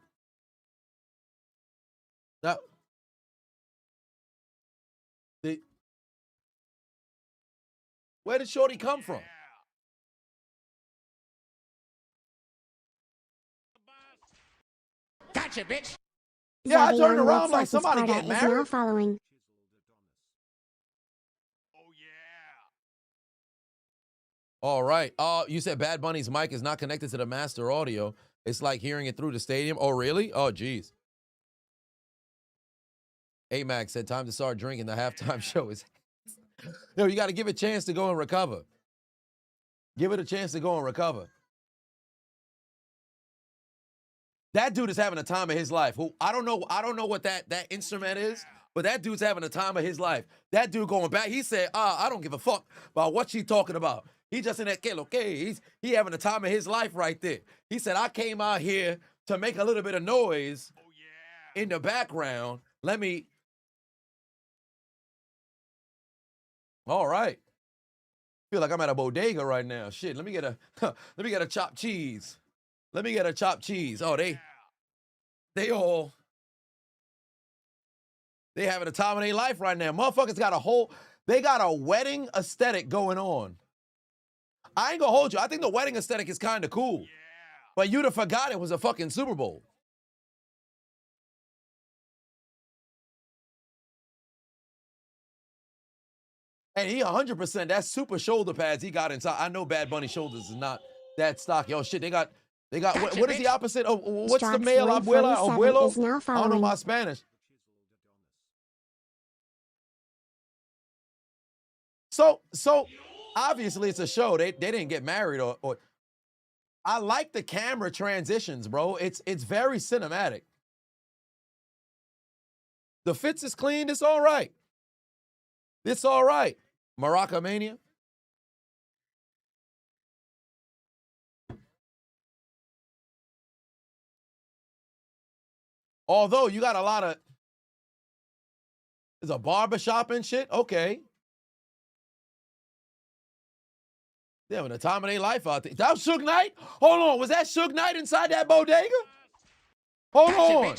Where did Shorty come from? Gotcha, bitch. Yeah, I turned around like somebody getting married. Is now following. All right. You said Bad Bunny's mic is not connected to the master audio. It's like hearing it through the stadium. Oh, really? Oh, geez. A-Mac said time to start drinking. The halftime show is... No, you got to give it a chance to go and recover. Give it a chance to go and recover. That dude is having a time of his life. Who I don't know what that instrument is, but that dude's having a time of his life. That dude going back, he said, I don't give a fuck about what she talking about. He just in that kill, okay? He having a time of his life right there. He said, I came out here to make a little bit of noise in the background. Let me. All right. Feel like I'm at a bodega right now. Shit, let me get a chopped cheese. Let me get a chopped cheese. Oh, they having a time of their life right now. Motherfuckers they got a wedding aesthetic going on. I ain't gonna hold you. I think the wedding aesthetic is kind of cool. Yeah. But you'd have forgot it was a fucking Super Bowl. And he 100%, that's super shoulder pads he got inside. I know Bad Bunny shoulders is not that stock. Yo, shit, they got what is the opposite of what's the male abuela? Abuelo? I don't know my Spanish. So obviously it's a show. They didn't get married or I like the camera transitions, bro. It's very cinematic. The fits is clean. It's all right. It's all right. Maraca Mania. Although you got a lot of, there's a barbershop and shit. Okay. They're having the time of their life out there. That was Suge Knight? Hold on. Was that Suge Knight inside that bodega? Hold on.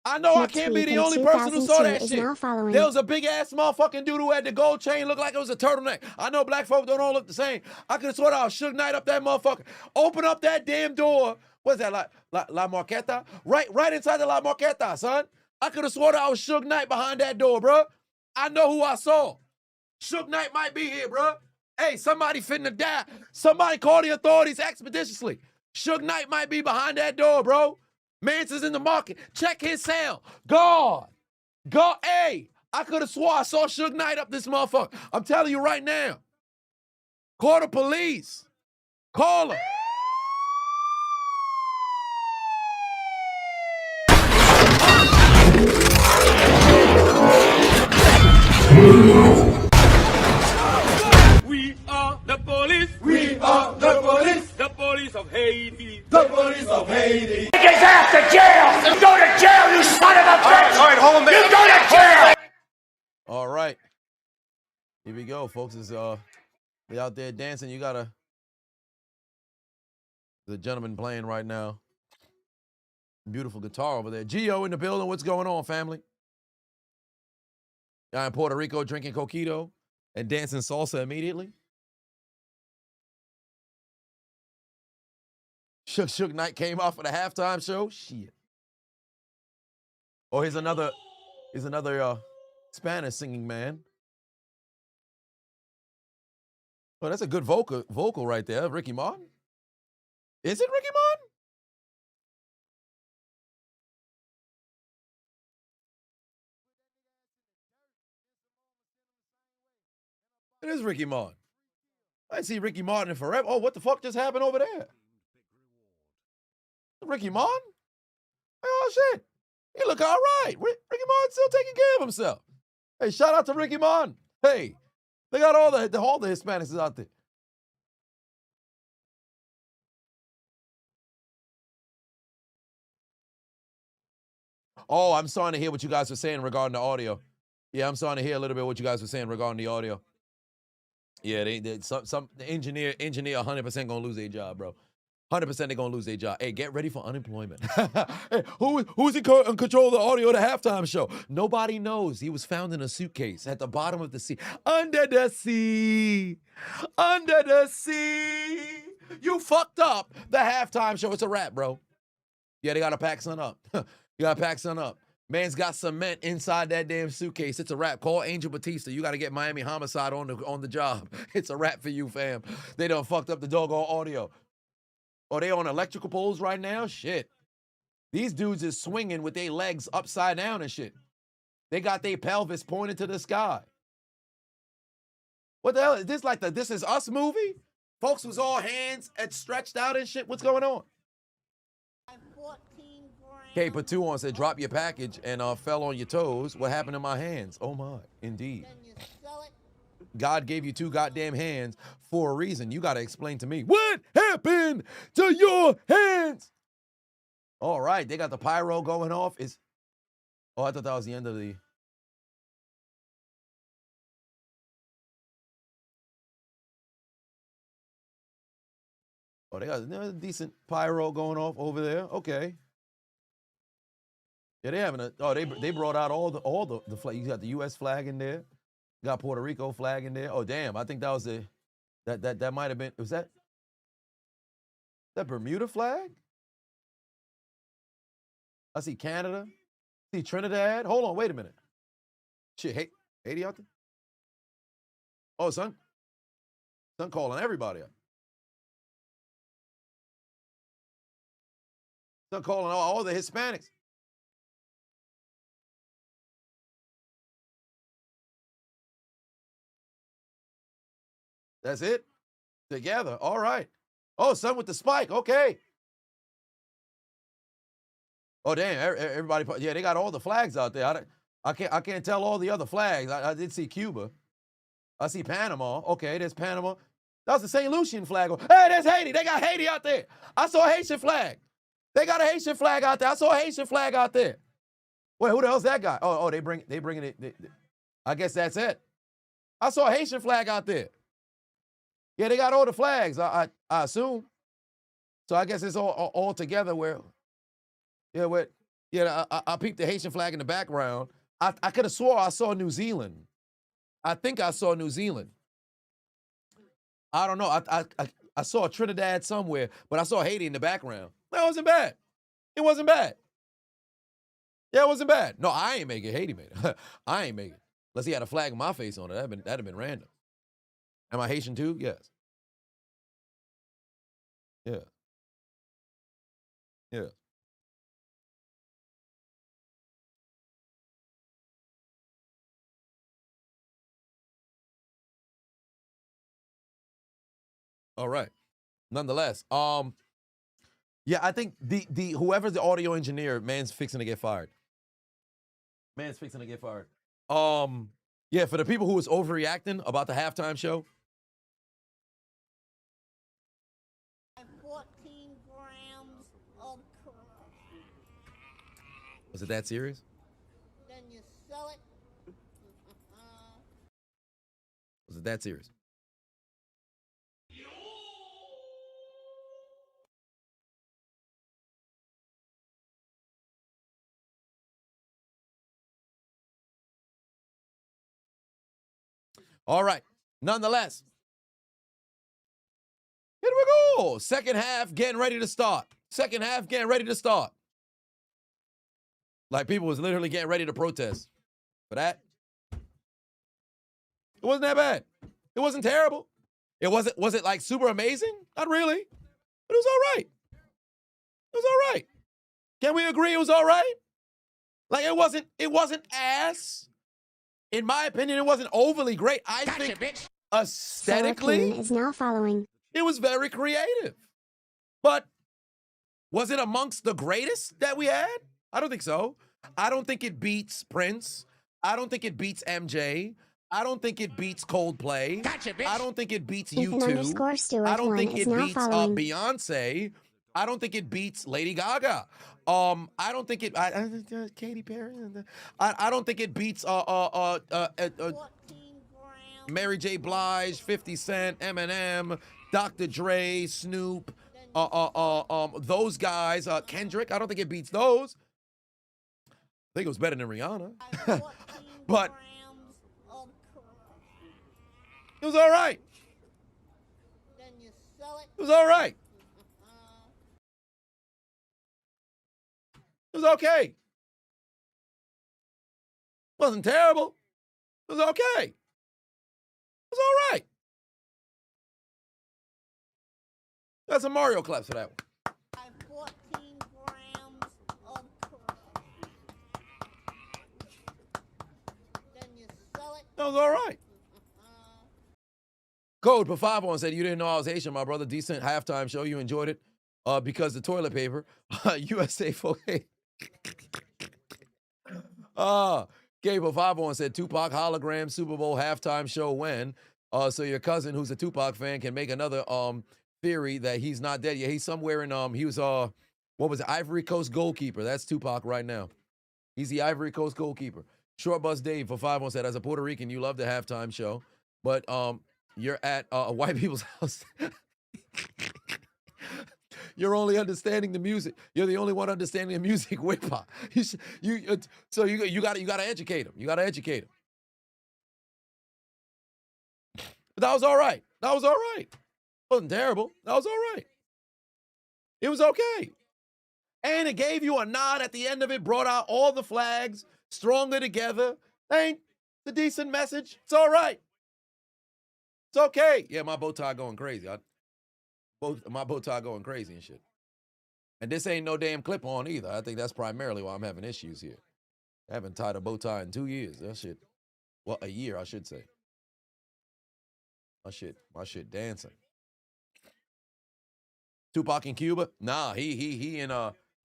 I know I can't be the only person who saw that shit. There was a big ass motherfucking dude who had the gold chain, looked like it was a turtleneck. I know black folk don't all look the same. I could have sworn I was Suge Knight up that motherfucker. Open up that damn door. What's that, La Marqueta? Right inside the La Marqueta, son. I could have sworn I was Suge Knight behind that door, bro. I know who I saw. Suge Knight might be here, bro. Hey, somebody finna die. Somebody call the authorities expeditiously. Suge Knight might be behind that door, bro. Mance is in the market. Check his sound. God. Hey, I could have swore I saw Suge Knight up this motherfucker. I'm telling you right now. Call the police. Call them. We are the police. We are the police. The police of Haiti. The police of Haiti. Take his ass to jail! You go to jail, you son of a bitch! All right, hold on, man. You go to jail! All right. Here we go, folks. Is they out there dancing. You got the gentleman playing right now. Beautiful guitar over there. Gio in the building. What's going on, family? Guy in Puerto Rico drinking coquito and dancing salsa immediately. Suge Knight came off for the halftime show. Shit. Oh, here's another Spanish singing man. Oh, that's a good vocal right there. Ricky Martin. Is it Ricky Martin? It is Ricky Martin. I ain't see Ricky Martin in forever. Oh, what the fuck just happened over there? Ricky Martin? Oh, shit. He look all right. Ricky Martin's still taking care of himself. Hey, shout out to Ricky Martin. Hey, they got all the Hispanics out there. Oh, I'm starting to hear what you guys were saying regarding the audio. Yeah, I'm starting to hear a little bit what you guys were saying regarding the audio. Yeah, some engineer 100% gonna lose their job, bro. 100% they're gonna lose their job. Hey, get ready for unemployment. Hey, who's in control of the audio of the halftime show? Nobody knows. He was found in a suitcase at the bottom of the sea. Under the sea. Under the sea. You fucked up the halftime show. It's a wrap, bro. Yeah, they gotta pack son up. You gotta pack son up. Man's got cement inside that damn suitcase. It's a wrap. Call Angel Batista. You got to get Miami Homicide on the job. It's a wrap for you, fam. They done fucked up the doggone audio. Oh, they on electrical poles right now? Shit. These dudes is swinging with their legs upside down and shit. They got their pelvis pointed to the sky. What the hell? Is this like the This Is Us movie? Folks was all hands and stretched out and shit. What's going on? K Patuon said, drop your package and fell on your toes. What happened to my hands? Oh my, indeed. God gave you 2 goddamn hands for a reason. You got to explain to me, what happened to your hands? All right, they got the pyro going off. Oh, I thought that was the end of the... Oh, they got a decent pyro going off over there. Okay. Yeah, they having they brought out all the flag. You got the U.S. flag in there. You got Puerto Rico flag in there. Oh damn, I think that was that might have been, was that Bermuda flag? I see Canada. I see Trinidad. Hold on, wait a minute. Shit, Haiti out there? Oh, son calling everybody out. Son calling all the Hispanics. That's it? Together. All right. Oh, son with the spike. Okay. Oh, damn. Everybody. Yeah, they got all the flags out there. I can't tell all the other flags. I did see Cuba. I see Panama. Okay, there's Panama. That was the St. Lucian flag. Hey, there's Haiti. They got Haiti out there. I saw a Haitian flag. They got a Haitian flag out there. I saw a Haitian flag out there. Wait, who the hell's that guy? Oh, they bringing it. I guess that's it. I saw a Haitian flag out there. Yeah, they got all the flags. I assume. So I guess it's all together. I peeped the Haitian flag in the background. I could have swore I saw New Zealand. I think I saw New Zealand. I don't know. I saw Trinidad somewhere, but I saw Haiti in the background. That wasn't bad. It wasn't bad. Yeah, it wasn't bad. No, I ain't make it. Haiti made it. I ain't make it. Unless he had a flag with my face on it. That'd have been random. Am I Haitian too? Yes. Yeah. Yeah. All right. Nonetheless, yeah, I think the whoever's the audio engineer, man's fixing to get fired. Man's fixing to get fired. Yeah, for the people who was overreacting about the halftime show. 14 grams of crack. Was it that serious? Then you sell it. Was it that serious? All right. Nonetheless, here we go. Second half getting ready to start. Second half getting ready to start. Like people was literally getting ready to protest for that. It wasn't that bad. It wasn't terrible. Was it like super amazing? Not really. But it was all right. It was all right. Can we agree it was all right? Like it wasn't ass. In my opinion, it wasn't overly great. I think aesthetically, is now following. It was very creative. But was it amongst the greatest that we had? I don't think so. I don't think it beats Prince. I don't think it beats MJ. I don't think it beats Coldplay. I don't think it beats U2. I don't think it beats Beyonce. I don't think it beats Lady Gaga. I don't think it. Katy Perry. I don't think it beats Mary J. Blige, 50 Cent, Eminem, Dr. Dre, Snoop. Those guys. Kendrick. I don't think it beats those. I think it was better than Rihanna. But it was all right. It was all right. It was okay. Wasn't terrible. It was okay. It was all right. That's a Mario claps for that one. 14 grams of crack. Then you sell it. That was all right. Code for 5 said, you didn't know I was Haitian, my brother. Decent halftime show. You enjoyed it because the toilet paper. USA folk. Cable 5 said, Tupac hologram Super Bowl halftime show when? So your cousin, who's a Tupac fan, can make another theory that he's not dead yet. He's somewhere in he was what was it? Ivory Coast goalkeeper. That's Tupac right now. He's the Ivory Coast goalkeeper. Short Bus Dave for 5 said, as a Puerto Rican, you love the halftime show, but you're at a white people's house. You're only understanding the music. You're the only one understanding the music with pop. So you got to educate him. You got to educate him. But that was all right. That was all right. Wasn't terrible. That was all right. It was okay. And it gave you a nod at the end of it, brought out all the flags, stronger together. Ain't the decent message. It's all right. It's okay. Yeah, my bow tie going crazy. My bow tie going crazy and shit. And this ain't no damn clip on either. I think that's primarily why I'm having issues here. I haven't tied a bow tie in 2 years. That shit. Well, a year, I should say. My shit dancing. Tupac in Cuba? Nah, he in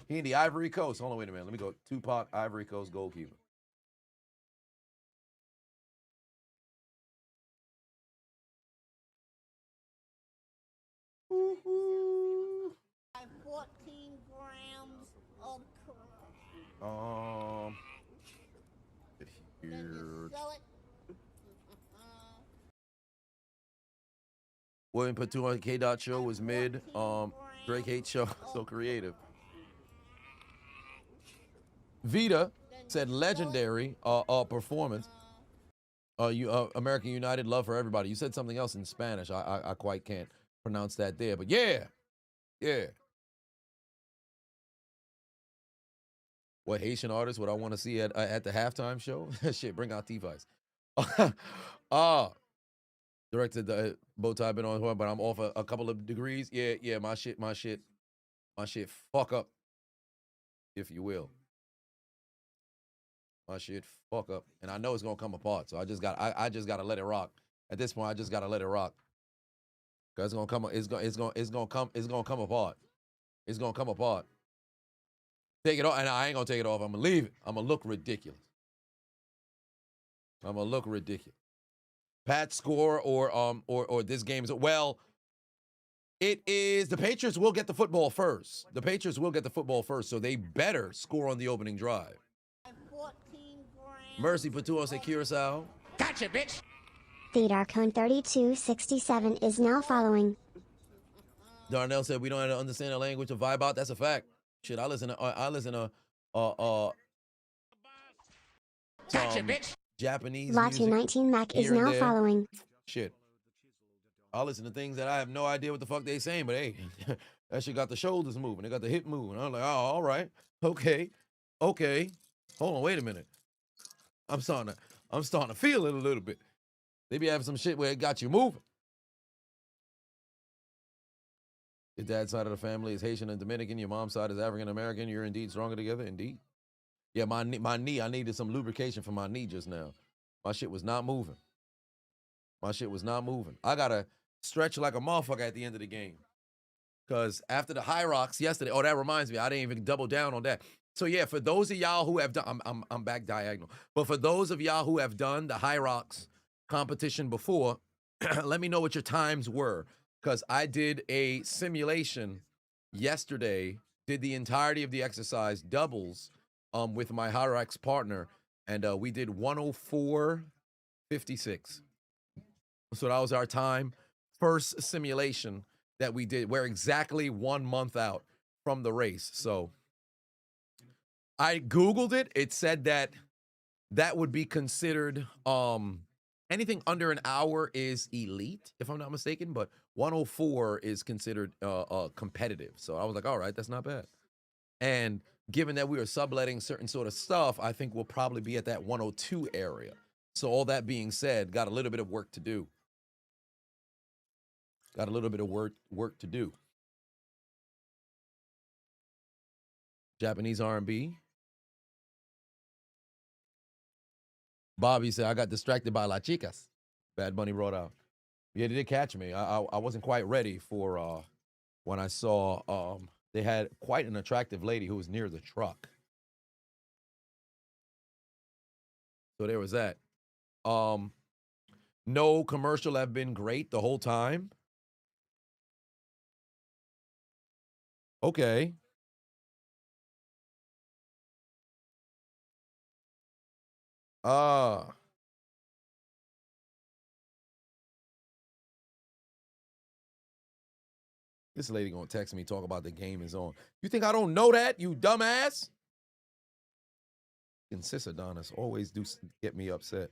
the Ivory Coast. Hold on, wait a minute. Let me go. Tupac, Ivory Coast goalkeeper. Woo-hoo. 14 grams of crack. William put 200K dot show was mid. Drake hate show. So creative. Vita said legendary performance. American United love for everybody. You said something else in Spanish. I quite can't pronounce that there, but yeah. What Haitian artist would I want to see at the halftime show? Shit, bring out T-Vice. Directed the bow tie been on, but I'm off a couple of degrees. Yeah. My shit. Fuck up, if you will. My shit fuck up, and I know it's gonna come apart. So I just gotta let it rock. At this point, I just gotta let it rock. Cause it's gonna come apart. It's gonna come apart. Take it off, and I ain't gonna take it off. I'm gonna leave it. I'm gonna look ridiculous. Pat score or this game is well. It is the Patriots will get the football first. So they better score on the opening drive. Mercy Patuo say Curacao. Gotcha, bitch. TheDarkCone 3267 is now following. Darnell said we don't have to understand the language to vibe out. That's a fact. Shit, I listen to Gotcha, bitch. Japanese Lottie 19 Mac is now following. Shit. I listen to things that I have no idea what the fuck they saying, but hey, that shit got the shoulders moving. They got the hip moving. I'm like, oh, all right. Okay. Hold on, wait a minute. I'm starting to feel it a little bit. They be having some shit where it got you moving. Your dad's side of the family is Haitian and Dominican. Your mom's side is African American. You're indeed stronger together. Indeed. Yeah, my knee. I needed some lubrication for my knee just now. My shit was not moving. I gotta stretch like a motherfucker at the end of the game. Because after the high rocks yesterday, that reminds me, I didn't even double down on that. So yeah, for those of y'all who have done, I'm back diagonal. But for those of y'all who have done the high rocks competition before, let me know what your times were. Because I did a simulation yesterday, did the entirety of the exercise doubles with my high rocks partner, and we did 104.56. So that was our time. First simulation that we did. We're exactly 1 month out from the race. So I Googled it. It said that would be considered anything under an hour is elite, if I'm not mistaken. But 104 is considered competitive. So I was like, all right, that's not bad. And given that we are subletting certain sort of stuff, I think we'll probably be at that 102 area. So all that being said, got a little bit of work to do. Japanese R&B. Bobby said, I got distracted by La Chicas. Bad Bunny brought out. Yeah, they did catch me. I wasn't quite ready for when I saw they had quite an attractive lady who was near the truck. So there was that. No commercial have been great the whole time. Okay. This lady gonna text me, talk about the game is on. You think I don't know that, you dumbass? And sis Adonis always do get me upset.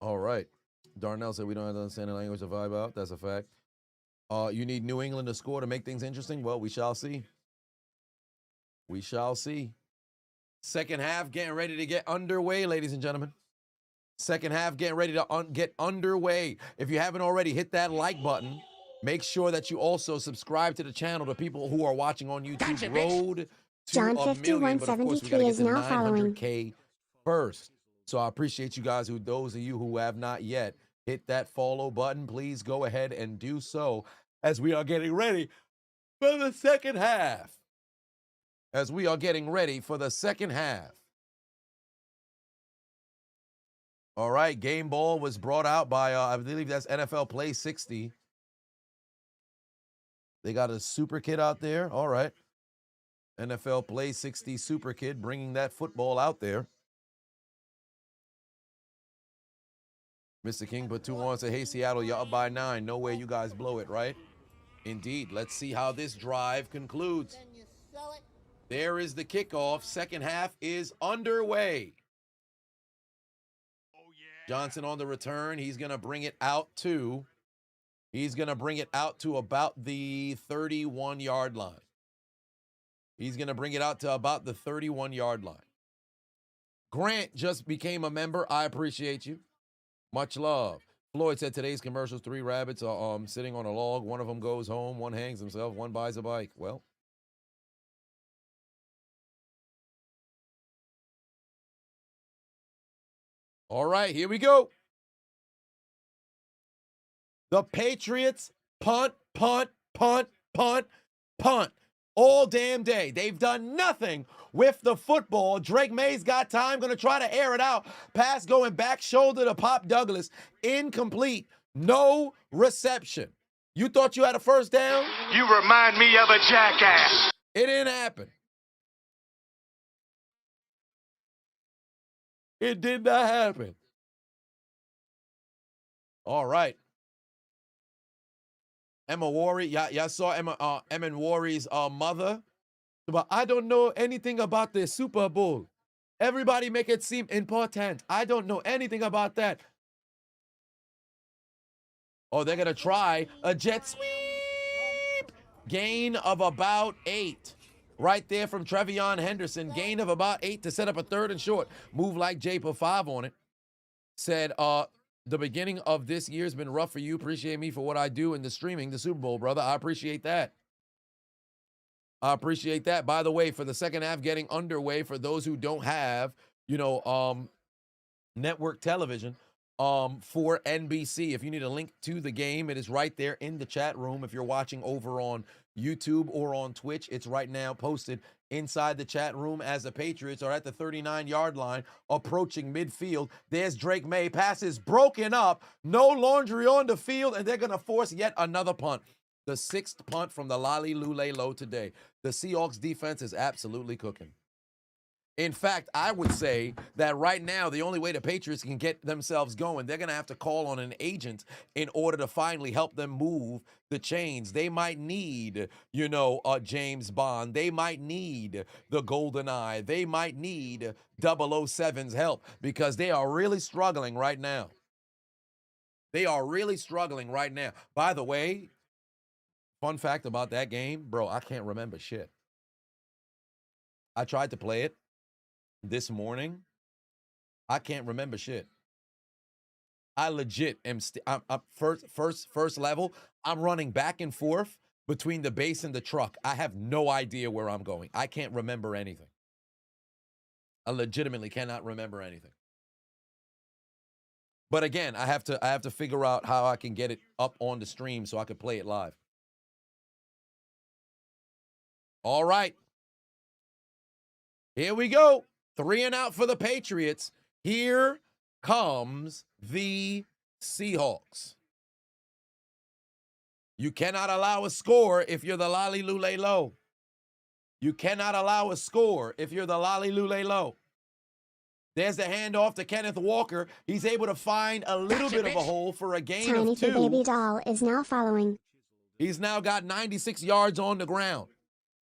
All right. Darnell said we don't have to understand the language to vibe out. That's a fact. You need New England to score to make things interesting? Well, we shall see. Second half getting ready to get underway, ladies and gentlemen. Second half getting ready to get underway. If you haven't already, hit that like button. Make sure that you also subscribe to the channel to people who are watching on YouTube. Gotcha, road to John a million, but of course we gotta get to 900K first. So I appreciate you guys, those of you who have not yet hit that follow button. Please go ahead and do so as we are getting ready for the second half. All right, game ball was brought out by, I believe that's NFL Play 60. They got a super kid out there. All right. NFL Play 60 super kid bringing that football out there. Mr. King put 2 on, say, hey, Seattle, you're up by 9. No way you guys blow it, right? Indeed. Let's see how this drive concludes. There is the kickoff. Second half is underway. Johnson on the return. He's going to bring it out to about the 31-yard line. He's going to bring it out to about the 31-yard line. Grant just became a member. I appreciate you. Much love. Floyd said today's commercials, 3 rabbits are sitting on a log. One of them goes home, one hangs himself, one buys a bike. Well, all right, here we go. The Patriots punt, punt, punt, punt, punt. All damn day. They've done nothing with the football. Drake May's got time, going to try to air it out. Pass going back shoulder to Pop Douglas. Incomplete. No reception. You thought you had a first down? You remind me of a jackass. It didn't happen. It did not happen. All right. Emma Worry, y'all saw Emma Worry's mother. But I don't know anything about the Super Bowl. Everybody make it seem important. I don't know anything about that. Oh, they're going to try a jet sweep. Gain of about 8. Right there from Trevion Henderson. Gain of about 8 to set up a 3rd and short. Move like Jay, put 5 on it. Said, the beginning of this year has been rough for you. Appreciate me for what I do in the streaming, the Super Bowl, brother. I appreciate that. I appreciate that. By the way, for the second half getting underway, for those who don't have, network television, for NBC, if you need a link to the game, it is right there in the chat room. If you're watching over on YouTube or on Twitch, it's right now posted inside the chat room as the Patriots are at the 39-yard line, approaching midfield. There's Drake May. Pass is broken up. No laundry on the field, and they're going to force yet another punt. The 6th punt from the Lolly Lule Low today. The Seahawks defense is absolutely cooking. In fact, I would say that right now, the only way the Patriots can get themselves going, they're going to have to call on an agent in order to finally help them move the chains. They might need, James Bond. They might need the Golden Eye. They might need 007's help because they are really struggling right now. They are really struggling right now. By the way, fun fact about that game, bro, I can't remember shit. I tried to play it this morning. I can't remember shit. I legit am I'm first level. I'm running back and forth between the base and the truck. I have no idea where I'm going. I can't remember anything. I legitimately cannot remember anything. But again, I have to figure out how I can get it up on the stream so I can play it live. All right. Here we go. 3 and out for the Patriots. Here comes the Seahawks. You cannot allow a score if you're the Lolly Lule Low. You cannot allow a score if you're the Lolly Lule Low. There's the handoff to Kenneth Walker. He's able to find a little bit of a hole for a gain of 2. Tiny Baby Doll is now following. He's now got 96 yards on the ground.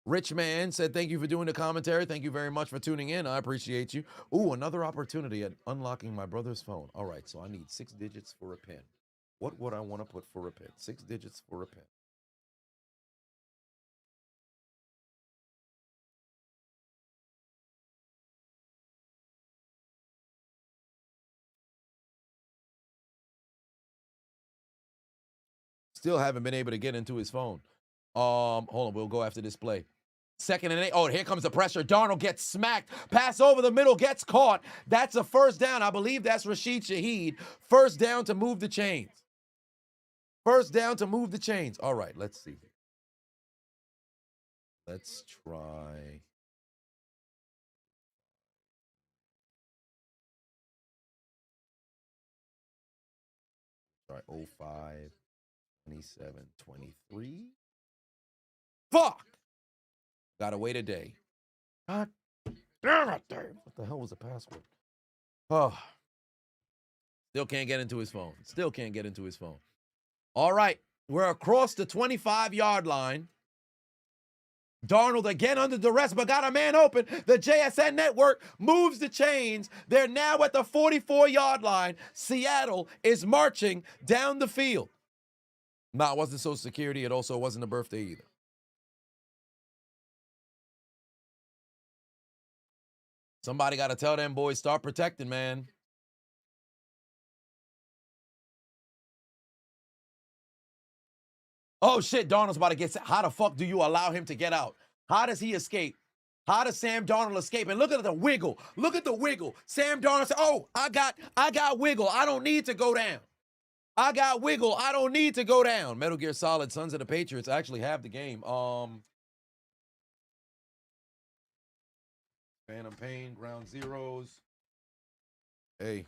Rich Man said, thank you for doing the commentary. Thank you very much for tuning in. I appreciate you. Ooh, another opportunity at unlocking my brother's phone. All right, so I need 6 digits for a pin. What would I want to put for a pin? 6 digits for a pin. Still haven't been able to get into his phone. Hold on, we'll go after this play. 2nd and 8. Oh, here comes the pressure. Darnold gets smacked. Pass over the middle, gets caught. That's a first down. I believe that's Rashid Shaheed. First down to move the chains. First down to move the chains. All right, let's see. Let's try. Try 05, 27, 23. Fuck. Gotta wait a day. God damn it, Dave. What the hell was the password? Oh. Still can't get into his phone. Still can't get into his phone. All right. We're across the 25-yard line. Darnold again under duress, but got a man open. The JSN network moves the chains. They're now at the 44-yard line. Seattle is marching down the field. No, it wasn't Social Security. It also wasn't a birthday either. Somebody got to tell them boys, start protecting, man. Oh, shit, Darnold's about to get set. How the fuck do you allow him to get out? How does he escape? How does Sam Darnold escape? And look at the wiggle. Look at the wiggle. Sam Darnold said, oh, I got wiggle. I don't need to go down. I got wiggle. I don't need to go down. Metal Gear Solid, Sons of the Patriots actually have the game. Phantom Pain, Ground Zeroes. Hey,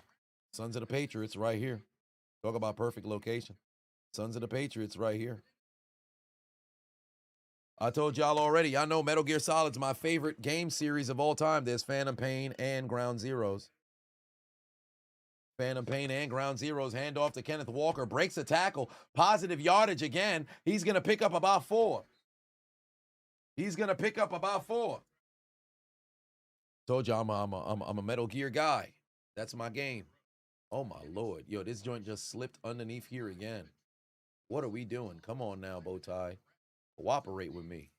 Sons of the Patriots right here. Talk about perfect location. Sons of the Patriots right here. I told y'all already. Y'all know Metal Gear Solid's my favorite game series of all time. There's Phantom Pain and Ground Zeroes. Phantom Pain and Ground Zeroes. Hand off to Kenneth Walker. Breaks a tackle. Positive yardage again. He's going to pick up about 4. He's going to pick up about 4. Told you I'm a Metal Gear guy. That's my game. Oh, my Lord. Yo, this joint just slipped underneath here again. What are we doing? Come on now, Bowtie. Cooperate with me.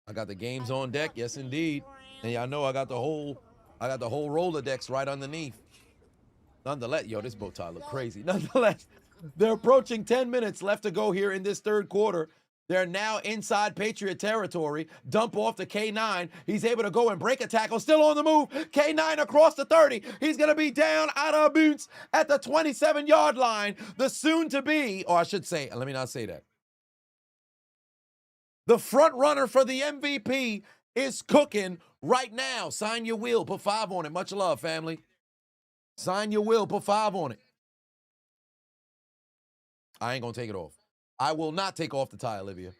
I got the games on deck, yes indeed. And y'all know I got the whole Rolodex right underneath. Nonetheless, yo, this bow tie look crazy. Nonetheless, they're approaching 10 minutes left to go here in this third quarter. They're now inside Patriot territory. Dump off to K9. He's able to go and break a tackle. Still on the move. K9 across the 30. He's going to be down out of bounds at the 27-yard line. The soon-to-be, or I should say, let me not say that. The front runner for the MVP is cooking right now. Sign your will. Put 5 on it. Much love, family. Sign your will. Put 5 on it. I ain't going to take it off. I will not take off the tie, Olivia.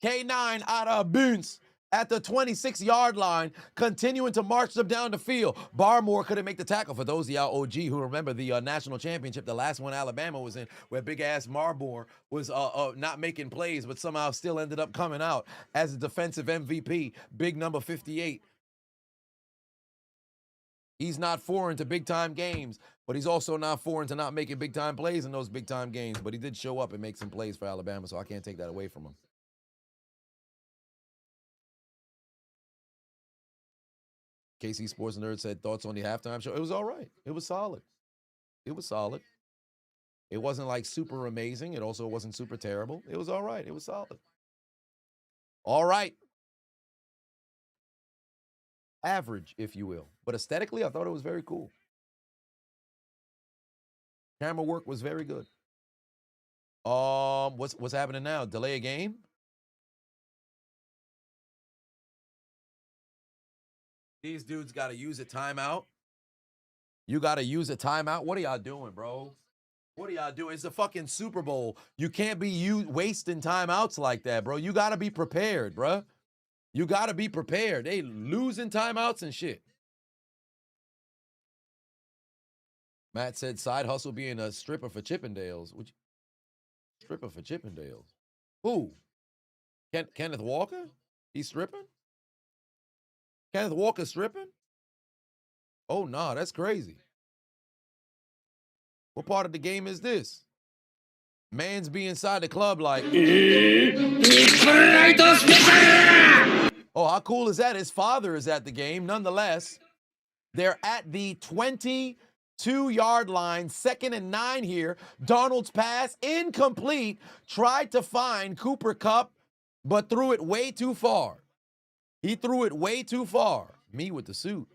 K9 out of bounds at the 26-yard line, continuing to march them down the field. Barmore couldn't make the tackle. For those of y'all OG who remember the national championship, the last one Alabama was in, where big-ass Barmore was not making plays, but somehow still ended up coming out as a defensive MVP, big number 58. He's not foreign to big-time games, but he's also not foreign to not making big-time plays in those big-time games. But he did show up and make some plays for Alabama, so I can't take that away from him. KC Sports Nerd said, thoughts on the halftime show? It was all right. It was solid. It was solid. It wasn't like super amazing. It also wasn't super terrible. It was all right. It was solid. All right. Average, if you will. But aesthetically, I thought it was very cool. Camera work was very good. What's happening now? Delay a game? These dudes got to use a timeout. You got to use a timeout. What are y'all doing, bro? What are y'all doing? It's the fucking Super Bowl. You can't be wasting timeouts like that, bro. You got to be prepared, bro. You got to be prepared. They losing timeouts and shit. Matt said side hustle being a stripper for Chippendales. Stripper for Chippendales. Who? Kenneth Walker? He's stripping? Kenneth Walker stripping? Oh, nah, that's crazy. What part of the game is this? Man's be inside the club like... Oh, how cool is that? His father is at the game. Nonetheless, they're at the 22-yard line, 2nd and 9 here. Darnold's pass, incomplete. Tried to find Cooper Kupp, but threw it way too far. He threw it way too far. Me with the suit.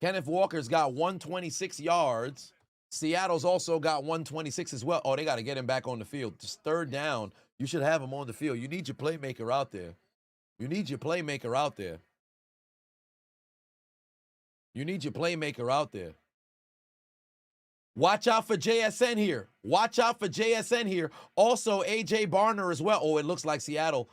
Kenneth Walker's got 126 yards. Seattle's also got 126 as well. Oh, they got to get him back on the field. Just 3rd down. You should have him on the field. You need your playmaker out there. You need your playmaker out there. You need your playmaker out there. Watch out for JSN here. Watch out for JSN here. Also, A.J. Barner as well. Oh, it looks like Seattle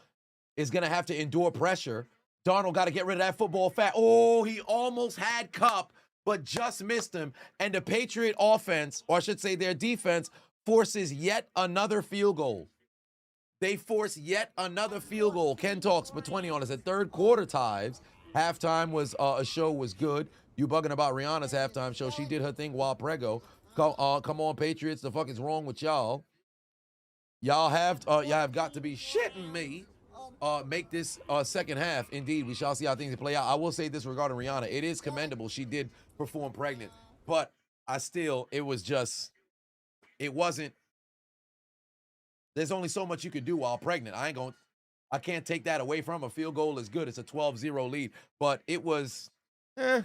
is going to have to endure pressure. Darnold got to get rid of that football fat. Oh, he almost had Cup, but just missed him. And the Patriot offense, or I should say their defense, forces yet another field goal. They force yet another field goal. Ken talks for 20 on us at third quarter ties. Halftime was a show was good. You bugging about Rihanna's halftime show. She did her thing while Prego. Come on, Patriots. The fuck is wrong with y'all? Y'all have got to be shitting me. Make this second half. Indeed, we shall see how things play out. I will say this regarding Rihanna. It is commendable. She did perform pregnant. But it wasn't. There's only so much you can do while pregnant. I can't take that away from her. Field goal is good. It's a 12-0 lead. But it was, for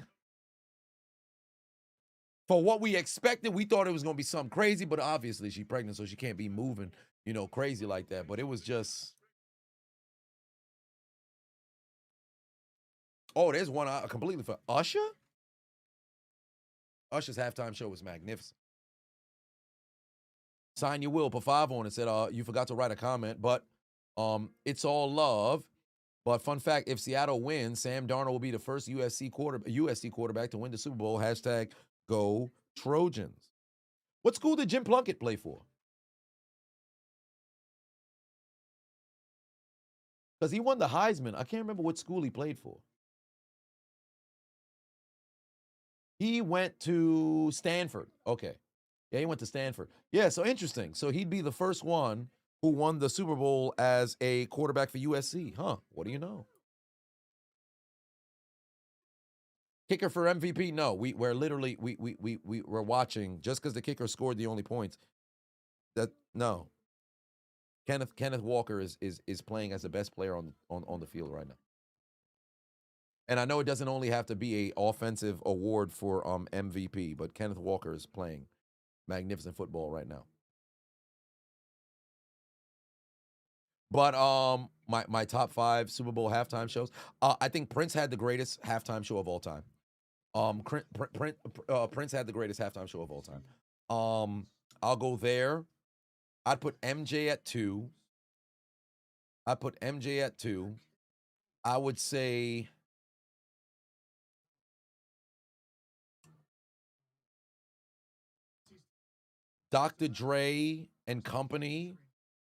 what we expected, we thought it was going to be something crazy, but obviously she's pregnant, so she can't be moving, crazy like that. But it was just, oh, there's one I completely forgot. Usher? Usher's halftime show was magnificent. Sign your will, put 5 on it, said, you forgot to write a comment, but it's all love. But fun fact, if Seattle wins, Sam Darnold will be the first USC quarterback to win the Super Bowl. Hashtag Go Trojans. What school did Jim Plunkett play for? Because he won the Heisman. I can't remember what school he played for. He went to Stanford. Okay. Yeah, he went to Stanford. Yeah, so interesting. So he'd be the first one who won the Super Bowl as a quarterback for USC. Huh, what do you know? Kicker for MVP? No, we're literally we're watching just because the kicker scored the only points. No. Kenneth Walker is playing as the best player on the field right now. And I know it doesn't only have to be a offensive award for MVP, but Kenneth Walker is playing magnificent football right now. But my top 5 Super Bowl halftime shows. I think Prince had the greatest halftime show of all time. Prince had the greatest halftime show of all time. I'll go there. I'd put MJ at 2. I would say Dr. Dre and company.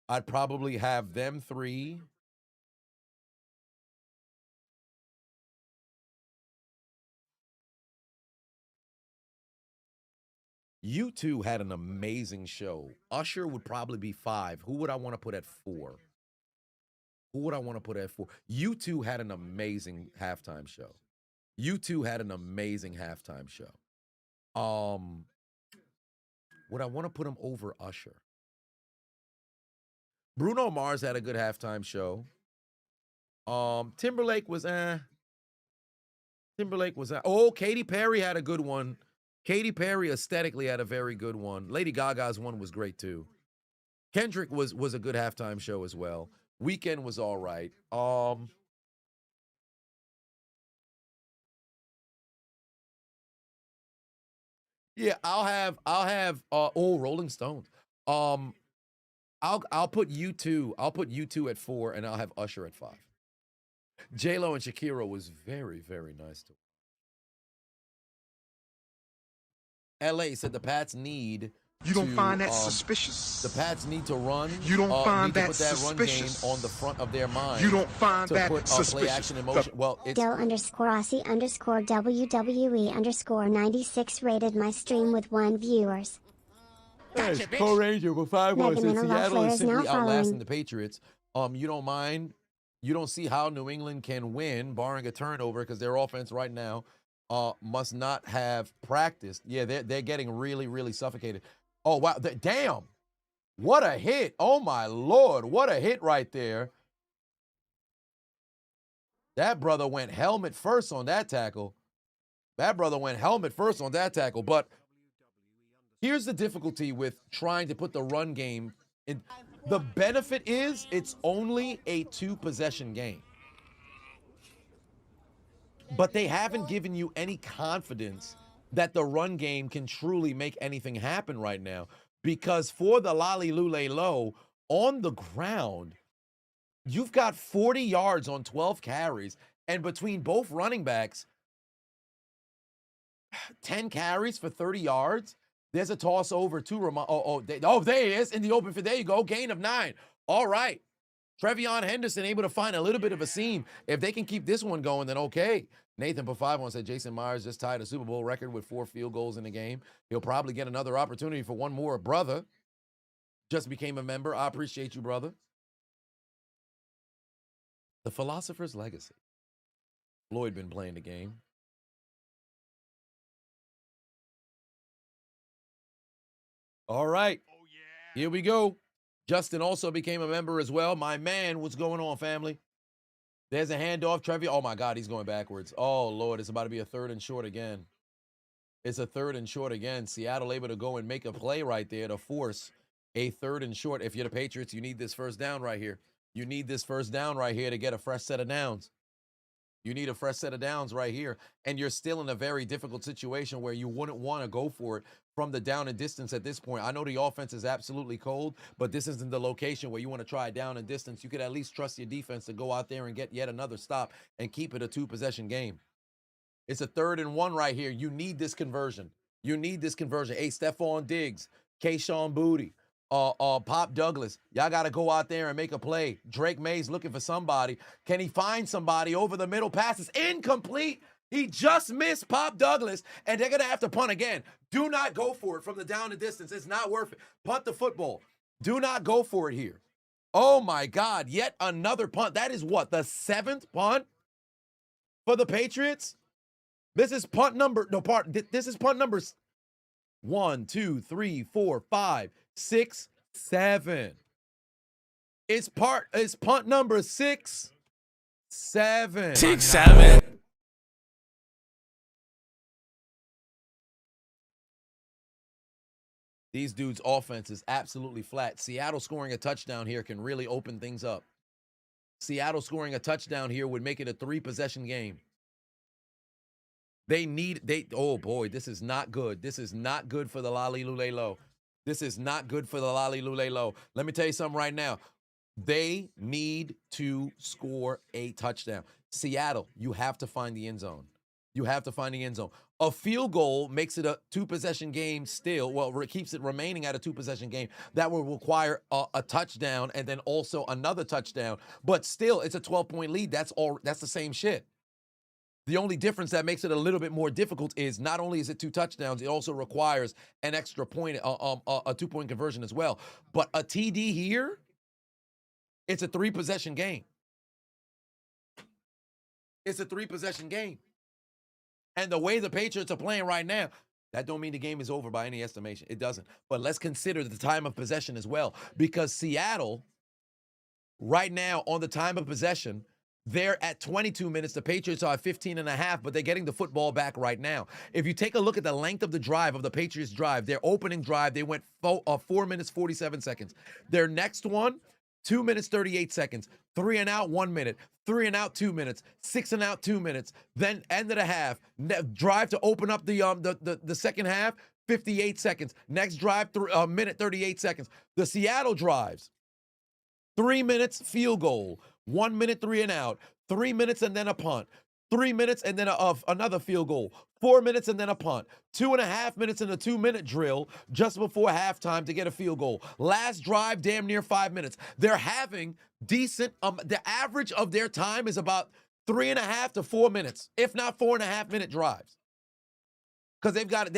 I'd probably have them 3. U2 had an amazing show. Usher would probably be 5. Who would I want to put at 4? U2 had an amazing halftime show. Would I want to put him over Usher? Bruno Mars had a good halftime show. Timberlake was Oh, Katy Perry had a good one. Katy Perry aesthetically had a very good one. Lady Gaga's one was great too. Kendrick was a good halftime show as well. Weeknd was all right. Yeah, I'll have Rolling Stones. I'll put U2. I'll put U2 at 4, and I'll have Usher at 5. J-Lo and Shakira was very, very nice too. LA said the Pats need. You don't find that suspicious? The Pats need to run. You don't find that put that suspicious? Run game on the front of their mind. You don't find to that put, suspicious? Play action in motion. Well, it's Del_Aussie_WWE_96 rated my stream with 1 viewers. Hey, Co-Ranger with 5 Megan votes. and a Seattle Loeffler is is simply now outlasting following. the Patriots. You don't mind. You don't see how New England can win, barring a turnover, because their offense right now must not have practiced. Yeah, they're getting really, really suffocated. Oh, wow. Damn. What a hit. Oh, my Lord. What a hit right there. That brother went helmet first on that tackle. But here's the difficulty with trying to put the run game in. The benefit is it's only a 2-possession game. but they haven't given you any confidence that the run game can truly make anything happen right now. Because for the Lolly Lule Low, on the ground, you've got 40 yards on 12 carries, and between both running backs, 10 carries for 30 yards. There's a toss over to there he is in the open. There you go, gain of 9. All right. Trevion Henderson able to find a little bit of a seam. If they can keep this one going, then okay. Nathan for 5-1 said Jason Myers just tied a Super Bowl record with 4 field goals in the game. He'll probably get another opportunity for one more. Brother just became a member. I appreciate you, brother. The Philosopher's Legacy. Floyd been playing the game. All right. Oh, yeah. Here we go. Justin also became a member as well. My man, what's going on, family? There's a handoff. Trevi. Oh, my God, he's going backwards. Oh, Lord, it's about to be a 3rd and short again. It's a 3rd and short again. Seattle able to go and make a play right there to force a 3rd and short. If you're the Patriots, you need this first down right here. You need this first down right here to get a fresh set of downs. You need a fresh set of downs right here. And you're still in a very difficult situation where you wouldn't want to go for it from the down and distance at this point. I know the offense is absolutely cold, but this isn't the location where you want to try down and distance. You could at least trust your defense to go out there and get yet another stop and keep it a 2-possession game. It's a 3rd and 1 right here. You need this conversion. You need this conversion. Hey, Stephon Diggs, Kayshawn Boutte, Pop Douglas, y'all got to go out there and make a play. Drake May's looking for somebody. Can he find somebody over the middle? Passes incomplete. He just missed Pop Douglas, and they're going to have to punt again. Do not go for it from the down and distance. It's not worth it. Punt the football. Do not go for it here. Oh, my God. Yet another punt. That is what? The 7th punt for the Patriots? This is punt number, this is punt number 1, 2, 3, 4, 5, 6, 7. It's punt number 6, 7. 6, 7. These dudes' offense is absolutely flat. Seattle scoring a touchdown here can really open things up. Seattle scoring a touchdown here would make it a 3-possession game. Oh boy, this is not good. This is not good for the Lolly Lule Low. This is not good for the Lolly Lule Low. Let me tell you something right now. They need to score a touchdown. Seattle, you have to find the end zone. You have to find the end zone. A field goal makes it a 2-possession game still. Well, it keeps it remaining at a 2-possession game. That will require a touchdown and then also another touchdown. But still, it's a 12-point lead. That's the same shit. The only difference that makes it a little bit more difficult is not only is it 2 touchdowns, it also requires an extra point, a 2-point conversion as well. But a TD here, it's a 3-possession game. It's a 3-possession game. And the way the Patriots are playing right now, that don't mean the game is over by any estimation. It doesn't. But let's consider the time of possession as well. Because Seattle, right now on the time of possession, they're at 22 minutes. The Patriots are at 15 and a half, but they're getting the football back right now. If you take a look at the length of the drive, of the Patriots drive, their opening drive, they went 4 minutes, 47 seconds. Their next one, 2 minutes, 38 seconds. 3 and out, 1 minute. 3 and out, 2 minutes. 6 and out, 2 minutes. Then end of the half. Drive to open up the second half, 58 seconds. Next drive, minute, 38 seconds. The Seattle drives, 3 minutes, field goal. 1 minute, 3 and out. 3 minutes and then a punt. 3 minutes and then another field goal. 4 minutes and then a punt. 2.5 minutes in a 2-minute drill just before halftime to get a field goal. Last drive, damn near 5 minutes. They're having decent, the average of their time is about 3.5 to 4 minutes, if not 4.5-minute drives. Because they've got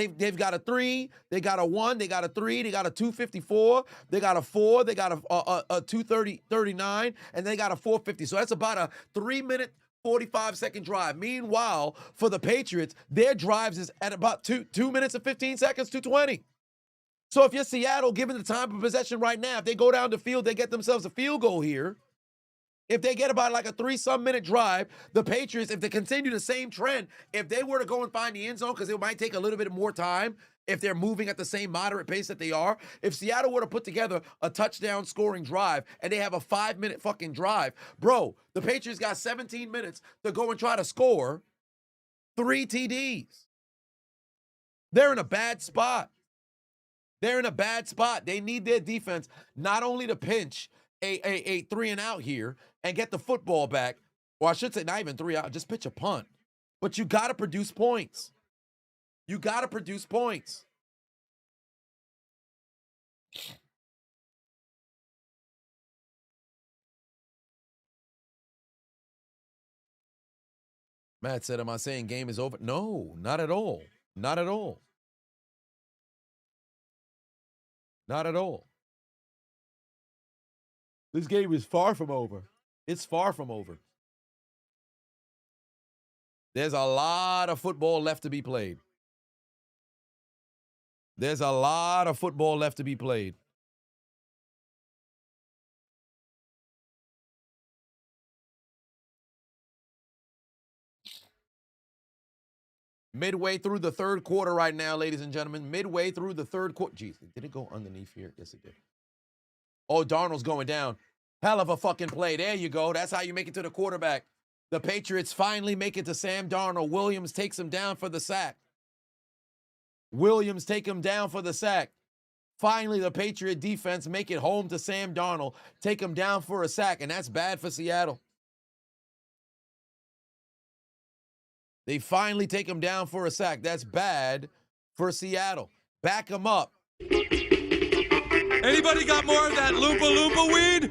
a 3, they got a 1, they got a 3, they got a 2:54, they got a 4, they got a 2:39, and they got a 4:50. So that's about a 3-minute, 45-second drive. Meanwhile, for the Patriots, their drives is at about 2 minutes and 15 seconds, 2:20. So if you're Seattle, given the time of possession right now, if they go down the field, they get themselves a field goal here. If they get about like a 3-some-minute drive, the Patriots, if they continue the same trend, if they were to go and find the end zone, because it might take a little bit more time if they're moving at the same moderate pace that they are, if Seattle were to put together a touchdown scoring drive and they have a 5-minute fucking drive, bro, the Patriots got 17 minutes to go and try to score 3 TDs. They're in a bad spot. They're in a bad spot. They need their defense not only to pinch a 3-and-out here and get the football back, or I should say not even 3 out, just pitch a punt. But you got to produce points. You got to produce points. Matt said, am I saying game is over? No, not at all. Not at all. Not at all. This game is far from over. It's far from over. There's a lot of football left to be played. There's a lot of football left to be played. Midway through the third quarter right now, ladies and gentlemen. Midway through the third quarter. Jeez, did it go underneath here? Yes, it did. Oh, Darnold's going down. Hell of a fucking play. There you go. That's how you make it to the quarterback. The Patriots finally make it to Sam Darnold. Williams takes him down for the sack. Williams take him down for the sack. Finally, the Patriot defense make it home to Sam Darnold. Take him down for a sack, and that's bad for Seattle. They finally take him down for a sack. That's bad for Seattle. Back him up. Anybody got more of that Loompa Loompa weed?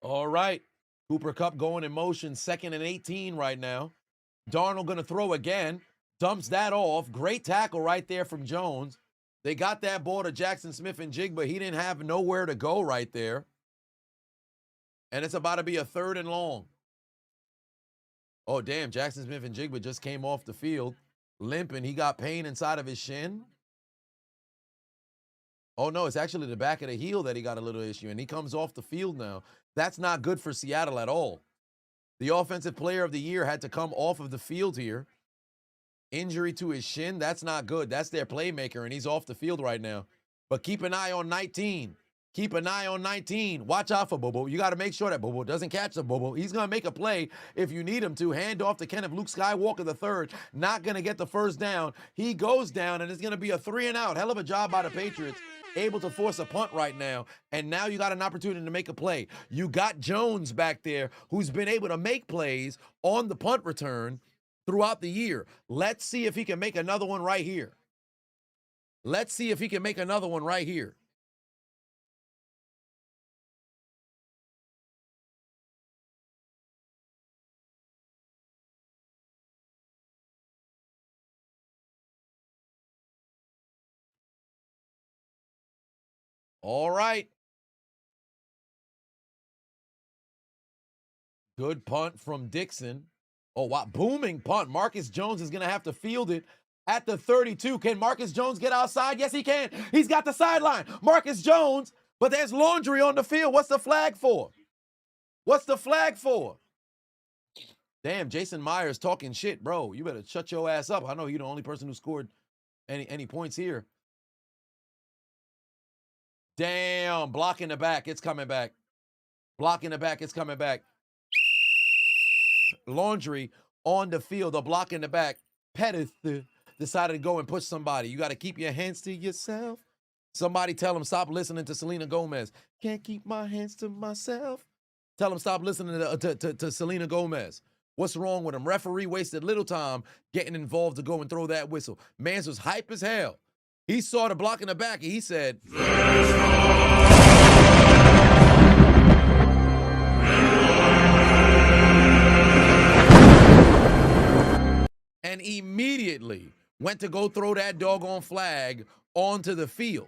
All right. Cooper Kupp going in motion. 2nd and 18 right now. Darnold going to throw again. Dumps that off. Great tackle right there from Jones. They got that ball to Jackson Smith-Njigba. He didn't have nowhere to go right there. And it's about to be a 3rd and long. Oh, damn. Jackson Smith-Njigba just came off the field limping. He got pain inside of his shin. Oh, no, it's actually the back of the heel that he got a little issue, and he comes off the field now. That's not good for Seattle at all. The offensive player of the year had to come off of the field here. Injury to his shin, that's not good. That's their playmaker, and he's off the field right now. But keep an eye on 19. Keep an eye on 19. Watch out for Bobo. You got to make sure that Bobo doesn't catch the Bobo. He's going to make a play if you need him to. Hand off to Kenneth Luke Skywalker III. Not going to get the first down. He goes down, and it's going to be a 3-and-out. Hell of a job by the Patriots. Able to force a punt right now, and now you got an opportunity to make a play. You got Jones back there who's been able to make plays on the punt return throughout the year. Let's see if he can make another one right here. Let's see if he can make another one right here. All right. Good punt from Dixon. Oh, wow. Booming punt. Marcus Jones is going to have to field it at the 32. Can Marcus Jones get outside? Yes, he can. He's got the sideline. Marcus Jones, but there's laundry on the field. What's the flag for? What's the flag for? Damn, Jason Myers talking shit, bro. You better shut your ass up. I know you're the only person who scored any points here. Damn, blocking the back. It's coming back. Blocking the back. It's coming back. Laundry on the field. A block in the back. Pettis decided to go and push somebody. You got to keep your hands to yourself. Somebody tell him stop listening to Selena Gomez. Can't keep my hands to myself. Tell him stop listening to Selena Gomez. What's wrong with him? Referee wasted little time getting involved to go and throw that whistle. Mans was hype as hell. He saw the block in the back and he said, and immediately went to go throw that doggone flag onto the field.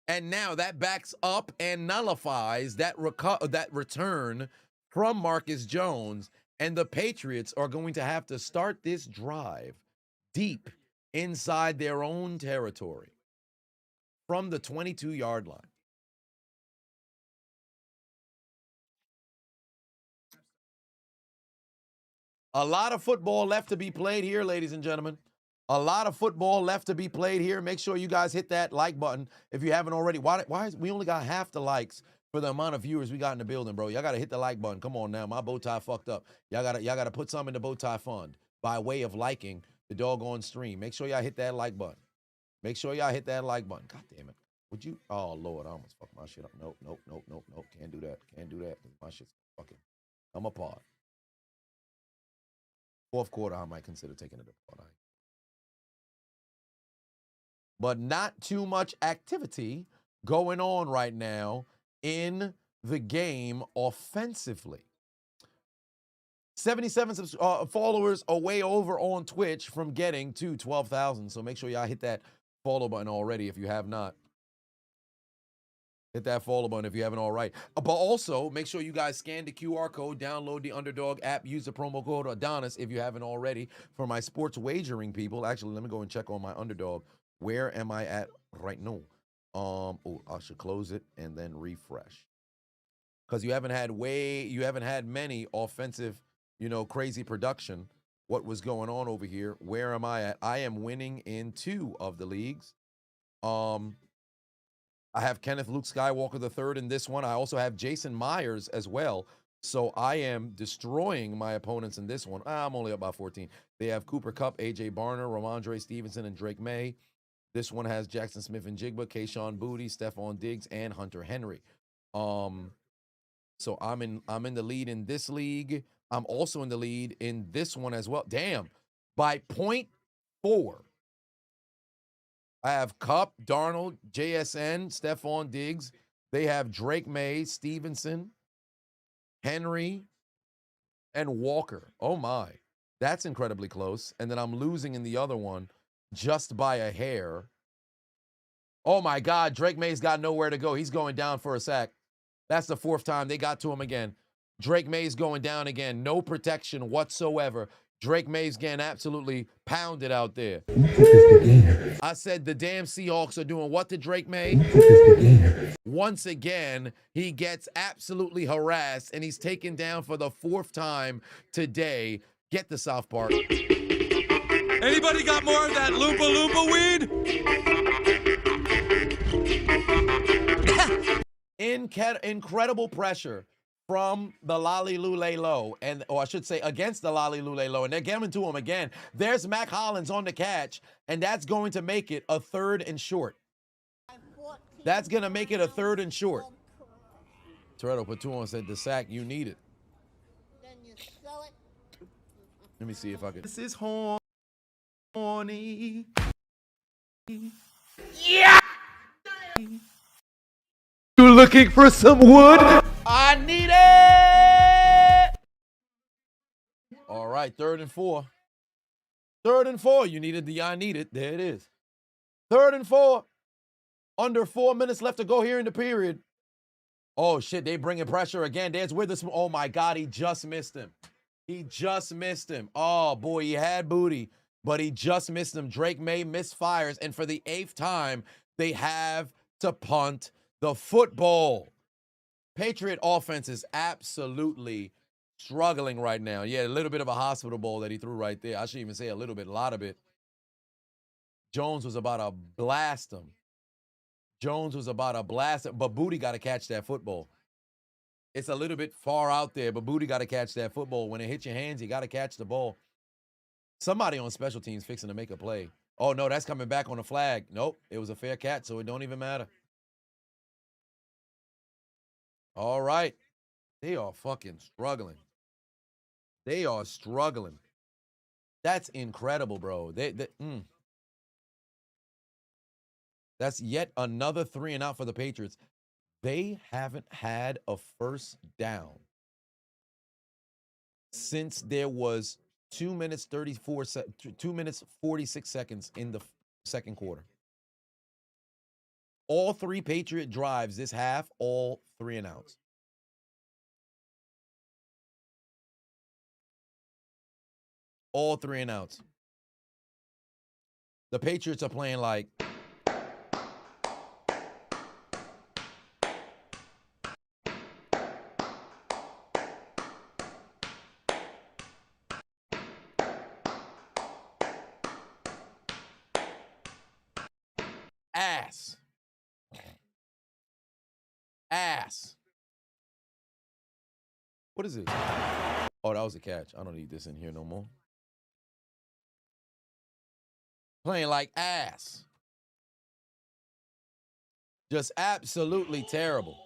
And now that backs up and nullifies that return from Marcus Jones. And the Patriots are going to have to start this drive deep inside their own territory from the 22-yard line. A lot of football left to be played here, ladies and gentlemen. A lot of football left to be played here. Make sure you guys hit that like button if you haven't already. Why is we only got half the likes for the amount of viewers we got in the building, bro. Y'all gotta hit the like button. Come on now, my bow tie fucked up. Y'all gotta put some in the bow tie fund by way of liking the doggone stream. Make sure y'all hit that like button. Make sure y'all hit that like button. God damn it. Would you? Oh Lord, I almost fucked my shit up. Nope. Can't do that. Can't do that. My shit's fucking. I'm apart. Fourth quarter, I might consider taking it apart. But not too much activity going on right now in the game offensively. 77 followers away over on Twitch from getting to 12,000. So make sure y'all hit that follow button already if you have not. Hit that follow button if you haven't already. But also, make sure you guys scan the QR code, download the Underdog app, use the promo code Adonis if you haven't already. For my sports wagering people, actually, let me go and check on my Underdog. Where am I at right now? I should close it and then refresh. Because you haven't had many offensive, crazy production. What was going on over here? Where am I at? I am winning in 2 of the leagues. I have Kenneth Luke Skywalker III in this one. I also have Jason Myers as well. So I am destroying my opponents in this one. I'm only up by 14. They have Cooper Kupp, A.J. Barner, Ramondre Stevenson, and Drake May. This one has Jackson Smith and Jigba, Kayshawn Boutte, Stephon Diggs, and Hunter Henry. So I'm in the lead in this league. I'm also in the lead in this one as well. Damn. By 0.4. I have Kupp, Darnold, JSN, Stephon Diggs. They have Drake May, Stevenson, Henry, and Walker. Oh, my. That's incredibly close. And then I'm losing in the other one just by a hair. Oh, my God. Drake May's got nowhere to go. He's going down for a sack. That's the 4th time they got to him again. Drake May's going down again. No protection whatsoever. Drake May's getting absolutely pounded out there. I said the damn Seahawks are doing what to Drake May? Once again, he gets absolutely harassed, and he's taken down for the 4th time today. Get the South Park. Anybody got more of that Loompa Loompa weed? Incredible pressure from the Lolly Lule Low, or I should say against the Lolly Lule Low, and they're giving to him again. There's Mac Hollins on the catch, and that's going to make it a 3rd and short. That's going to make it a 3rd and short. Toretto put 2 on, said the sack, you need it. Let me see if I can. This is horny. Yeah! You looking for some wood? I need it! All right, 3rd and 4. 3rd and 4. You needed the I need it. There it is. 3rd and 4. Under 4 minutes left to go here in the period. Oh, shit, they bringing pressure again. There's Witherspoon. Oh, my God, he just missed him. He just missed him. Oh, boy, he had booty, but he just missed him. Drake May misfires, and for the 8th time, they have to punt the football. Patriot offense is absolutely struggling right now. Yeah, a little bit of a hospital ball that he threw right there. I should even say a little bit, a lot of it. Jones was about to blast him. But Boutte got to catch that football. It's a little bit far out there, but Boutte got to catch that football. When it hits your hands, you got to catch the ball. Somebody on special teams fixing to make a play. Oh, no, that's coming back on the flag. Nope, it was a fair catch, so it don't even matter. All right. They are fucking struggling. They are struggling. That's incredible, bro. That's yet another 3 and out for the Patriots. They haven't had a first down since there was 2 minutes 46 seconds in the 2nd quarter. All 3 Patriot drives this half, all 3 and outs. All 3 and outs. The Patriots are playing like ass. Ass. What is this? Oh, that was a catch. I don't need this in here no more. Playing like ass. Just absolutely terrible.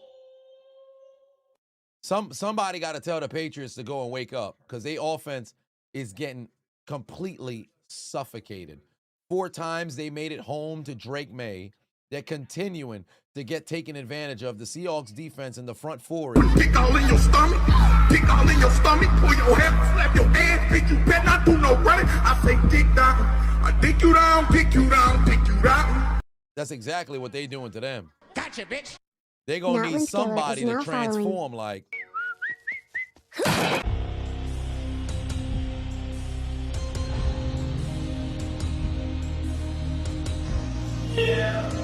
Somebody got to tell the Patriots to go and wake up because their offense is getting completely suffocated. 4 times they made it home to Drake May. They're continuing to get taken advantage of. The Seahawks defense in the front 4. Kick all in your stomach. Kick all in your stomach. Pull your head, slap your ass. Bitch, you better not do no running. I say dick down. I dick you down, pick you down, pick you down. That's exactly what they doing to them. Gotcha, bitch. They're going to need somebody to transform like. Yeah.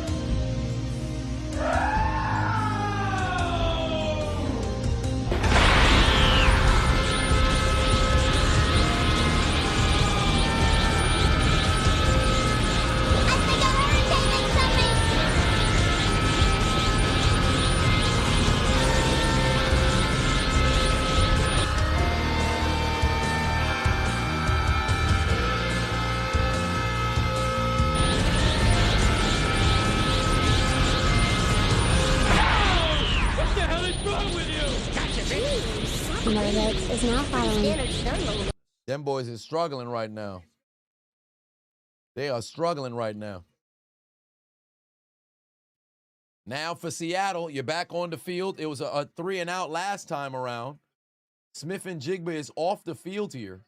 Merlex is now following. Them boys is struggling right now. They are struggling right now. Now for Seattle, you're back on the field. It was a 3 and out last time around. Smith and Jigba is off the field here.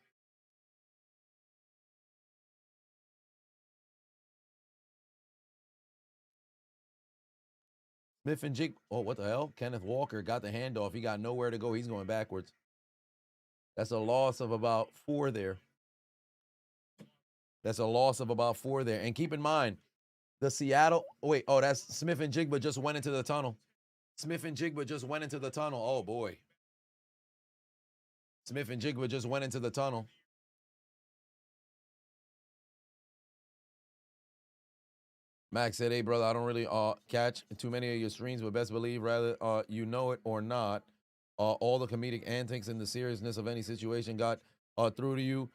Smith and Jig. Oh, what the hell? Kenneth Walker got the handoff. He got nowhere to go. He's going backwards. That's a loss of about 4 there. That's a loss of about 4 there. And keep in mind, the Seattle. Wait, oh, that's Smith and Jigba just went into the tunnel. Smith and Jigba just went into the tunnel. Oh, boy. Smith and Jigba just went into the tunnel. Max said, hey, brother, I don't really catch too many of your streams, but best believe rather you know it or not, all the comedic antics and the seriousness of any situation got through to you.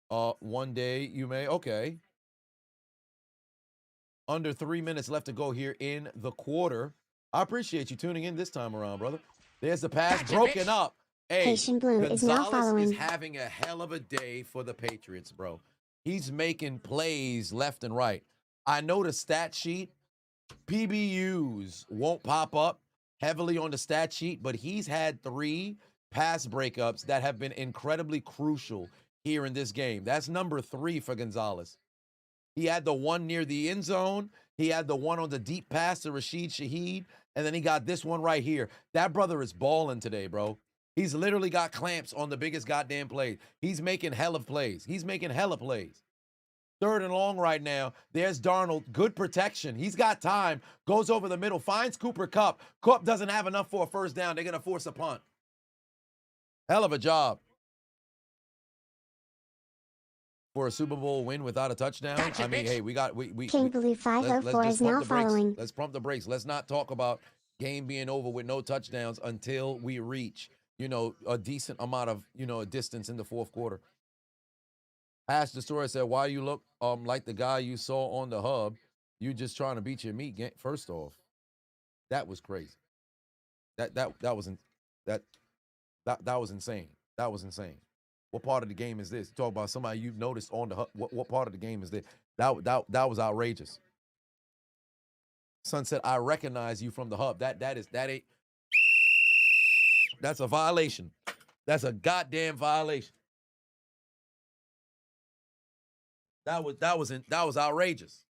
One day you may. Okay. Under 3 minutes left to go here in the quarter. I appreciate you tuning in this time around, brother. There's the pass broken up. Hey, Haitian Blue is now following. is having a hell of a day for the Patriots, bro. He's making plays left and right. I know the stat sheet, PBUs won't pop up heavily on the stat sheet, but he's had 3 pass breakups that have been incredibly crucial here in this game. That's number 3 for Gonzalez. He had the one near the end zone. He had the one on the deep pass to Rashid Shaheed, and then he got this one right here. That brother is balling today, bro. He's literally got clamps on the biggest goddamn plays. He's making hell of plays. He's making hella plays. 3rd and long right now. There's Darnold. Good protection. He's got time. Goes over the middle. Finds Cooper Kupp. Kupp doesn't have enough for a first down. They're going to force a punt. Hell of a job. For a Super Bowl win without a touchdown. Gotcha, I mean, bitch. hey, we King Believe 504 is now following. Let's pump the brakes. Let's not talk about game being over with no touchdowns until we reach, a decent amount of, distance in the 4th quarter. Ash the story said, why you look like the guy you saw on the hub? You just trying to beat your meat game. First off, that was crazy. That was insane. That was insane. What part of the game is this? Talk about somebody you've noticed on the hub. What part of the game is this? That was outrageous. Son said, I recognize you from the hub. That's a violation. That's a goddamn violation. That was outrageous.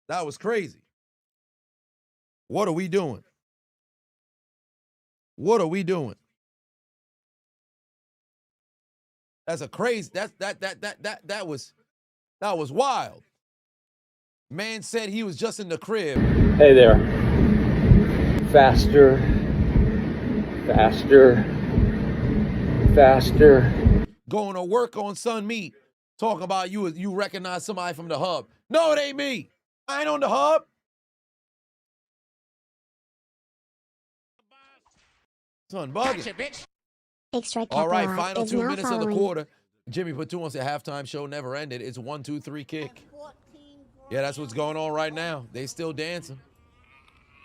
That was crazy. What are we doing? What are we doing? That's a crazy. That was wild. Man said he was just in the crib. Hey there. Faster. Going to work on Sun Meat. Talking about you recognize somebody from the hub. No, it ain't me. I ain't on the hub. Son, bugging. Gotcha, bitch. Extra All right, Capella final is 2 now minutes of the following. quarter. Jimmy put 2 on the halftime show never ended. It's 1, 2, 3 kick. Yeah, that's what's going on right now. They still dancing.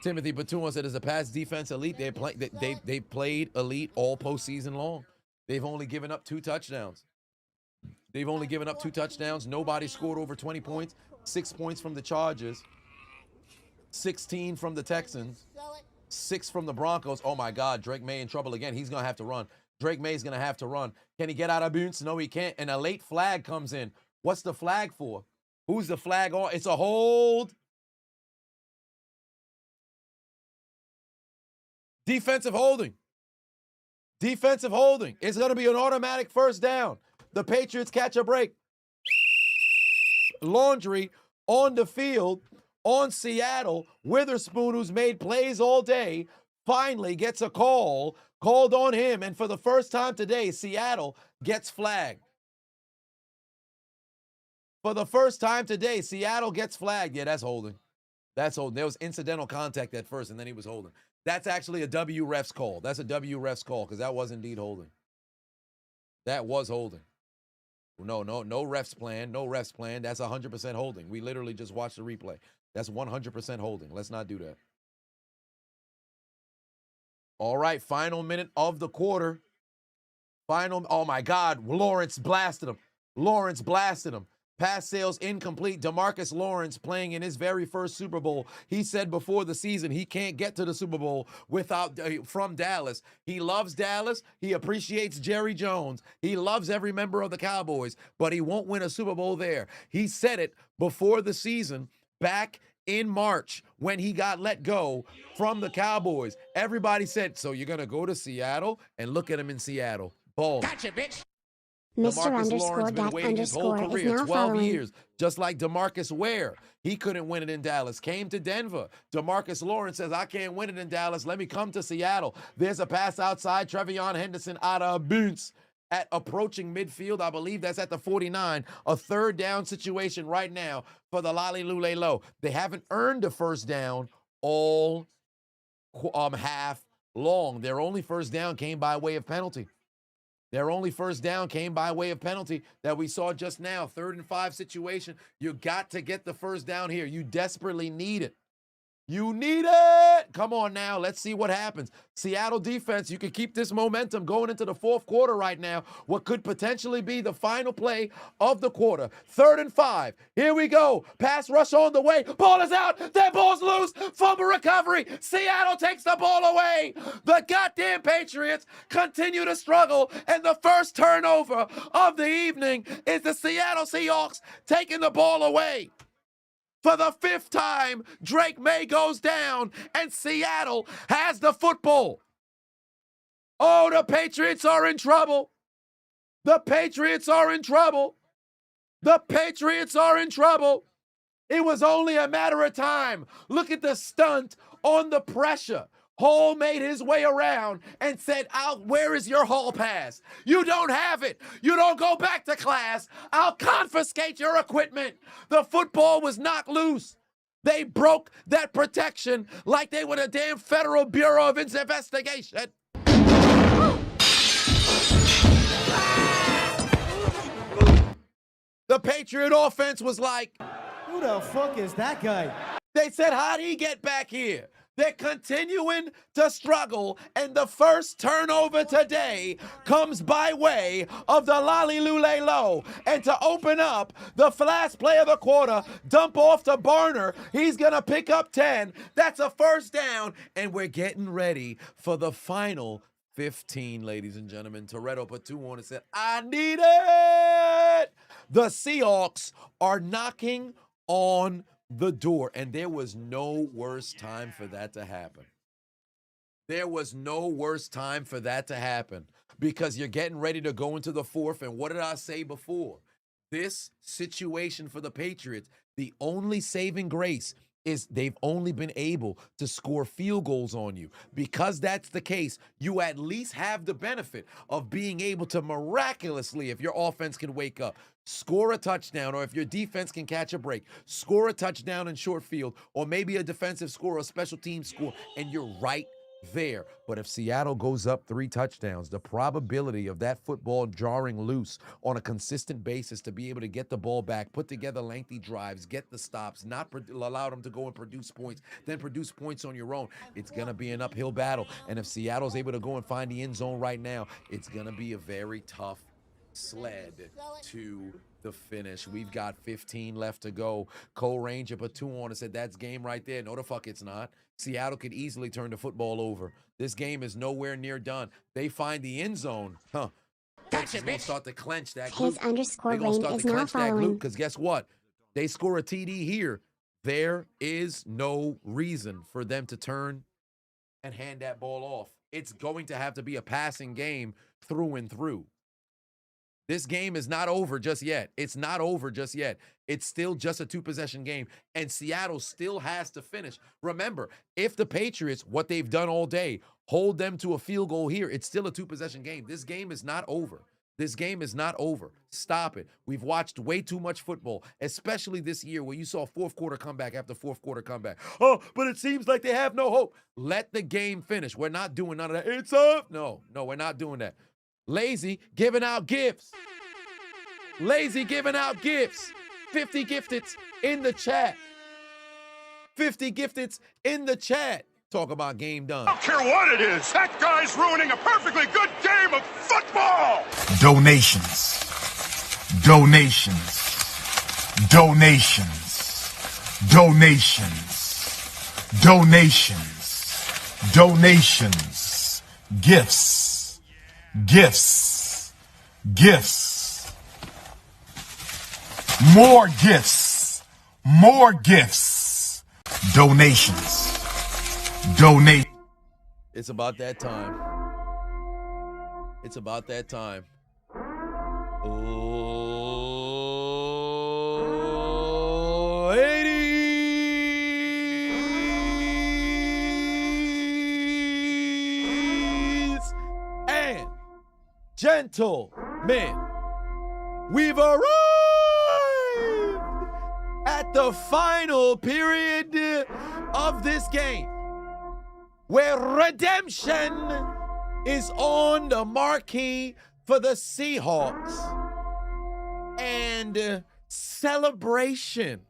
Timothy Batuan said, "As a pass defense elite, they played elite all postseason long. They've only given up 2 touchdowns. They've only given up 2 touchdowns. Nobody scored over 20 points. 6 points from the Chargers, 16 from the Texans, 6 from the Broncos. Oh my God, Drake May in trouble again. He's gonna have to run. Drake May's gonna have to run. Can he get out of bounds? No, he can't. And a late flag comes in. What's the flag for? Who's the flag on? It's a hold. Defensive holding. Defensive holding. It's going to be an automatic first down. The Patriots catch a break. Laundry on the field on Seattle. Witherspoon, who's made plays all day, finally gets a call called on him. And for the first time today, Seattle gets flagged. For the first time today, Seattle gets flagged. Yeah, that's holding. That's holding. There was incidental contact at first, and then he was holding. That's actually a W refs call. That's a W refs call because that was indeed holding. That was holding. No refs plan. No refs plan. That's 100% holding. We literally just watched the replay. That's 100% holding. Let's not do that. All right, final minute of the quarter. Oh my God, Lawrence blasted him. Lawrence blasted him. Pass sales incomplete. DeMarcus Lawrence playing in his very first Super Bowl. He said before the season he can't get to the Super Bowl without from Dallas. He loves Dallas. He appreciates Jerry Jones. He loves every member of the Cowboys, but he won't win a Super Bowl there. He said it before the season back in March when he got let go from the Cowboys. Everybody said, so you're going to go to Seattle? And look at him in Seattle. Ball. Gotcha, bitch. Mr. Underscore that underscore is now 12 following. years, just like DeMarcus Ware. He couldn't win it in Dallas, came to Denver. DeMarcus Lawrence says, I can't win it in Dallas. Let me come to Seattle. There's a pass outside. Trevion Henderson out of bounds at approaching midfield. I believe that's at the 49. A third down situation right now for the Lolly Lule Low. They haven't earned a first down all half long. Their only first down came by way of penalty. Their only first down came by way of penalty that we saw just now. 3rd and 5 situation. You got to get the first down here. You desperately need it. You need it. Come on now. Let's see what happens. Seattle defense, you can keep this momentum going into the 4th quarter right now. What could potentially be the final play of the quarter. 3rd and 5. Here we go. Pass rush on the way. Ball is out. That ball's loose. Fumble recovery. Seattle takes the ball away. The goddamn Patriots continue to struggle. And the first turnover of the evening is the Seattle Seahawks taking the ball away. For the 5th time, Drake May goes down, and Seattle has the football. Oh, the Patriots are in trouble. The Patriots are in trouble. The Patriots are in trouble. It was only a matter of time. Look at the stunt on the pressure. Hall made his way around and said, where is your hall pass? You don't have it. You don't go back to class. I'll confiscate your equipment. The football was knocked loose. They broke that protection like they were the damn Federal Bureau of Investigation. The Patriot offense was like, who the fuck is that guy? They said, how'd he get back here? They're continuing to struggle, and the first turnover today comes by way of the Lolly Lule Low. And to open up the last play of the quarter, dump off to Barner. He's going to pick up 10. That's a first down, and we're getting ready for the final 15, ladies and gentlemen. Toretto put 2 on and said, I need it. The Seahawks are knocking on the door, and there was no worse time for that to happen. There was no worse time for that to happen because you're getting ready to go into the 4th, and what did I say before? This situation for the Patriots, the only saving grace is they've only been able to score field goals on you. Because that's the case, you at least have the benefit of being able to miraculously, if your offense can wake up, score a touchdown, or if your defense can catch a break, score a touchdown in short field, or maybe a defensive score or a special team score, and you're right there. But if Seattle goes up 3 touchdowns, the probability of that football jarring loose on a consistent basis to be able to get the ball back, put together lengthy drives, get the stops, not allow them to go and produce points, then produce points on your own, it's going to be an uphill battle. And if Seattle's able to go and find the end zone right now, it's going to be a very tough sled to the finish. We've got 15 left to go. Cole Ranger put 2 on and said, that's game right there. No, the fuck it's not. Seattle could easily turn the football over. This game is nowhere near done. They find the end zone. Gotcha, bitch. Start to clench that glute. His underscore They're gonna rain start is to not clench that following. glute, because guess what? They score a TD here. There is no reason for them to turn and hand that ball off. It's going to have to be a passing game through and through. This game is not over just yet. It's not over just yet. It's still just a 2-possession game, and Seattle still has to finish. Remember, if the Patriots, what they've done all day, hold them to a field goal here, it's still a 2-possession game. This game is not over. This game is not over. Stop it. We've watched way too much football, especially this year where you saw fourth quarter comeback after fourth quarter comeback. Oh, but it seems like they have no hope. Let the game finish. We're not doing none of that. It's up. No, we're not doing that. Lazy giving out gifts. Lazy giving out gifts. 50 gifteds in the chat. 50 gifteds in the chat. Talk about game done. I don't care what it is. That guy's ruining a perfectly good game of football. Donations. Donations. Donations. Donations. Donations. Donations. Gifts. Gifts. Gifts. More gifts. More gifts. Donations. Donate. It's about that time. It's about that time. Oh, ladies and gentlemen, we've arrived at the final period of this game, where redemption is on the marquee for the Seahawks. And celebration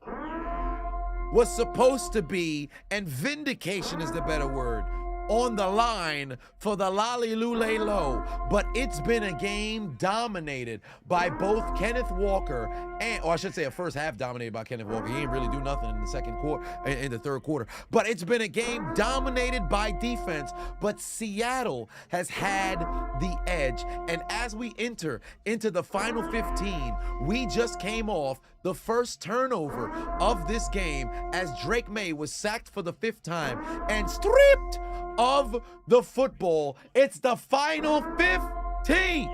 was supposed to be, and vindication is the better word, on the line for the Lolly Lule Low. But it's been a game dominated by both Kenneth Walker and, or I should say a first half dominated by Kenneth Walker. He didn't really do nothing in the second quarter, in the third quarter. But it's been a game dominated by defense. But Seattle has had the edge. And as we enter into the final 15, we just came off the first turnover of this game as Drake May was sacked for the 5th time and stripped of the football. It's the final 15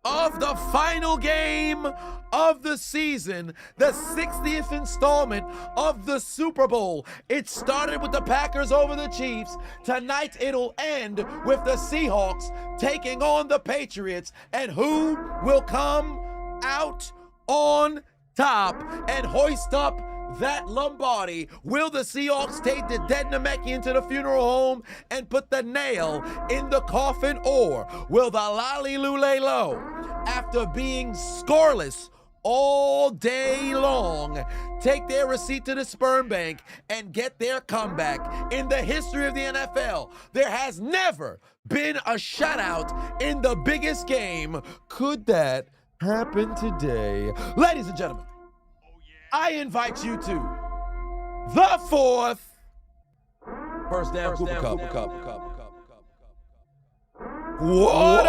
of the final game of the season, the 60th installment of the Super Bowl. It started with the Packers over the Chiefs. Tonight it'll end with the Seahawks taking on the Patriots. And who will come out on top and hoist up that Lombardi? Will the Seahawks take the dead Namekian to the funeral home and put the nail in the coffin? Or will the Lolly Lule Low, after being scoreless all day long, take their receipt to the sperm bank and get their comeback? In the history of the NFL, there has never been a shutout in the biggest game. Could that happen today? Ladies and gentlemen, I invite you to the 4th first down Cooper Cup. What?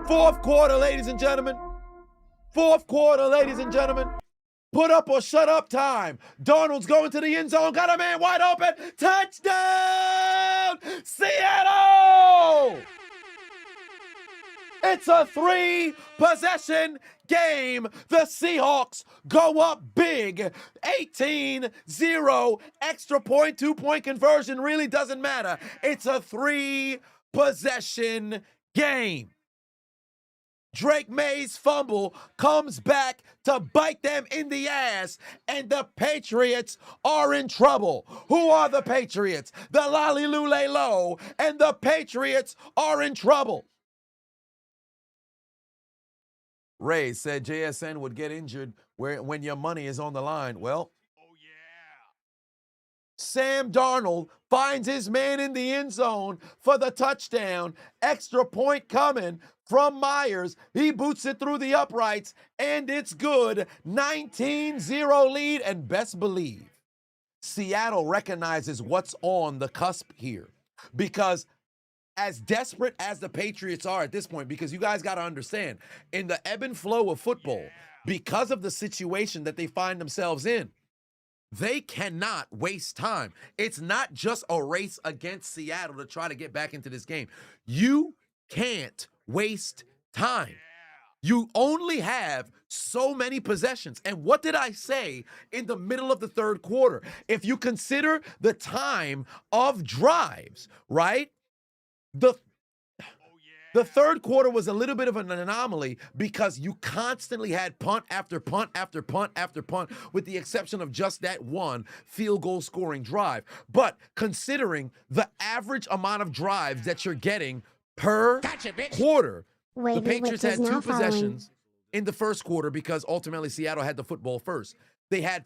Fourth quarter, ladies and gentlemen. Fourth quarter, ladies and gentlemen. Put up or shut up time. Darnold's going to the end zone. Got a man wide open. Touchdown, Seattle! It's a 3-possession game. The Seahawks go up big. 18-0. Extra point, 2-point conversion really doesn't matter. It's a 3-possession game. Drake May's fumble comes back to bite them in the ass, and the Patriots are in trouble. Who are the Patriots? The Lollyloo-lay-low, and the Patriots are in trouble. Ray said JSN would get injured when your money is on the line. Well, Sam Darnold finds his man in the end zone for the touchdown. Extra point coming from Myers. He boots it through the uprights, and it's good. 19-0 lead, and best believe Seattle recognizes what's on the cusp here, because as desperate as the Patriots are at this point, because you guys got to understand, in the ebb and flow of football, because of the situation that they find themselves in, they cannot waste time. It's not just a race against Seattle to try to get back into this game. You can't waste time. You only have so many possessions. And what did I say in the middle of the third quarter? If you consider the time of drives, right? The third quarter was a little bit of an anomaly because you constantly had punt after punt after punt after punt, with the exception of just that one field goal scoring drive. But considering the average amount of drives that you're getting per quarter, the Patriots had 2 possessions in the first quarter because ultimately Seattle had the football first. They had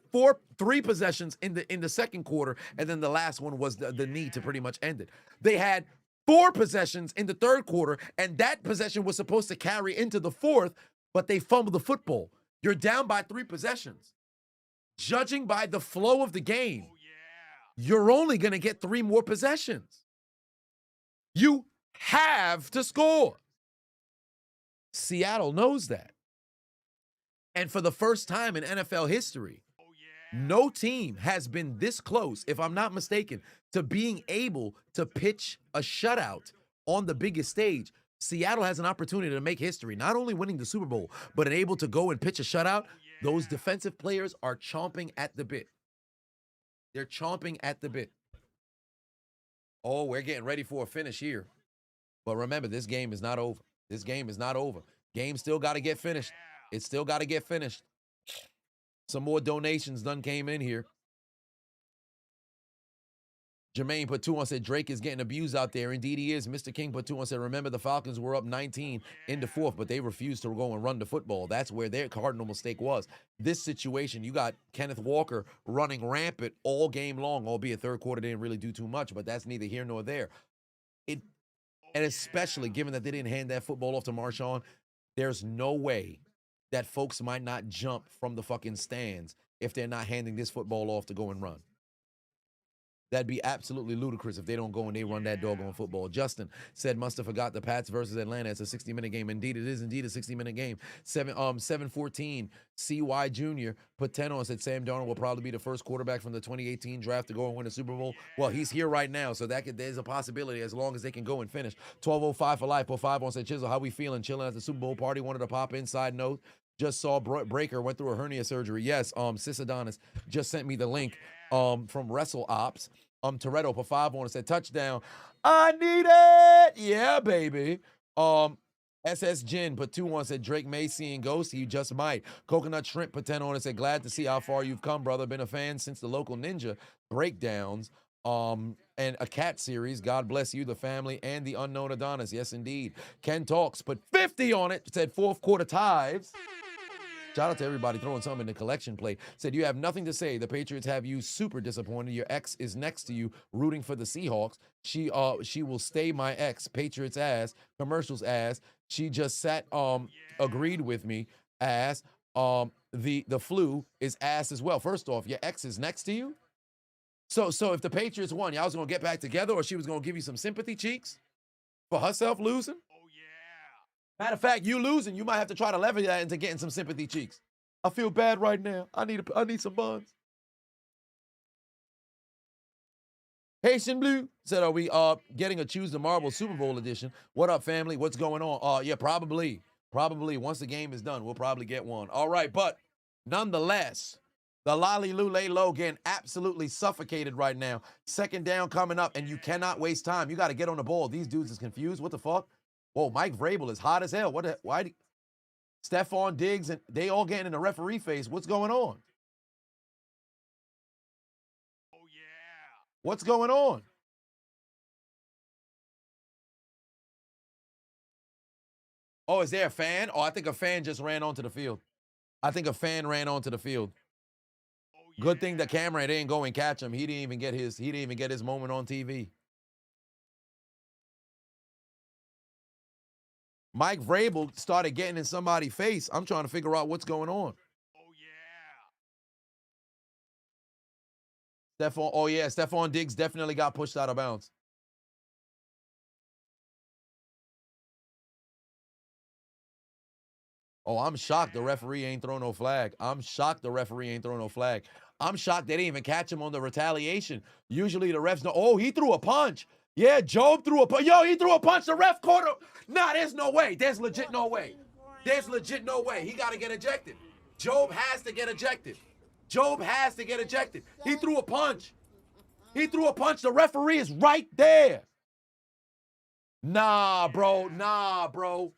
3 possessions in the second quarter, and then the last one was the need to pretty much end it. They had 4 possessions in the third quarter, and that possession was supposed to carry into the fourth, but they fumbled the football. You're down by 3 possessions. Judging by the flow of the game, you're only going to get 3 more possessions. You have to score. Seattle knows that. And for the first time in NFL history, no team has been this close, if I'm not mistaken, to being able to pitch a shutout on the biggest stage. Seattle has an opportunity to make history, not only winning the Super Bowl, but able to go and pitch a shutout. Those defensive players are chomping at the bit. They're chomping at the bit. Oh, we're getting ready for a finish here. But remember, this game is not over. This game is not over. Game still got to get finished. It's still got to get finished. Some more donations done came in here. Jermaine put 2 on, said Drake is getting abused out there. Indeed he is. Mr. King put 2 on, said remember the Falcons were up 19 in the fourth, but they refused to go and run the football. That's where their cardinal mistake was. This situation, you got Kenneth Walker running rampant all game long, albeit third quarter didn't really do too much, but that's neither here nor there. And especially given that they didn't hand that football off to Marshawn, there's no way that folks might not jump from the fucking stands if they're not handing this football off to go and run. That'd be absolutely ludicrous if they don't go and they run that doggone football. Justin said, must have forgot the Pats versus Atlanta. It's a 60-minute game. Indeed, it is indeed a 60-minute game. 7-14, CY Jr. put 10 on, said Sam Darnold will probably be the first quarterback from the 2018 draft to go and win a Super Bowl. Well, he's here right now, so there's a possibility as long as they can go and finish. 12:05 for life. Put 5 on, said Chiseled, how we feeling? Chilling at the Super Bowl party. Wanted to pop inside note. Just saw Breaker went through a hernia surgery. Yes, Sis Adonis just sent me the link from Wrestle Ops. Toretto for 5 on and said touchdown. I need it. Yeah, baby. SS Jin put 2 on, said Drake May seeing ghosts. You just might. Coconut Shrimp put 10 on and said glad to see how far you've come, brother. Been a fan since the local ninja breakdowns. And a cat series. God bless you, the family, and the unknown Adonis. Yes, indeed. Ken Talks put 50 on it. Said fourth quarter tithes. Shout out to everybody throwing something in the collection plate. Said, you have nothing to say. The Patriots have you super disappointed. Your ex is next to you rooting for the Seahawks. She will stay my ex. Patriots ass. Commercials ass. She just sat, agreed with me ass. The flu is ass as well. First off, your ex is next to you? So if the Patriots won, y'all was going to get back together, or she was going to give you some sympathy cheeks for herself losing? Matter of fact, you losing, you might have to try to lever that into getting some sympathy cheeks. I feel bad right now. I need some buns. Haitian Blue said, are we getting a Choose the Marble Super Bowl edition? What up, family? What's going on? Yeah, probably. Probably. Once the game is done, we'll probably get one. All right, but nonetheless, the Lolly Lule Low getting absolutely suffocated right now. Second down coming up, and you cannot waste time. You got to get on the ball. These dudes is confused. What the fuck? Whoa, Mike Vrabel is hot as hell. Why? Stephon Diggs, and they all getting in the referee face. What's going on? What's going on? Oh, is there a fan? Oh, I think a fan just ran onto the field. I think a fan ran onto the field. Good thing the camera didn't go and catch him. He didn't even get his moment on TV. Mike Vrabel started getting in somebody's face. I'm trying to figure out what's going on. Stephon Diggs definitely got pushed out of bounds. Oh, I'm shocked the referee ain't throw no flag. I'm shocked the referee ain't throw no flag. I'm shocked they didn't even catch him on the retaliation. Usually the refs know. Oh, he threw a punch. Yeah, Job threw a punch. Yo, he threw a punch. The ref caught him. Nah, there's no way. There's legit no way. There's legit no way. He got to get ejected. Job has to get ejected. Job has to get ejected. He threw a punch. He threw a punch. The referee is right there. Nah, bro. Nah, bro.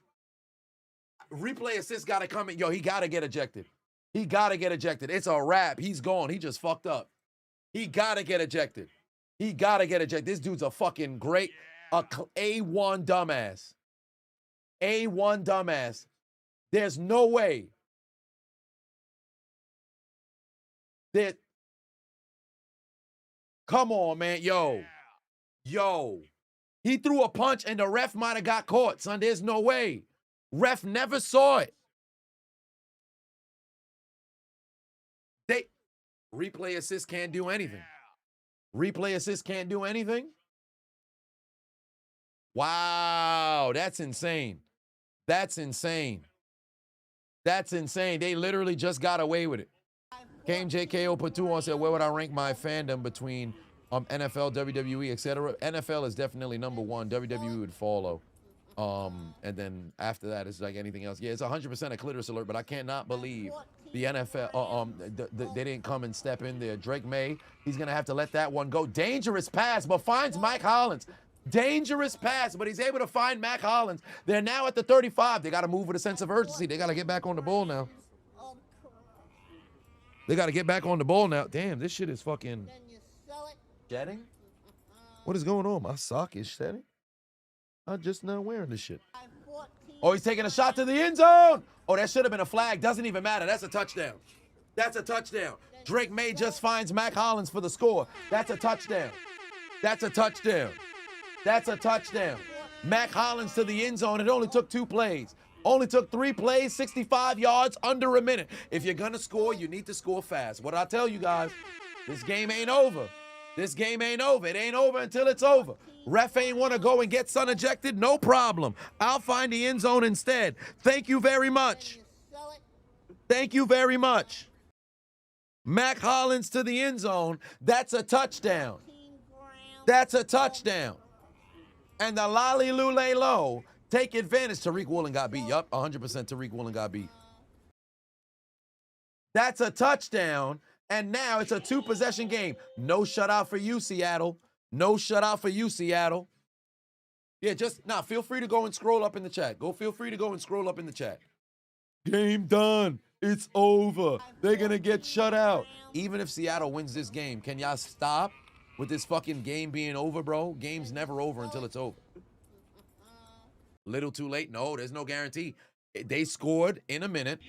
Replay assist got to come in. Yo, he got to get ejected. He got to get ejected. It's a wrap. He's gone. He just fucked up. He got to get ejected. He got to get ejected. This dude's a fucking great, A1 dumbass. A1 dumbass. There's no way that. Come on, man. Yo. He threw a punch and the ref might have got caught, son. There's no way. Ref never saw it. Replay assist can't do anything. Replay assist can't do anything? Wow, that's insane. That's insane. That's insane. They literally just got away with it. Came JKO put 2 on, said, where would I rank my fandom between NFL, WWE, etc.? NFL is definitely number 1. WWE would follow. And then after that, it's like anything else. Yeah, it's 100% a clitoris alert, but I cannot believe the NFL, they didn't come and step in there. Drake May, he's going to have to let that one go. Dangerous pass, but finds Mike Hollins. Dangerous pass, but he's able to find Mac Hollins. They're now at the 35. They got to move with a sense of urgency. They got to get back on the ball now. They got to get back on the ball now. Damn, this shit is fucking shedding? What is going on? My sock is shedding? I'm just not wearing this shit. Oh, he's taking a shot to the end zone. Oh, that should have been a flag. Doesn't even matter. That's a touchdown. That's a touchdown. Drake May just finds Mac Hollins for the score. That's a touchdown. That's a touchdown. That's a touchdown. Mac Hollins to the end zone. It only took 2 plays. Only took 3 plays, 65 yards, under a minute. If you're going to score, you need to score fast. What I tell you guys, this game ain't over. This game ain't over. It ain't over until it's over. Ref ain't want to go and get son ejected? No problem. I'll find the end zone instead. Thank you very much. Thank you very much. Mac Hollins to the end zone. That's a touchdown. That's a touchdown. And the Lolly Lule Low take advantage. Tariq Woolen got beat. Yup, 100% Tariq Woolen got beat. That's a touchdown. And now it's a 2-possession game. No shutout for you, Seattle. No shutout for you, Seattle. Yeah, feel free to go and scroll up in the chat. Feel free to go and scroll up in the chat. Game done. It's over. They're going to get shut out. Even if Seattle wins this game, can y'all stop with this fucking game being over, bro? Game's never over until it's over. Little too late? No, there's no guarantee. They scored in a minute.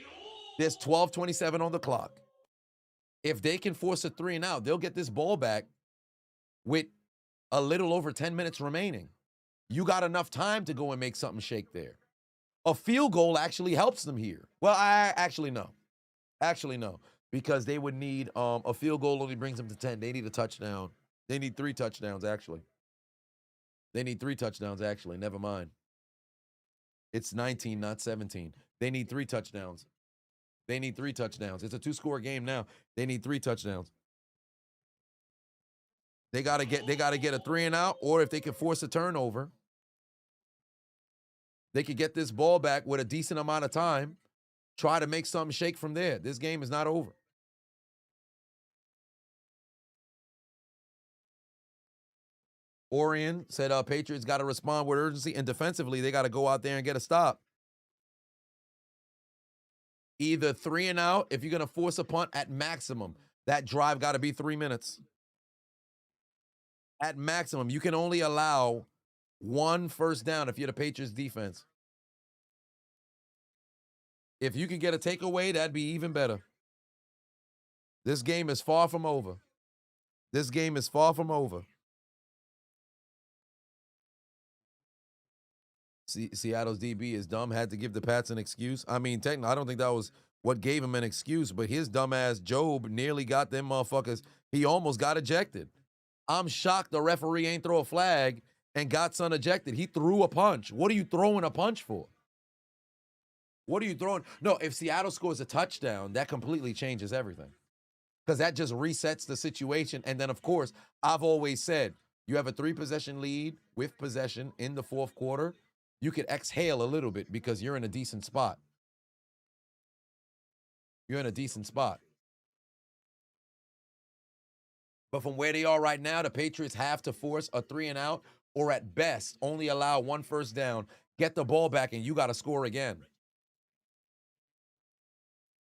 There's 12:27 on the clock. If they can force a 3 and out, they'll get this ball back with a little over 10 minutes remaining. You got enough time to go and make something shake there. A field goal actually helps them here. Well, I actually no. Actually, no. Because they would need a field goal only brings them to 10. They need a touchdown. They need 3 touchdowns, actually. They need 3 touchdowns, actually. Never mind. It's 19, not 17. They need 3 touchdowns. They need 3 touchdowns. It's a 2-score game now. They need 3 touchdowns. They gotta get a 3 and out, or if they can force a turnover, they could get this ball back with a decent amount of time, try to make something shake from there. This game is not over. Orion said Patriots got to respond with urgency, and defensively, they got to go out there and get a stop. Either 3 and out, if you're going to force a punt at maximum. That drive got to be 3 minutes. At maximum, you can only allow 1 first down if you're the Patriots defense. If you can get a takeaway, that'd be even better. This game is far from over. This game is far from over. Seattle's DB is dumb, had to give the Pats an excuse. I mean, technically, I don't think that was what gave him an excuse, but his dumbass Job nearly got them motherfuckers. He almost got ejected. I'm shocked the referee ain't throw a flag and got son ejected. He threw a punch. What are you throwing a punch for? What are you throwing? No, if Seattle scores a touchdown, that completely changes everything. Because that just resets the situation. And then, of course, I've always said, you have a 3-possession lead with possession in the 4th quarter. You could exhale a little bit because you're in a decent spot. You're in a decent spot. But from where they are right now, the Patriots have to force a 3 and out, or at best, only allow 1 first down, get the ball back, and you got to score again.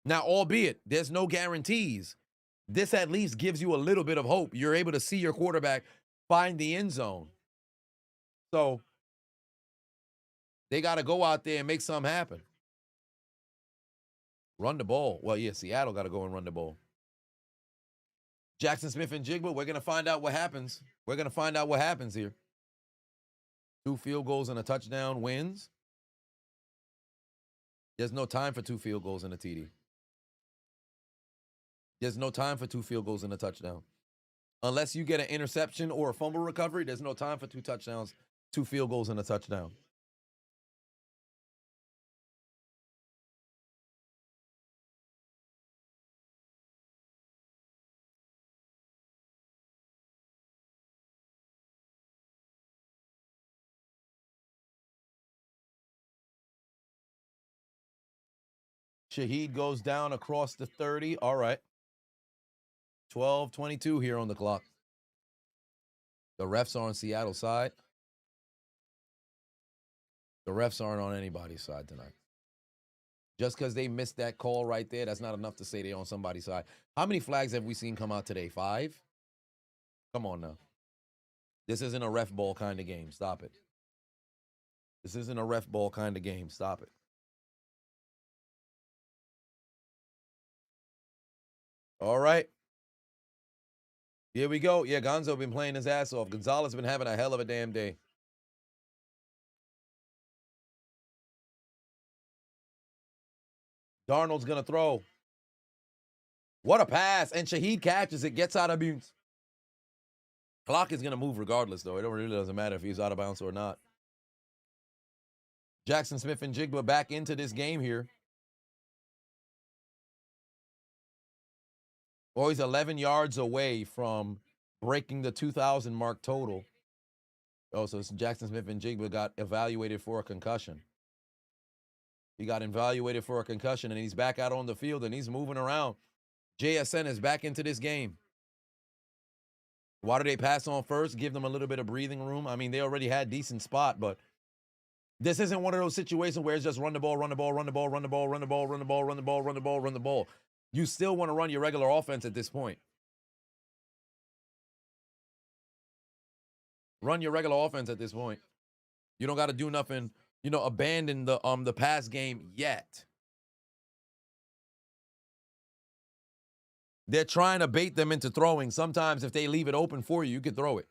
Now, albeit, there's no guarantees. This at least gives you a little bit of hope. You're able to see your quarterback find the end zone. So, they got to go out there and make something happen. Run the ball. Well, yeah, Seattle got to go and run the ball. Jackson Smith and Jigba, we're going to find out what happens. We're going to find out what happens here. 2 field goals and a touchdown wins. There's no time for 2 field goals and a TD. There's no time for 2 field goals and a touchdown. Unless you get an interception or a fumble recovery, there's no time for 2 touchdowns, 2 field goals and a touchdown. Shaheed goes down across the 30. All right. 12:22 here on the clock. The refs are on Seattle's side. The refs aren't on anybody's side tonight. Just because they missed that call right there, that's not enough to say they're on somebody's side. How many flags have we seen come out today? 5? Come on now. This isn't a ref ball kind of game. Stop it. This isn't a ref ball kind of game. Stop it. All right. Here we go. Yeah, Gonzo been playing his ass off. Gonzalez been having a hell of a damn day. Darnold's going to throw. What a pass. And Shaheed catches it, gets out of bounds. Clock is going to move regardless, though. It really doesn't matter if he's out of bounds or not. Jackson Smith and Jigba back into this game here. Oh, he's 11 yards away from breaking the 2,000 mark total. Oh, so Jackson Smith and Jigba got evaluated for a concussion. He got evaluated for a concussion, and he's back out on the field, and he's moving around. JSN is back into this game. Why do they pass on first? Give them a little bit of breathing room. I mean, they already had decent spot, but this isn't one of those situations where it's just run the ball, run the ball, run the ball, run the ball, run the ball, run the ball, run the ball, run the ball, run the ball. You still want to run your regular offense at this point. Run your regular offense at this point. You don't got to do nothing, abandon the pass game yet. They're trying to bait them into throwing. Sometimes if they leave it open for you, you can throw it.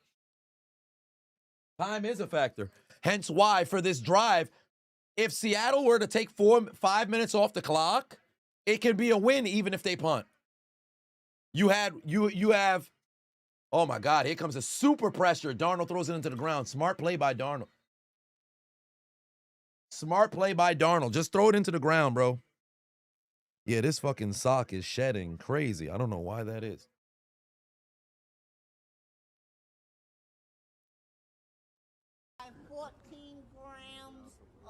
Time is a factor. Hence why for this drive, if Seattle were to take 5 minutes off the clock, it could be a win even if they punt. You have, oh my God, here comes a super pressure. Darnold throws it into the ground. Smart play by Darnold. Smart play by Darnold. Just throw it into the ground, bro. Yeah, this fucking sock is shedding crazy. I don't know why that is.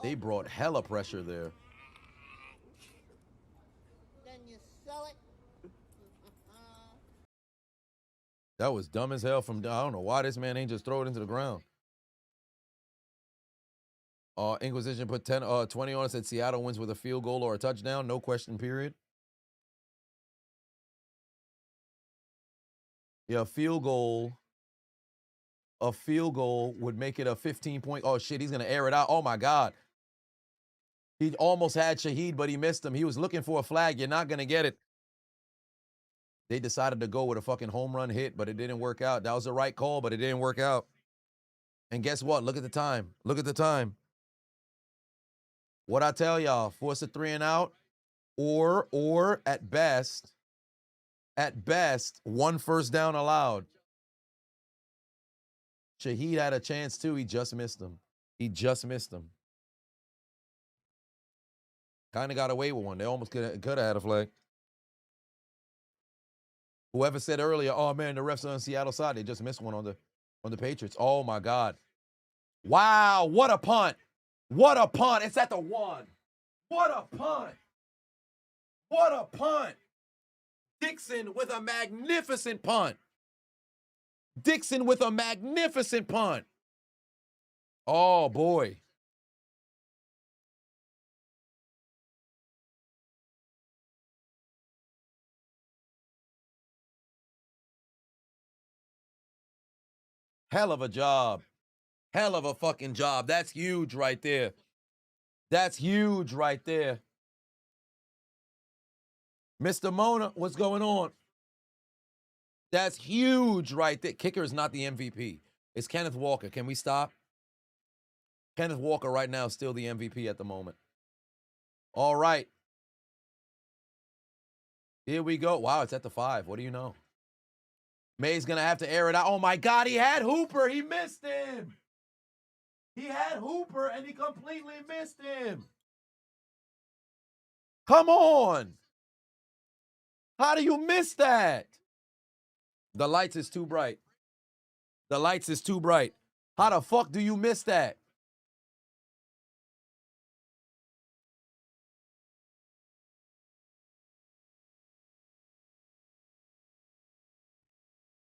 They brought hella pressure there. Then you sell it. That was dumb as hell from, I don't know why this man ain't just throw it into the ground. Inquisition put 20 on it, said Seattle wins with a field goal or a touchdown. No question, period. Yeah, a field goal would make it a 15-point. Oh, shit, he's going to air it out. Oh, my God. He almost had Shaheed, but he missed him. He was looking for a flag. You're not going to get it. They decided to go with a fucking home run hit, but it didn't work out. That was the right call, but it didn't work out. And guess what? Look at the time. Look at the time. What I tell y'all, force a 3 and out, or at best, one first down allowed. Shaheed had a chance too. He just missed him. Kind of got away with one. They almost could have had a flag. Whoever said earlier, oh man, the refs are on Seattle's side, they just missed one on the Patriots. Oh my God. Wow, what a punt. What a punt. It's at the 1. What a punt. What a punt. Dixon with a magnificent punt. Oh, boy. Hell of a job. Hell of a fucking job. That's huge right there. Mr. Mona, what's going on? That's huge right there. Kicker is not the MVP. It's Kenneth Walker. Can we stop? Kenneth Walker right now is still the MVP at the moment. All right. Here we go. Wow, it's at the 5. What do you know? May's going to have to air it out. Oh, my God. He had Hooper. He missed him. He had Hooper, and he completely missed him. Come on. How do you miss that? The lights is too bright. How the fuck do you miss that?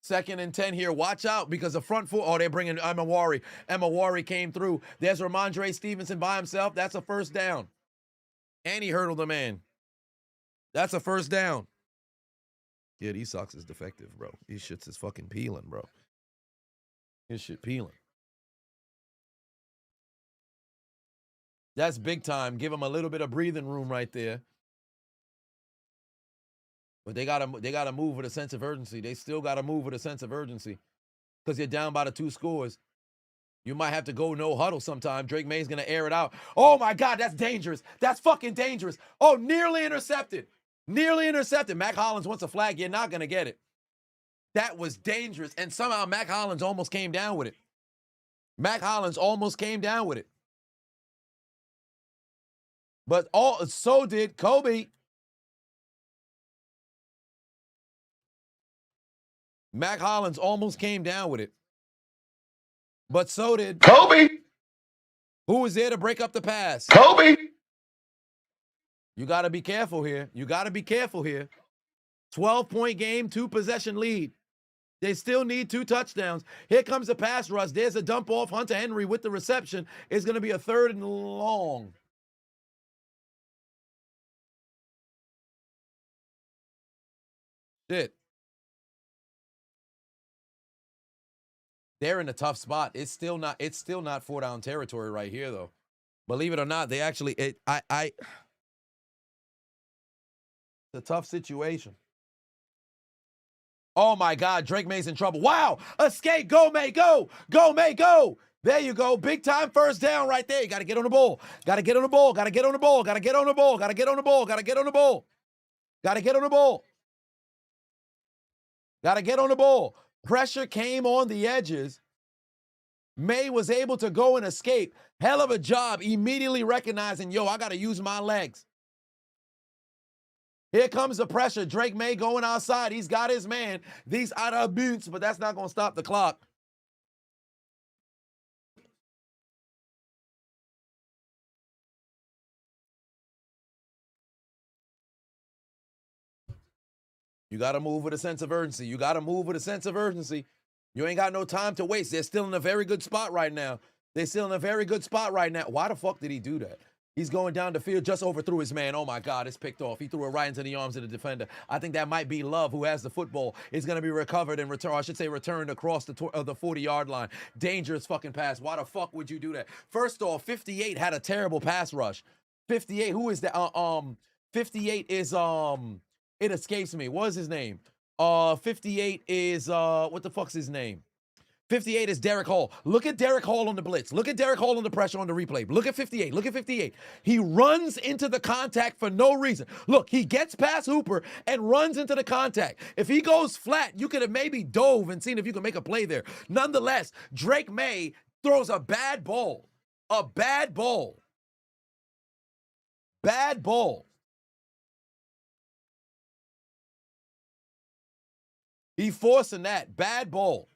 Second and 10 here. Watch out because the front four. Oh, they're bringing Emma Wari. Emma Wari came through. There's Ramondre Stevenson by himself. That's a first down. And he hurdled the man. That's a first down. Yeah, these socks is defective, bro. These shits is fucking peeling, bro. This shit peeling. That's big time. Give them a little bit of breathing room right there. But they gotta move with a sense of urgency. They still gotta move with a sense of urgency. Because you're down by the 2 scores. You might have to go no huddle sometime. Drake May's gonna air it out. Oh my God, that's dangerous. That's fucking dangerous. Oh, nearly intercepted. Mac Hollins wants a flag. You're not gonna get it. That was dangerous. And somehow Mac Hollins almost came down with it. But so did Kobe. Mac Hollins almost came down with it. But so did Kobe. Who was there to break up the pass? Kobe. You got to be careful here. 12-point game, 2-possession lead. They still need 2 touchdowns. Here comes the pass rush. There's a dump off. Hunter Henry with the reception. It's going to be a 3rd and long. Shit. They're in a tough spot. It's still not 4-down territory right here, though. Believe it or not, they actually it's a tough situation. Oh my God, Drake May's in trouble. Wow, escape, go May, go, May, go. There you go, big time first down right there. You got to get on the ball. Got to get on the ball. Pressure came on the edges. May was able to go and escape. Hell of a job immediately recognizing, yo, I got to use my legs. Here comes the pressure. Drake May going outside. He's got his man. These out of boots, but that's not going to stop the clock. You got to move with a sense of urgency. You got to move with a sense of urgency. You ain't got no time to waste. They're still in a very good spot right now. They're still in a very good spot right now. Why the fuck did he do that? He's going down the field, just overthrew his man. Oh, my God, it's picked off. He threw it right into the arms of the defender. I think that might be Love, who has the football. It's going to be recovered and returned. I should say returned across the 40-yard line. Dangerous fucking pass. Why the fuck would you do that? First off, 58 had a terrible pass rush. 58, who is that? 58 is, it escapes me. What is his name? 58 is, what the fuck's his name? 58 is Derek Hall. Look at Derek Hall on the blitz. Look at Derek Hall on the pressure on the replay. Look at 58. Look at 58. He runs into the contact for no reason. Look, he gets past Hooper and runs into the contact. If he goes flat, you could have maybe dove and seen if you could make a play there. Nonetheless, Drake May throws a bad ball. A bad ball. Bad ball. He forcing that. Bad ball.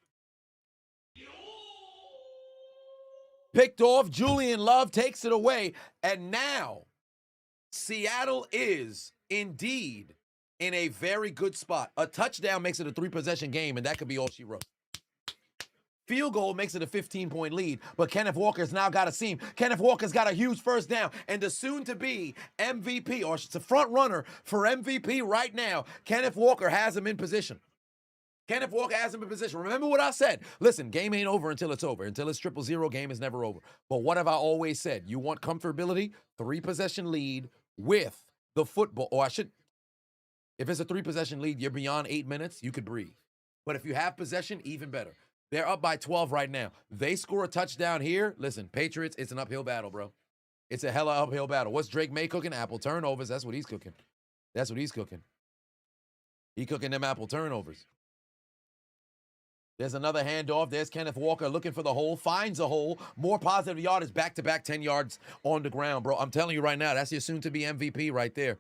Picked off. Julian Love takes it away. And now, Seattle is indeed in a very good spot. A touchdown makes it a 3-possession game, and that could be all she wrote. Field goal makes it a 15-point lead, but Kenneth Walker's now got a seam. Kenneth Walker's got a huge first down, and the soon-to-be MVP, or it's a front runner for MVP right now, Kenneth Walker has him in position. Kenneth Walker has him in position. Remember what I said. Listen, game ain't over until it's over. Until it's 0-0, game is never over. But what have I always said? You want comfortability? 3-possession lead with the football. Or if it's a 3-possession lead, you're beyond 8 minutes, you could breathe. But if you have possession, even better. They're up by 12 right now. They score a touchdown here. Listen, Patriots, it's an uphill battle, bro. It's a hella uphill battle. What's Drake May cooking? Apple turnovers. That's what he's cooking. That's what he's cooking. He cooking them apple turnovers. There's another handoff. There's Kenneth Walker looking for the hole. Finds a hole. More positive yardage. Back-to-back 10 yards on the ground, bro. I'm telling you right now, that's your soon-to-be MVP right there.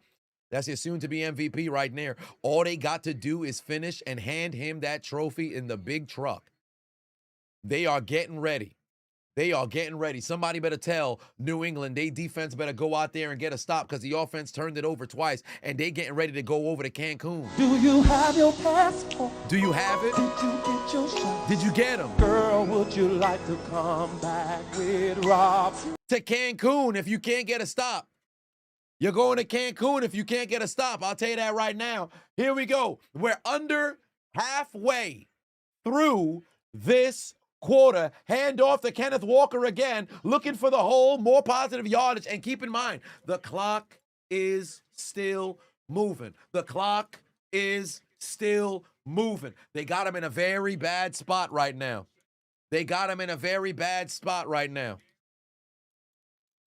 That's your soon-to-be MVP right there. All they got to do is finish and hand him that trophy in the big truck. They are getting ready. They are getting ready. Somebody better tell New England, they defense better go out there and get a stop because the offense turned it over twice, and they getting ready to go over to Cancun. Do you have your passport? Do you have it? Did you get your shot? Did you get them? Girl, would you like to come back with Rob? To Cancun if you can't get a stop. You're going to Cancun if you can't get a stop. I'll tell you that right now. Here we go. We're under halfway through this quarter. Hand off to Kenneth Walker again, looking for the hole, more positive yardage. And keep in mind, the clock is still moving. The clock is still moving. They got him in a very bad spot right now. They got him in a very bad spot right now.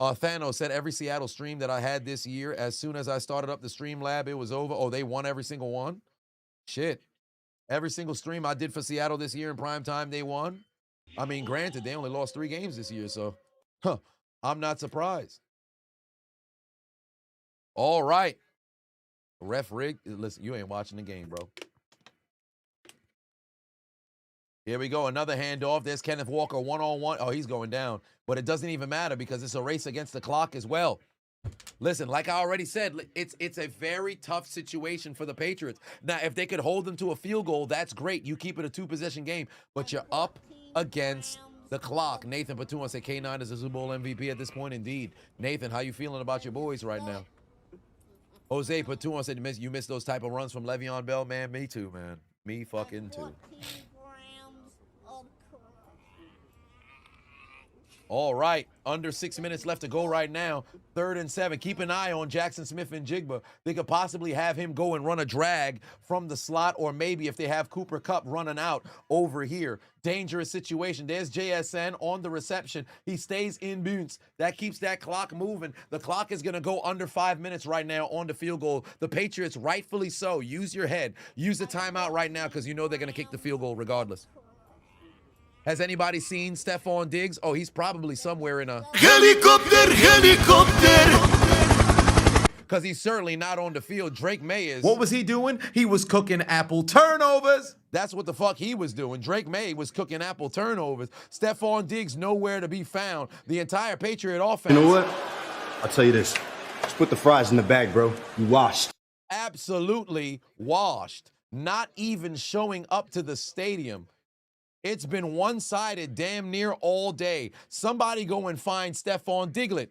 Thanos said every Seattle stream that I had this year, as soon as I started up the stream lab, it was over. Oh, they won every single one? Shit. Every single stream I did for Seattle this year in prime time, they won. I mean, granted, they only lost 3 games this year, so I'm not surprised. All right. Ref rig. Listen, you ain't watching the game, bro. Here we go. Another handoff. There's Kenneth Walker one-on-one. Oh, he's going down. But it doesn't even matter because it's a race against the clock as well. Listen, like I already said, it's a very tough situation for the Patriots. Now, if they could hold them to a field goal, that's great. You keep it a 2-possession game, but you're up against the clock. Nathan Patuan said K9 is a Super Bowl MVP at this point. Indeed. Nathan, how you feeling about your boys right now? Jose Patuan said you missed those type of runs from Le'Veon Bell. Man, me too, man. Me fucking too. All right, under 6 minutes left to go right now. 3rd and 7. Keep an eye on Jackson Smith and Jigba. They could possibly have him go and run a drag from the slot, or maybe if they have Cooper Kupp running out over here. Dangerous situation. There's JSN on the reception. He stays in bounds. That keeps that clock moving. The clock is going to go under 5 minutes right now on the field goal. The Patriots, rightfully so. Use your head. Use the timeout right now because you know they're going to kick the field goal regardless. Has anybody seen Stephon Diggs? Oh, he's probably somewhere in a... Helicopter, helicopter. because he's certainly not on the field. Drake May is. What was he doing? He was cooking apple turnovers. That's what the fuck he was doing. Drake May was cooking apple turnovers. Stephon Diggs nowhere to be found. The entire Patriot offense. You know what? I'll tell you this. Just put the fries in the bag, bro. You washed. Absolutely washed. Not even showing up to the stadium. It's been one-sided damn near all day. Somebody go and find Stephon Diggs.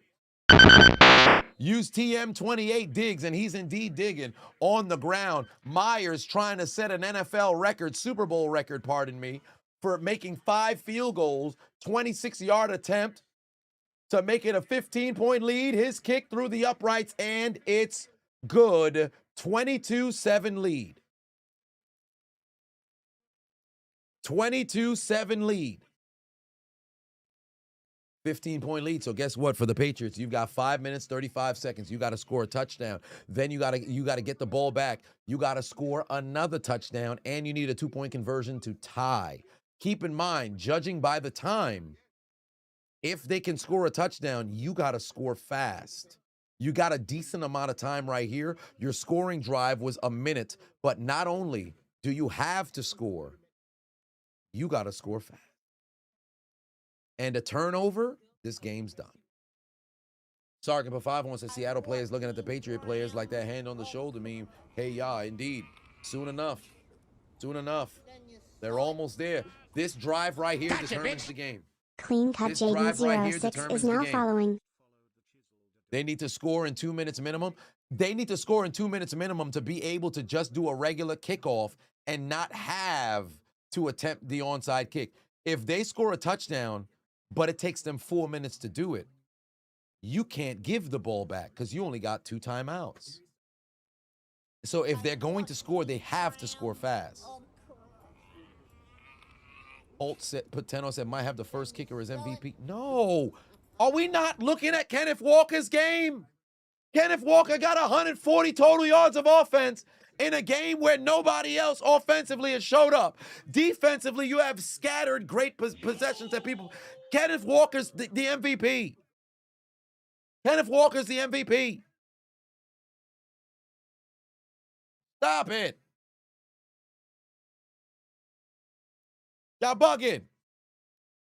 Use TM28 Diggs, and he's indeed digging on the ground. Myers trying to set an NFL record, Super Bowl record, pardon me, for making 5 field goals, 26-yard attempt to make it a 15-point lead. His kick through the uprights, and it's good. 22-7 lead. 22-7 lead. 15-point lead. So guess what? For the Patriots, you've got 5 minutes, 35 seconds. You got to score a touchdown. Then you got to get the ball back. You got to score another touchdown, and you need a 2-point conversion to tie. Keep in mind, judging by the time, if they can score a touchdown, you got to score fast. You got a decent amount of time right here. Your scoring drive was a minute, but not only do you have to score, you got to score fast. And a turnover, this game's done. Sergeant P5 wants to Seattle players looking at the Patriot players like that hand on the shoulder mean, hey, yeah, indeed. Soon enough. Soon enough. They're almost there. This drive right here determines the game. Clean cut JD06 is now following. They need to score in 2 minutes minimum. They need to score in 2 minutes minimum to be able to just do a regular kickoff and not have to attempt the onside kick. If they score a touchdown, but it takes them 4 minutes to do it, you can't give the ball back because you only got 2 timeouts. So if they're going to score, they have to score fast. Pateno said, might have the first kicker as MVP. No. Are we not looking at Kenneth Walker's game? Kenneth Walker got 140 total yards of offense in a game where nobody else offensively has showed up. Defensively, you have scattered great possessions that people... Kenneth Walker's the MVP. Kenneth Walker's the MVP. Stop it. Y'all bugging.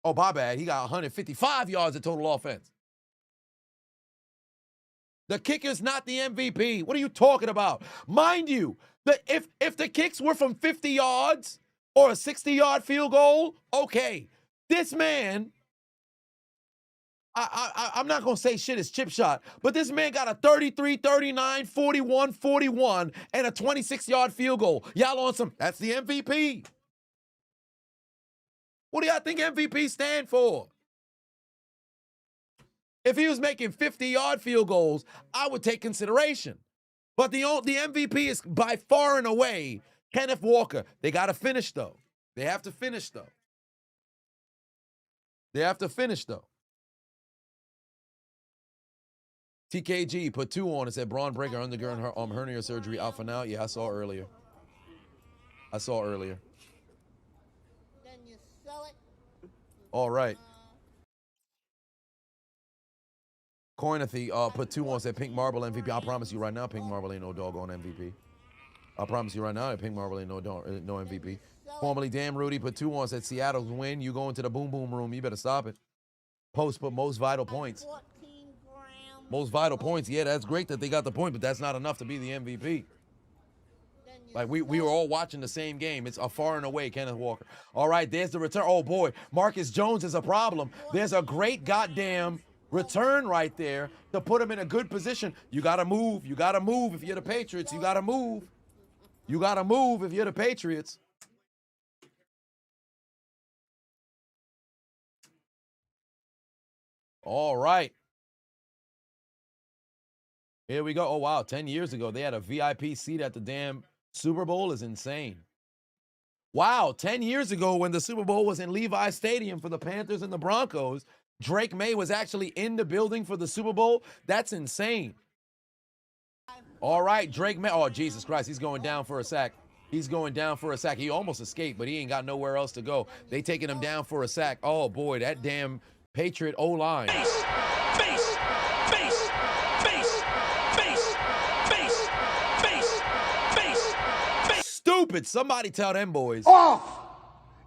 Oh, my bad. He got 155 yards of total offense. The kicker's not the MVP. What are you talking about? Mind you, if the kicks were from 50 yards or a 60-yard field goal, okay. This man, I'm not going to say shit is chip shot, but this man got a 33, 39, 41, 41, and a 26-yard field goal. Y'all on some, that's the MVP. What do y'all think MVP stand for? If he was making 50-yard field goals, I would take consideration. But the MVP is by far and away Kenneth Walker. They got to finish, though. They have to finish, though. They have to finish, though. TKG put 2 on and said, Braun Breaker undergoing her hernia surgery out for now. Yeah, I saw earlier. Then you sell it. All right. Coinathy put 2 on, said Pink Marble MVP. I promise you right now, Pink Marble ain't no doggone MVP. I promise you right now, Pink Marble ain't no MVP. Formerly Damn Rudy put 2 on, said Seattle's win. You go into the boom boom room. You better stop it. Post put most vital points. Most vital points. Yeah, that's great that they got the point, but that's not enough to be the MVP. Like, we were all watching the same game. It's a far and away Kenneth Walker. All right, there's the return. Oh, boy. Marcus Jones is a problem. There's a great goddamn return right there to put him in a good position. You got to move. You got to move if you're the Patriots. You got to move. You got to move if you're the Patriots. All right. Here we go. Oh, wow. 10 years ago, they had a VIP seat at the damn Super Bowl. Is insane. Wow. 10 years ago, when the Super Bowl was in Levi Stadium for the Panthers and the Broncos, Drake May was actually in the building for the Super Bowl. That's insane. All right, Drake May. Oh, Jesus Christ. He's going down for a sack. He's going down for a sack. He almost escaped, but he ain't got nowhere else to go. They taking him down for a sack. Oh, boy, that damn Patriot O-line. stupid. Somebody tell them boys. Off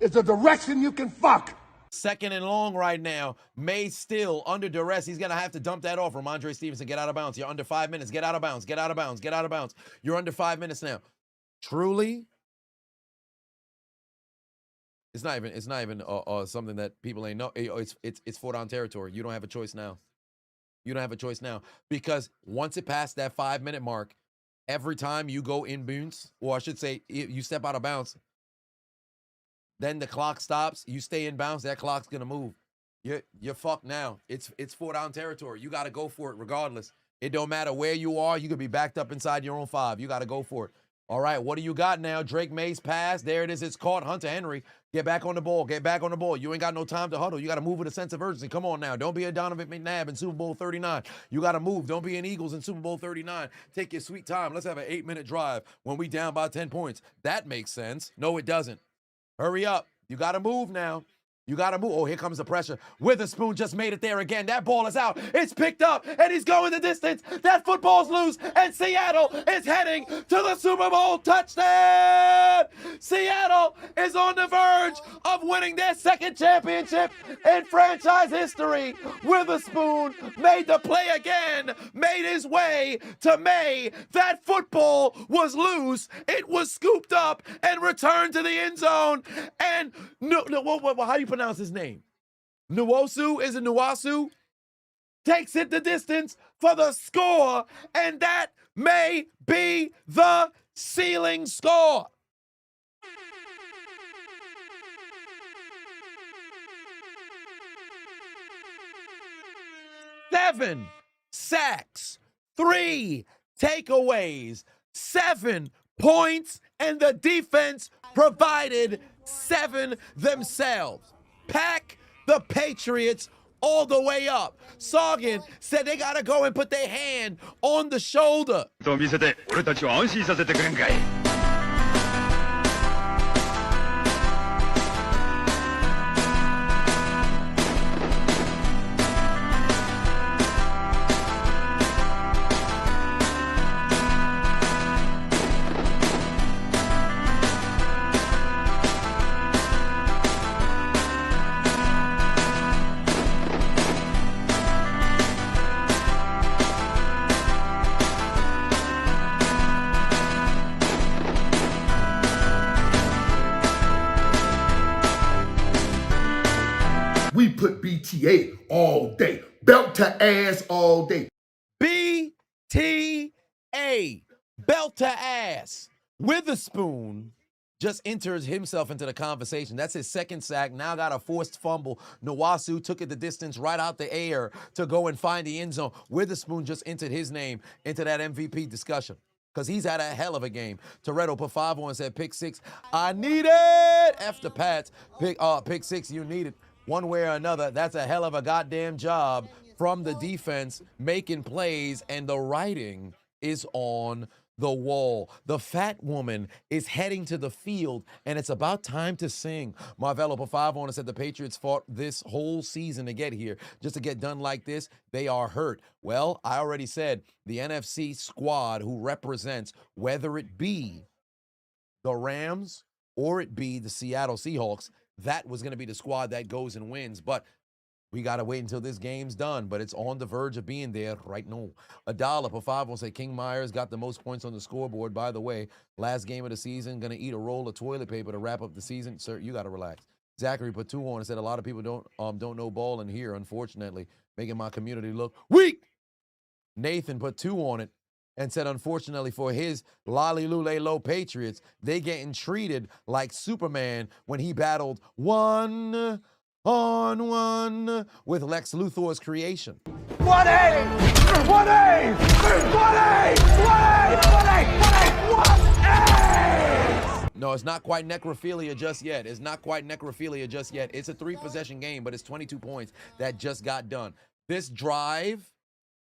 is the direction you can fuck. 2nd and long right now. May still under duress. He's going to have to dump that off. Ramondre Stevenson, get out of bounds. You're under 5 minutes. Get out of bounds. Get out of bounds. Get out of bounds. You're under 5 minutes now. Truly, it's not even something that people ain't know. It's 4-down territory. You don't have a choice now. You don't have a choice now because once it passed that 5-minute mark, every time you go in bounds, or I should say, you step out of bounds, then the clock stops. You stay in bounds. That clock's gonna move. You're fucked now. It's 4-down territory. You got to go for it regardless. It don't matter where you are. You could be backed up inside your own 5. You got to go for it. All right, what do you got now? Drake May's pass. There it is. It's caught. Hunter Henry. Get back on the ball. Get back on the ball. You ain't got no time to huddle. You got to move with a sense of urgency. Come on now. Don't be a Donovan McNabb in Super Bowl 39. You got to move. Don't be an Eagles in Super Bowl 39. Take your sweet time. Let's have an 8-minute drive when we down by 10 points. That makes sense. No, it doesn't. Hurry up. You got to move now. You got to move. Oh, here comes the pressure. Witherspoon just made it there again. That ball is out. It's picked up, and he's going the distance. That football's loose, and Seattle is heading to the Super Bowl. Touchdown! Seattle is on the verge of winning their 2nd championship in franchise history. Witherspoon made the play again, made his way to May. That football was loose. It was scooped up and returned to the end zone. And how do you pronounce his name? Nwosu? Is it Nwosu? Takes it the distance for the score, and that may be the ceiling score. Seven sacks, 3 takeaways, 7 points, and the defense provided 7 themselves. Pack the Patriots all the way up. Sargent said they got to go and put their hand on the shoulder. We put BTA all day. Belt to ass all day. BTA. Belt to ass. Witherspoon just enters himself into the conversation. That's his 2nd sack. Now got a forced fumble. Nwosu took it the distance right out the air to go and find the end zone. Witherspoon just entered his name into that MVP discussion because he's had a hell of a game. Toretto put 5 on and said, pick 6. I need it. After Pats, pick 6, you need it. One way or another, that's a hell of a goddamn job from the defense making plays, and the writing is on the wall. The fat woman is heading to the field, and it's about time to sing. Marvello put 5 on and said the Patriots fought this whole season to get here. Just to get done like this, they are hurt. Well, I already said the NFC squad who represents, whether it be the Rams or it be the Seattle Seahawks, that was going to be the squad that goes and wins. But we got to wait until this game's done. But it's on the verge of being there right now. $1 per 5 will say King Myers got the most points on the scoreboard. By the way, last game of the season, going to eat a roll of toilet paper to wrap up the season. Sir, you got to relax. Zachary put 2 on and said a lot of people don't know ball in here, unfortunately, making my community look weak. Nathan put 2 on it and said, unfortunately for his low Patriots, they getting treated like Superman when he battled 1-on-1 with Lex Luthor's creation. What a! No, it's not quite necrophilia just yet. It's not quite necrophilia just yet. It's a 3-possession game, but it's 22 points that just got done. This drive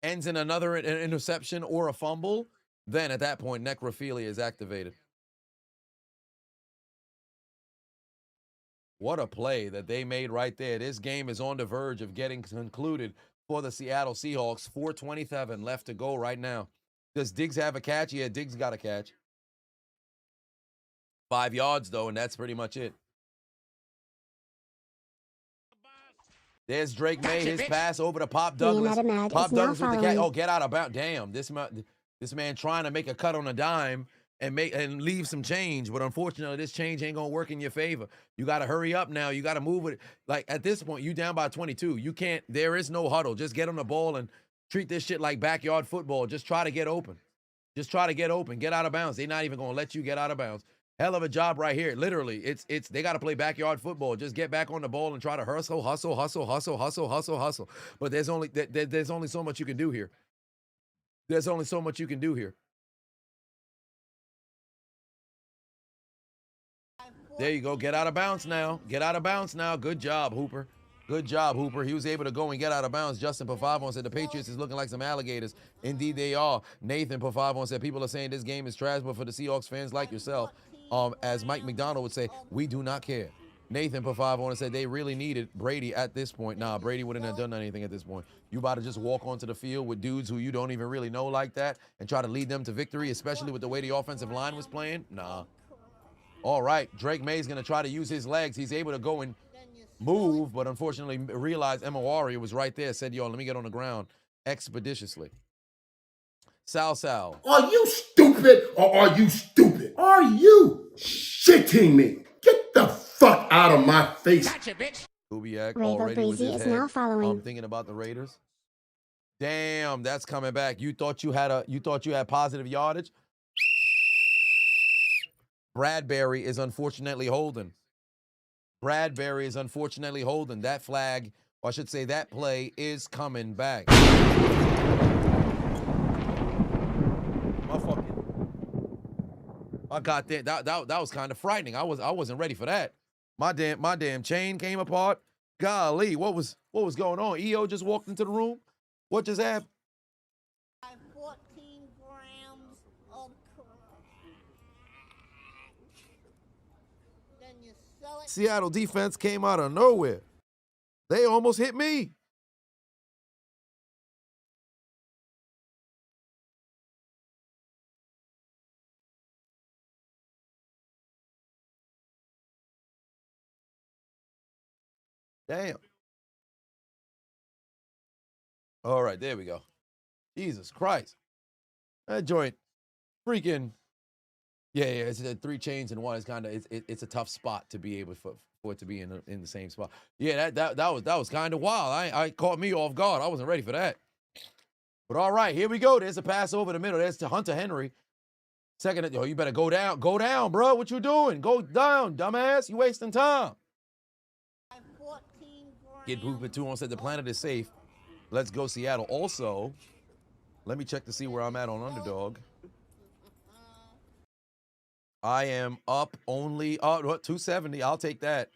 ends in another interception or a fumble, then at that point, necrophilia is activated. What a play that they made right there. This game is on the verge of getting concluded for the Seattle Seahawks. 4:27 left to go right now. Does Diggs have a catch? Yeah, Diggs got a catch. 5 yards, though, and that's pretty much it. There's Drake May, his pass over to Pop Douglas. Pop Douglas with the catch. Oh, get out of bounds. Damn, this man trying to make a cut on a dime and leave some change, but unfortunately, this change ain't gonna work in your favor. You got to hurry up now. You got to move it. Like at this point, you down by 22. You can't. There is no huddle. Just get on the ball and treat this shit like backyard football. Just try to get open. Just try to get open. Get out of bounds. They're not even gonna let you get out of bounds. Hell of a job right here. Literally, it's they got to play backyard football. Just get back on the ball and try to hustle. But there's only so much you can do here. There's only so much you can do here. There you go. Get out of bounds now. Get out of bounds now. Good job, Hooper. Good job, Hooper. He was able to go and get out of bounds. Justin Pavavon said the Patriots is looking like some alligators. Indeed, they are. Nathan Pavavon said people are saying this game is trash, but for the Seahawks fans like yourself, as Mike McDonald would say, we do not care. Nathan Pavavon said they really needed Brady at this point. Nah, Brady wouldn't have done anything at this point. You about to just walk onto the field with dudes who you don't even really know like that and try to lead them to victory, especially with the way the offensive line was playing? Nah. All right, Drake May's going to try to use his legs. He's able to go and move, but unfortunately realized Emma Warrior was right there, said, yo, let me get on the ground expeditiously. Sal. Are you stupid or are you stupid? Are you shitting me? Get the fuck out of my face. Gotcha, bitch. Kubiak Rainbow already was Breezy his is head. now following. Thinking about the Raiders. Damn, that's coming back. You thought you had positive yardage? Bradbury is unfortunately holding. That flag, or I should say that play, is coming back. I got that was kind of frightening. I wasn't ready for that. My damn chain came apart. Golly, what was going on? EO just walked into the room. What just happened? 14 grams of crack. Then you sell it. Seattle defense came out of nowhere. They almost hit me. Damn. All right, there we go. Jesus Christ. That joint freaking. Yeah, it's 3 chains and 1 is kind of it's a tough spot to be able for it to be in the same spot. Yeah, that was kind of wild. I caught me off guard. I wasn't ready for that. But all right, here we go. There's a pass over the middle. There's to Hunter Henry. Second, you better go down. Go down, bro. What you doing? Go down, dumbass. You wasting time. Kid Poopin' 2 on said the planet is safe. Let's go Seattle. Also, let me check to see where I'm at on Underdog. I am up only 270. I'll take that.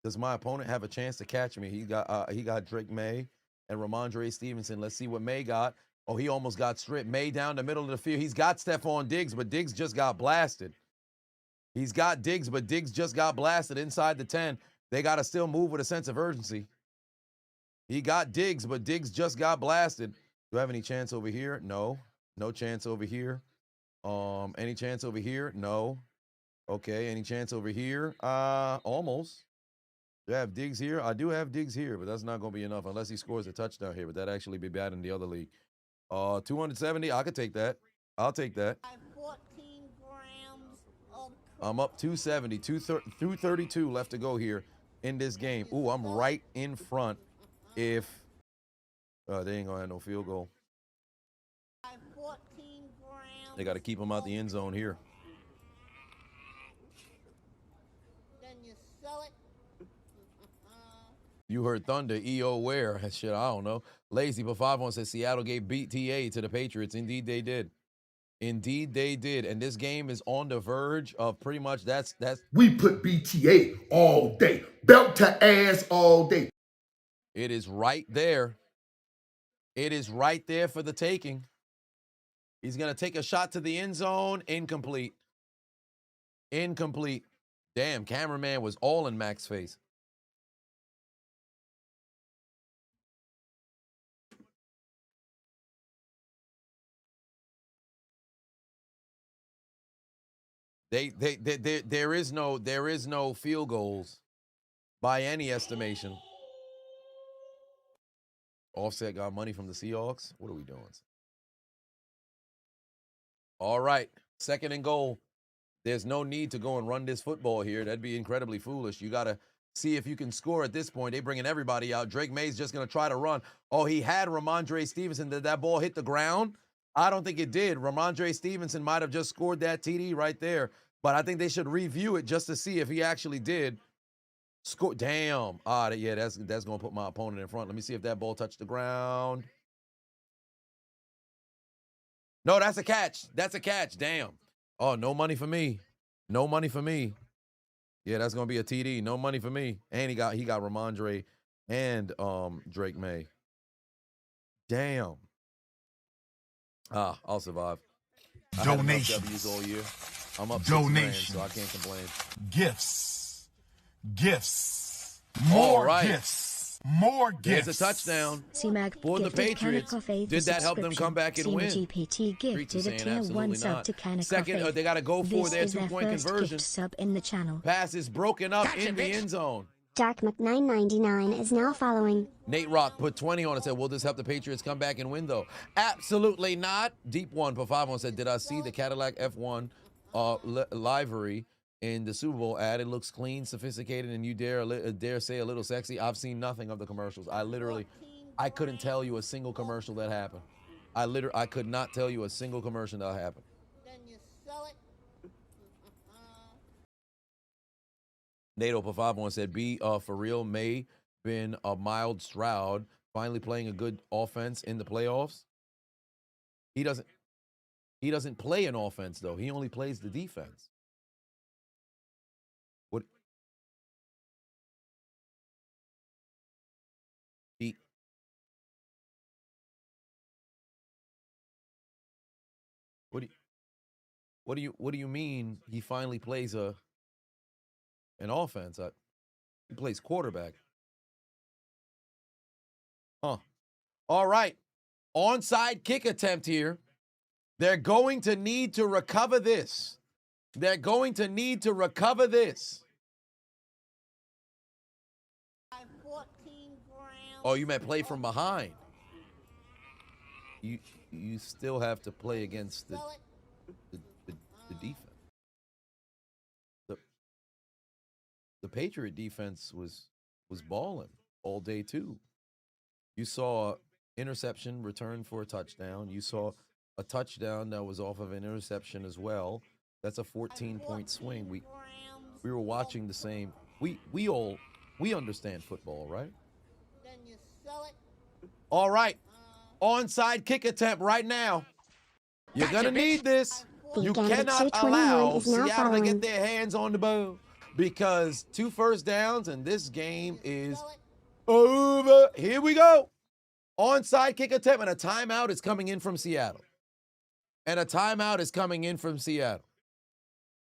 Does my opponent have a chance to catch me? He got Drake May and Ramondre Stevenson. Let's see what May got. Oh, he almost got stripped. May down the middle of the field. He's got Stephon Diggs, but Diggs just got blasted. He's got Diggs, but Diggs just got blasted inside the 10. They got to still move with a sense of urgency. He got Diggs, but Diggs just got blasted. Do I have any chance over here? No. No chance over here. Any chance over here? No. Okay, any chance over here? Almost. Do I have Diggs here? I do have Diggs here, but that's not going to be enough unless he scores a touchdown here, but that'd actually be bad in the other league. 270, I could take that. I'll take that. 14 grams of I'm up 270, 232 left to go here in this game. Ooh, I'm right in front if they ain't going to have no field goal. 14 grams. They got to keep him out the end zone here. Then you sell it. You heard Thunder, EO where? Shit, I don't know. Lazy but 5-1 says Seattle gave BTA to the Patriots. Indeed, they did. Indeed, they did. And this game is on the verge of pretty much that's. We put BTA all day. Belt to ass all day. It is right there. It is right there for the taking. He's going to take a shot to the end zone. Incomplete. Incomplete. Damn, cameraman was all in Mac's face. There is no field goals by any estimation. Offset got money from the Seahawks. What are we doing? All right, 2nd and goal. There's no need to go and run this football here. That'd be incredibly foolish. You got to see if you can score at this point. They're bringing everybody out. Drake May's just going to try to run. Oh, he had Ramondre Stevenson. Did that ball hit the ground? I don't think it did. Ramondre Stevenson might have just scored that TD right there. But I think they should review it just to see if he actually did score. Damn. Yeah, that's going to put my opponent in front. Let me see if that ball touched the ground. No, that's a catch. That's a catch. Damn. Oh, no money for me. No money for me. Yeah, that's gonna be a TD. No money for me. And he got Ramondre and Drake May. Damn. I'll survive. Donations. W's all year. I'm up Donations. 6 grand, so I can't complain. Gifts. More gifts. More gifts. There's a touchdown C-Mag for the Patriots. Did that help them come back and win? GPT gifted a tier 1 sub to Kana Second, Coffee. they got to go for their This is 2-point first conversion. gift sub in the channel. Pass is broken up in the end zone. Dark Mc999 is now following. Nate Rock put 20 on and said, will this help the Patriots come back and win, though? Absolutely not. Deep One put 5 on said, did I see the Cadillac F1 livery in the Super Bowl ad? It looks clean, sophisticated, and you dare say a little sexy. I've seen nothing of the commercials. I couldn't tell you a single commercial that happened. I could not tell you a single commercial that happened. Then you sell it. NATO put 5 on said, be for real, May been a mild Stroud, finally playing a good offense in the playoffs. He doesn't play an offense, though. He only plays the defense. What do you mean he finally plays an offense? He plays quarterback. Huh. All right. Onside kick attempt here. They're going to need to recover this. They're going to need to recover this. 14 grounds. Oh, you meant play from behind. You still have to play against the defense. The Patriot defense was balling all day too. You saw interception return for a touchdown. You saw a touchdown that was off of an interception as well. That's a 14-point swing. We were watching the same. We understand football, right? Then you sell it. All right. Onside kick attempt right now. You're going to need this. You cannot allow Seattle to get their hands on the ball because 2 first downs and this game is over. Here we go. Onside kick attempt and a timeout is coming in from Seattle.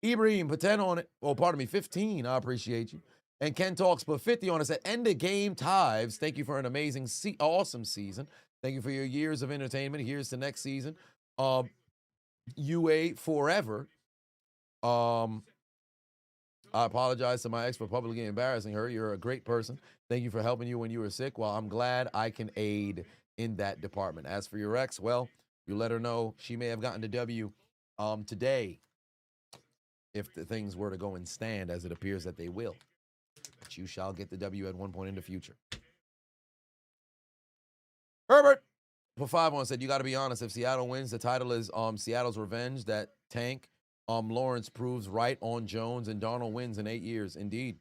Ibrahim put 10 on it. Oh, pardon me, 15. I appreciate you. And Ken Talks put 50 on us at end of game Tives. Thank you for an amazing, awesome season. Thank you for your years of entertainment. Here's to next season. UA forever. I apologize to my ex for publicly embarrassing her. You're a great person. Thank you for helping you when you were sick. Well, I'm glad I can aid in that department. As for your ex, well, you let her know she may have gotten the W today if the things were to go and stand as it appears that they will. But you shall get the W at one point in the future. Herbert for 5 on said, you got to be honest. If Seattle wins, the title is Seattle's revenge. That tank Lawrence proves right on Jones, and Darnold wins in 8 years. Indeed.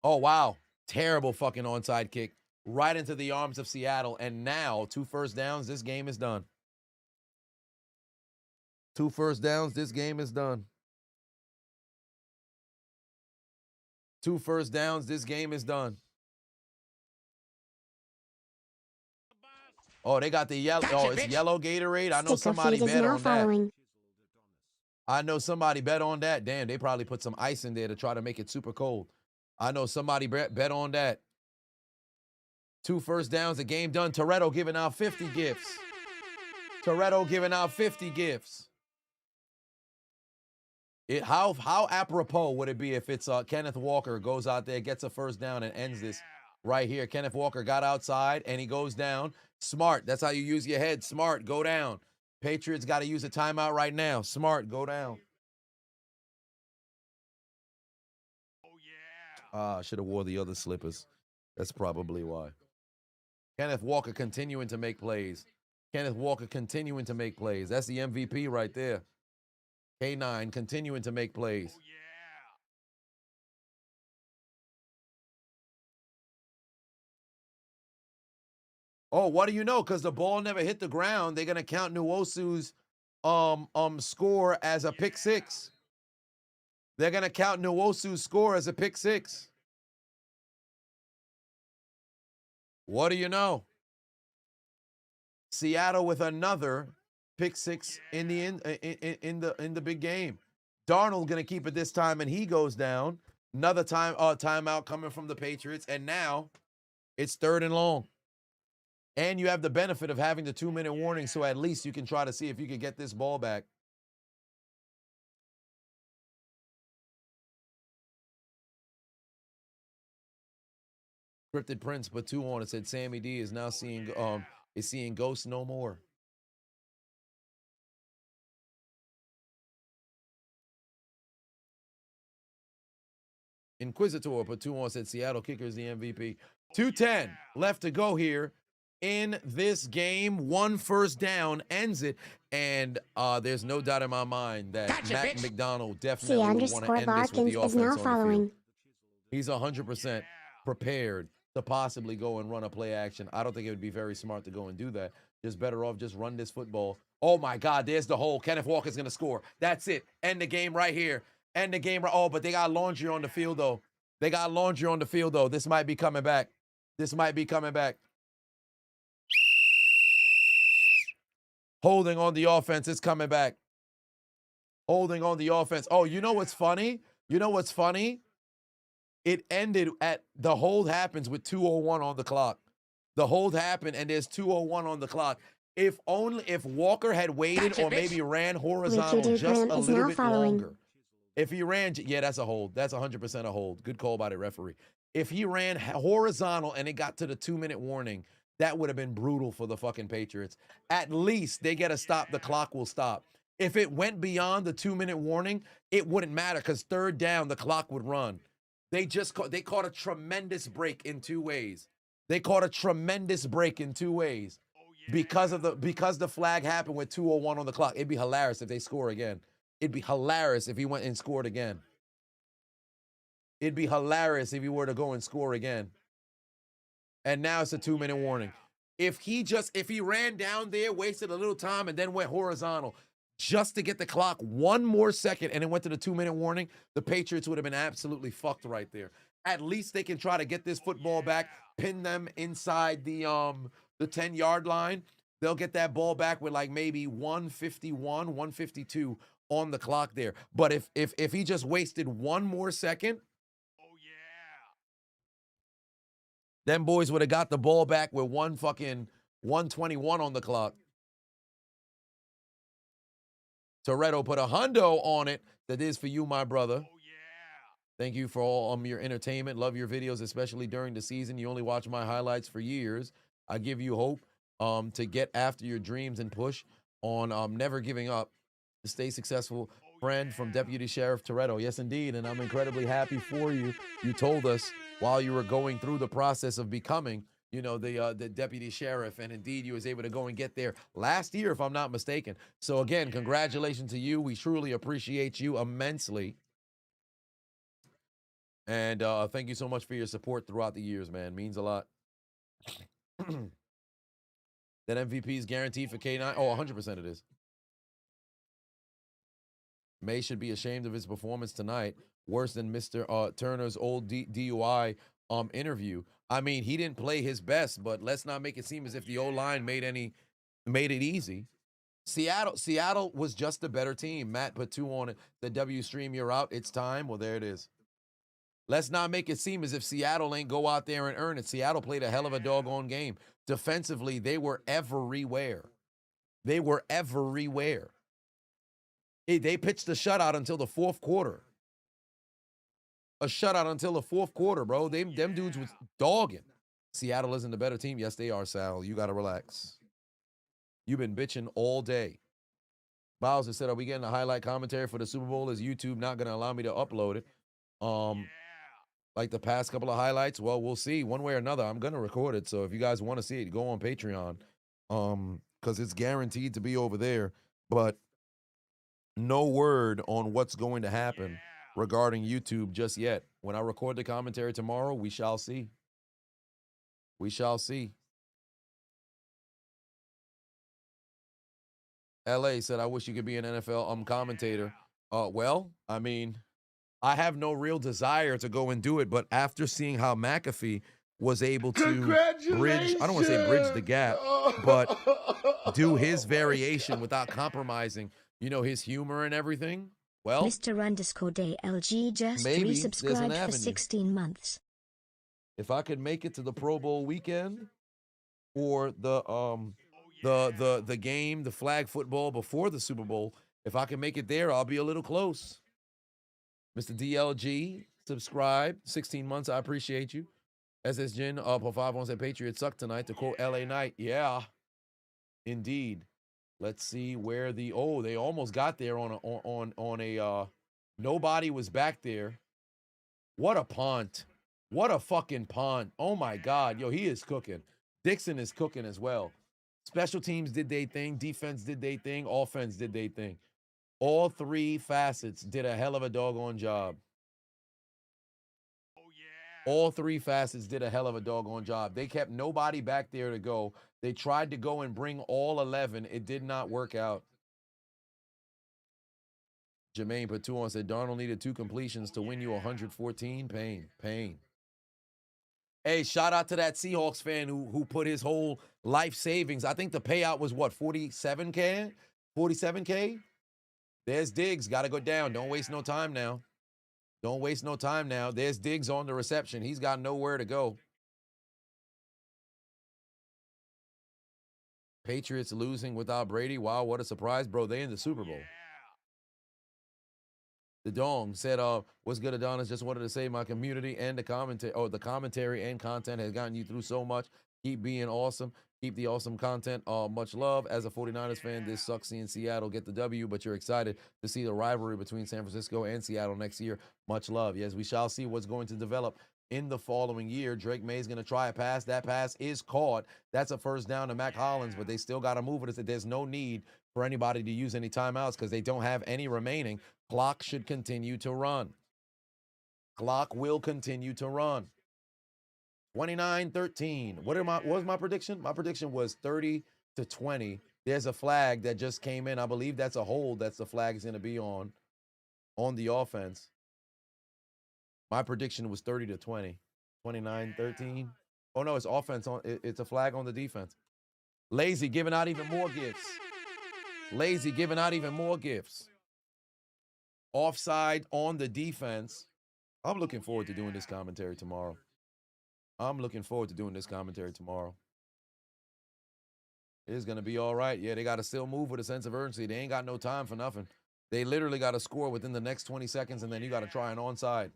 Oh, wow. Terrible fucking onside kick right into the arms of Seattle. And now 2 first downs. This game is done. 2 first downs. This game is done. 2 first downs. This game is done. Oh, they got the yellow. Oh, it's yellow Gatorade. I know somebody bet on that. I know somebody bet on that. Damn, they probably put some ice in there to try to make it super cold. I know somebody bet on that. 2 first downs, the game done. Toretto giving out 50 gifts. How apropos would it be if it's Kenneth Walker goes out there, gets a first down, and ends this right here? Kenneth Walker got outside, and he goes down. Smart. That's how you use your head. Smart. Go down. Patriots got to use a timeout right now. Smart. Go down. Should have wore the other slippers. That's probably why. Kenneth Walker continuing to make plays. Kenneth Walker continuing to make plays. That's the MVP right there. K9 continuing to make plays. Oh, what do you know? Because the ball never hit the ground, they're gonna count Nwosu's score as a pick six. They're gonna count Nwosu's score as a pick six. What do you know? Seattle with another pick six in the big game. Darnold gonna keep it this time, and he goes down. Another timeout coming from the Patriots, and now it's 3rd and long. And you have the benefit of having the 2-minute warning, so at least you can try to see if you can get this ball back. Cryptid Prince put 2 on it, said Sammy D is now seeing ghosts no more. Inquisitor put 2 on, said Seattle kicker is the MVP. 2:10 left to go here in this game. 1 first down ends it, and there's no doubt in my mind that Matt McDonald definitely want to end this with the offense on the field. He's 100% prepared to possibly go and run a play action. I don't think it would be very smart to go and do that. Just better off just run this football. Oh my God, there's the hole. Kenneth Walker's gonna score. That's it. End the game right here. End the game. Oh, but they got laundry on the field though. They got laundry on the field though. This might be coming back. This might be coming back. Holding on the offense. It's coming back. Holding on the offense. Oh, you know what's funny? You know what's funny? It ended at the hold happens with 2:01 on the clock. The hold happened and there's 2:01 on the clock. If Walker had waited or maybe ran horizontal just a little bit longer. If he ran, yeah, that's a hold. That's 100% a hold. Good call by the referee. If he ran horizontal and it got to the 2-minute warning, that would have been brutal for the fucking Patriots. At least they get a stop. The clock will stop. If it went beyond the 2-minute warning, it wouldn't matter because 3rd down, the clock would run. They caught a tremendous break in 2 ways. They caught a tremendous break in 2 ways because the flag happened with 2:01 on the clock. It'd be hilarious if they score again. It'd be hilarious if he went and scored again. It'd be hilarious if he were to go and score again. And now it's a 2-minute warning. If he ran down there, wasted a little time, and then went horizontal just to get the clock 1 more second and it went to the 2-minute warning, the Patriots would have been absolutely fucked right there. At least they can try to get this football back, pin them inside the 10-yard line. They'll get that ball back with like maybe 151, 152 on the clock there. But if he just wasted 1 more second, them boys would have got the ball back with 121 on the clock. Toretto put a hundo on it. That is for you, my brother. Thank you for all your entertainment. Love your videos, especially during the season. You only watch my highlights for years. I give you hope to get after your dreams and push on never giving up to stay successful. Friend from Deputy Sheriff Toretto. Yes, indeed. And I'm incredibly happy for you. You told us while you were going through the process of becoming, the deputy sheriff, and indeed you was able to go and get there last year, if I'm not mistaken. So again, congratulations to you. We truly appreciate you immensely. And thank you so much for your support throughout the years, man. Means a lot. That MVP is guaranteed for K9. Oh, 100% it is. May should be ashamed of his performance tonight. Worse than Mr. Turner's old DUI interview. I mean, he didn't play his best, but let's not make it seem as if the O-line made it easy. Seattle was just a better team. Matt put 2 on it. The W stream, you're out. It's time. Well, there it is. Let's not make it seem as if Seattle ain't go out there and earn it. Seattle played a hell of a doggone game. Defensively, they were everywhere. They were everywhere. They pitched a shutout until the fourth quarter. A shutout until the fourth quarter, bro. Them dudes was dogging. Seattle isn't the better team. Yes, they are, Sal. You got to relax. You've been bitching all day. Bowser said, are we getting a highlight commentary for the Super Bowl? Is YouTube not going to allow me to upload it? Like the past couple of highlights? Well, we'll see. One way or another, I'm going to record it. So if you guys want to see it, go on Patreon. Because it's guaranteed to be over there. But no word on what's going to happen regarding YouTube just yet. When I record the commentary tomorrow, we shall see. We shall see. LA said, I wish you could be an NFL commentator. Well, I mean, I have no real desire to go and do it, but after seeing how McAfee was able to bridge, I don't want to say bridge the gap, but do his variation without compromising, you know, his humor and everything. Well, Mr_DayLG just maybe resubscribed for 16 months. If I could make it to the Pro Bowl weekend or the game, the flag football before the Super Bowl, if I can make it there, I'll be a little close. Mr. DLG, subscribe, 16 months, I appreciate you. SS Jin, for 5-1 said Patriots suck tonight, to quote LA Knight. Yeah, indeed. Let's see where they almost got there on a nobody was back there. What a punt. What a fucking punt. Oh my God. Yo, he is cooking. Dixon is cooking as well. Special teams did their thing. Defense did their thing. Offense did their thing. All three facets did a hell of a doggone job. All three facets did a hell of a doggone job. They kept nobody back there to go. They tried to go and bring all 11. It did not work out. Jermaine Patuan said, Darnold needed 2 completions to win you 114. Pain. Hey, shout out to that Seahawks fan who put his whole life savings. I think the payout was what, 47K? 47K? There's Diggs. Got to go down. Don't waste no time now. Don't waste no time now. There's Diggs on the reception. He's got nowhere to go. Patriots losing without Brady. Wow, what a surprise, bro. They in the Super Bowl. The Dong said, what's good, Adonis? Just wanted to say my community and the commentary and content has gotten you through so much. Keep being awesome. Keep the awesome content. Much love. As a 49ers fan, this sucks seeing Seattle get the W, but you're excited to see the rivalry between San Francisco and Seattle next year. Much love. Yes, we shall see what's going to develop in the following year. Drake May's going to try a pass. That pass is caught. That's a first down to Mac Hollins, but they still got to move it. There's no need for anybody to use any timeouts because they don't have any remaining. Clock should continue to run. Clock will continue to run. 29-13. What was my prediction? My prediction was 30-20. There's a flag that just came in. I believe that's a hold. That's the flag is going to be on the offense. My prediction was 30-20. 29-13. Oh no, it's offense on. It's a flag on the defense. Lazy giving out even more gifts. Lazy giving out even more gifts. Offside on the defense. I'm looking forward to doing this commentary tomorrow. It's going to be all right. Yeah, they got to still move with a sense of urgency. They ain't got no time for nothing. They literally got to score within the next 20 seconds, and then you got to try an onside.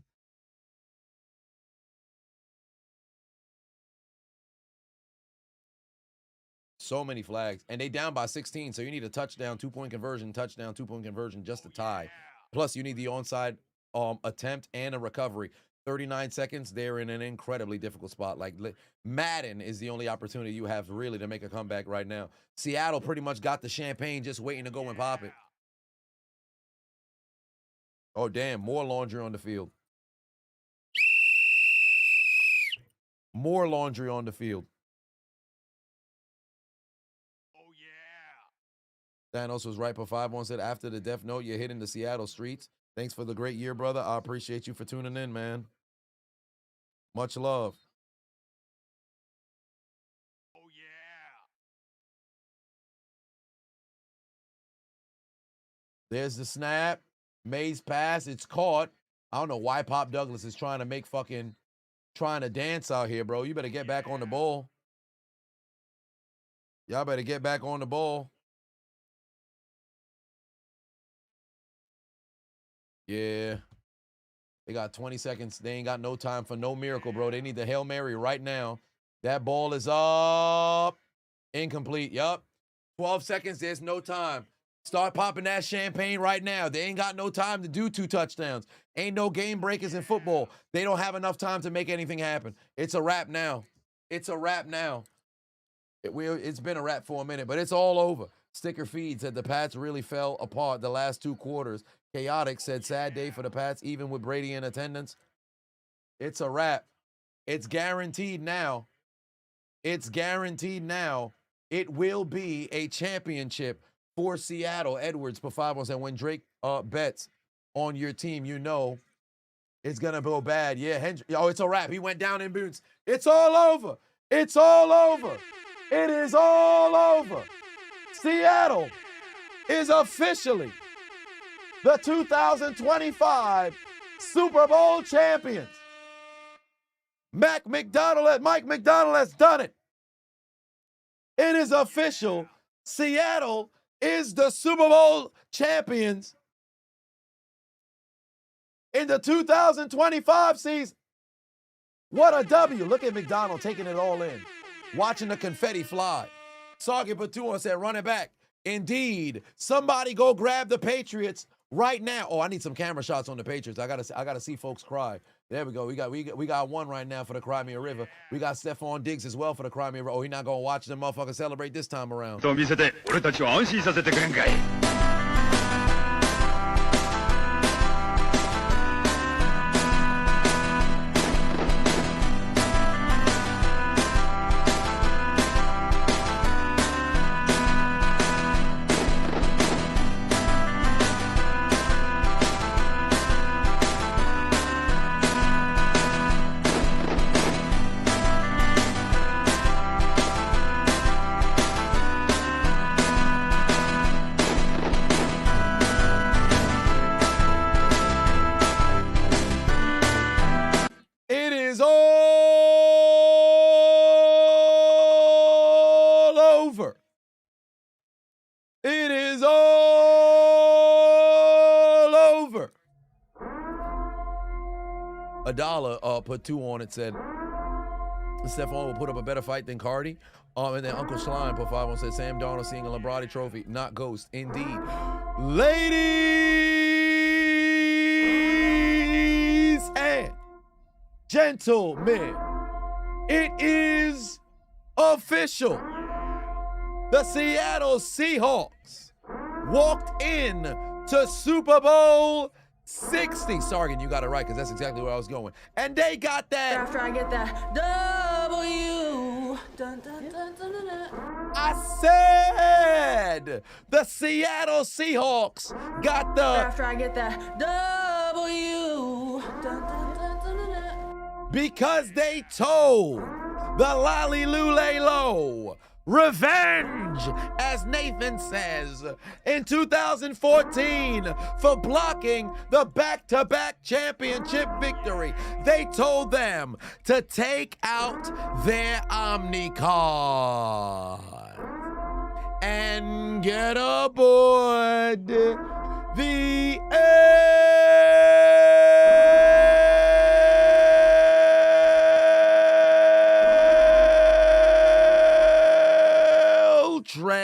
So many flags. And they down by 16, so you need a touchdown, 2-point conversion, touchdown, 2-point conversion just to tie. Plus, you need the onside attempt and a recovery. 39 seconds, they're in an incredibly difficult spot. Like, Madden is the only opportunity you have really to make a comeback right now. Seattle pretty much got the champagne just waiting to go and pop it. Oh, damn, more laundry on the field. More laundry on the field. Oh, yeah. Thanos was right, but 5-1 said, after the Death Note, you're hitting the Seattle streets. Thanks for the great year, brother. I appreciate you for tuning in, man. Much love. Oh, yeah. There's the snap. May's pass. It's caught. I don't know why Pop Douglas is trying to dance out here, bro. You better get back on the ball. Y'all better get back on the ball. Yeah. They got 20 seconds. They ain't got no time for no miracle, bro. They need the Hail Mary right now. That ball is up. Incomplete. Yup. 12 seconds. There's no time. Start popping that champagne right now. They ain't got no time to do 2 touchdowns. Ain't no game breakers in football. They don't have enough time to make anything happen. It's a wrap now. It's a wrap now. It's been a wrap for a minute, but it's all over. Sticker Feed said the Pats really fell apart the last 2 quarters. Chaotic said sad day for the Pats, even with Brady in attendance. It's a wrap. It's guaranteed now. It's guaranteed now. It will be a championship for Seattle. Edwards for 5 said when Drake bets on your team, you know it's gonna go bad. Yeah, it's a wrap. He went down in boots. It's all over. It's all over. It is all over. Seattle is officially the 2025 Super Bowl champions. Mike McDonald has done it. It is official. Seattle is the Super Bowl champions in the 2025 season. What a W. Look at McDonald taking it all in, watching the confetti fly. Sergeant Patuan said, run it back. Indeed. Somebody go grab the Patriots right now. Oh, I need some camera shots on the Patriots. I gotta see folks cry. There we go. We got one right now for the Crimea River. We got Stephon Diggs as well for the Crimea River. Oh, he's not gonna watch them motherfuckers celebrate this time around. It is all over. $1 put 2 on it, said Stephon will put up a better fight than Cardi. And then Uncle Slime put 5 on, said Sam Darnold seeing a Lombardi trophy, not Ghost. Indeed. Ladies and gentlemen, it is official. The Seattle Seahawks walked in to Super Bowl 60. Sargon, you got it right, because that's exactly where I was going. And they got that. After I get that W. Dun, dun, dun, dun, dun, dun. I said the Seattle Seahawks got the. After I get that W. Dun, dun, dun, dun, dun, dun. Because they told the Lolly Lule Low. Revenge, as Nathan says, in 2014 for blocking the back-to-back championship victory. They told them to take out their Omnicard and get aboard the train,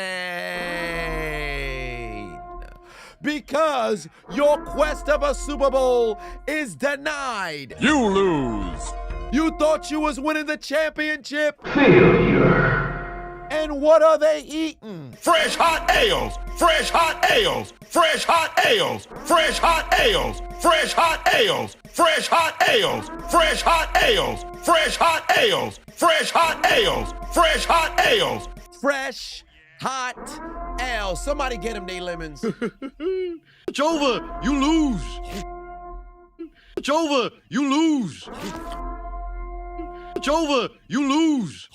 because your quest of a Super Bowl is denied. You lose. You thought you was winning the championship. Failure. And what are they eating? Fresh hot ales. Fresh hot ales. Fresh hot ales. Fresh hot ales. Fresh hot ales. Fresh hot ales. Fresh hot ales. Fresh hot ales. Fresh hot ales. Fresh hot ales. Fresh hot ale. Somebody get him they lemons. It's over. You lose. It's over. You lose. It's over. You lose.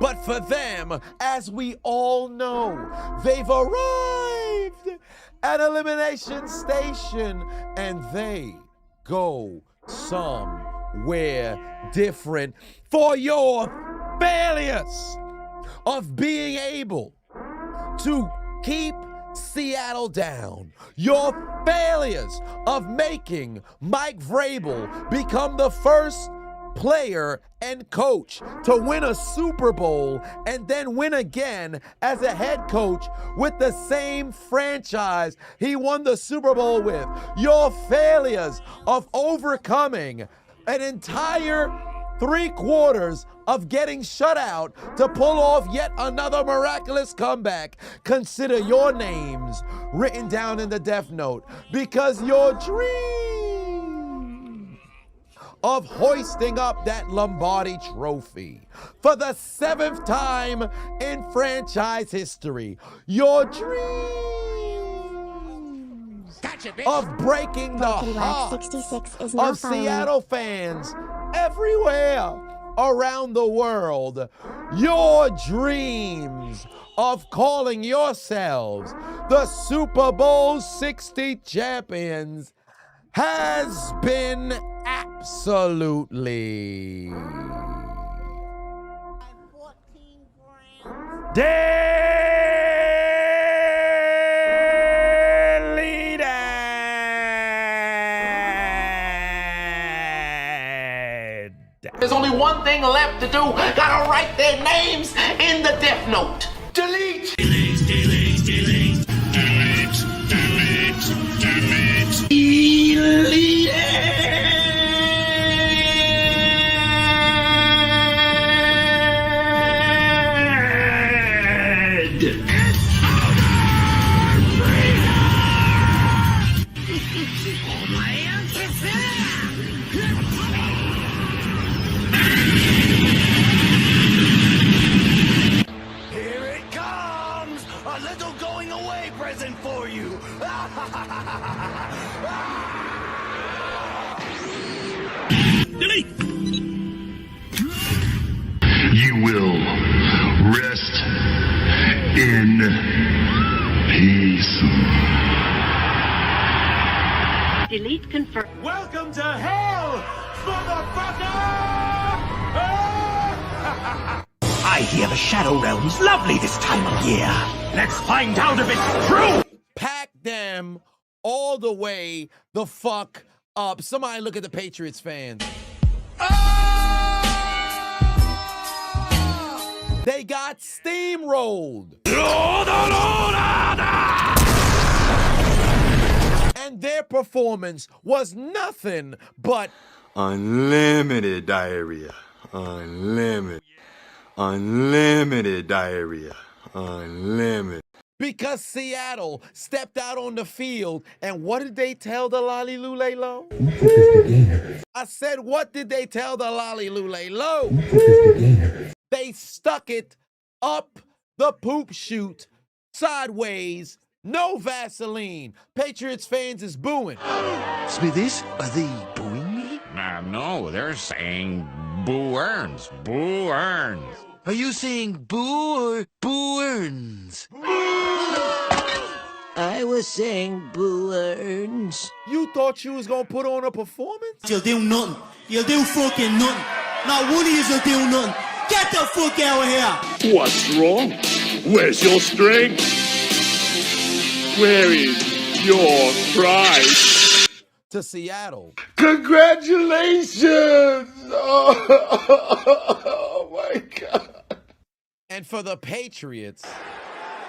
But for them, as we all know, they've arrived at Elimination Station and they go somewhere different for your failures of being able to keep Seattle down. Your failures of making Mike Vrabel become the first player and coach to win a Super Bowl and then win again as a head coach with the same franchise he won the Super Bowl with. Your failures of overcoming an entire 3 quarters of getting shut out to pull off yet another miraculous comeback. Consider your names written down in the Death Note, because your dream of hoisting up that Lombardi trophy for the 7th time in franchise history, your dreams of breaking the hearts of Seattle fans everywhere around the world, your dreams of calling yourselves the Super Bowl 60 champions has been absolutely deleted. There's only one thing left to do. Gotta write their names in the Death Note. Delete! Delete, delete, delete, delete, delete, delete, delete. You will rest in peace. Delete confirm. Welcome to hell, motherfucker! I hear the Shadow Realm's lovely this time of year. Let's find out if it's true! Pack them all the way the fuck up. Somebody look at the Patriots fans. They got steamrolled. And their performance was nothing but unlimited diarrhea. Unlimited. Unlimited diarrhea. Unlimited. Because Seattle stepped out on the field, and what did they tell the Lolly Lule Low? I said, what did they tell the Lolly Lule Low? They stuck it up the poop chute, sideways, no Vaseline. Patriots fans is booing. Smithies, are they booing me? No, they're saying Boo Earns. Boo Earns. Are you saying boo or boo earns? I was saying boo earns. You thought you was gonna put on a performance? You'll do nothing. You'll do fucking nothing. Not one of you will do nothing. Get the fuck out of here! What's wrong? Where's your strength? Where is your pride? To Seattle. Congratulations! Oh my God. And for the Patriots.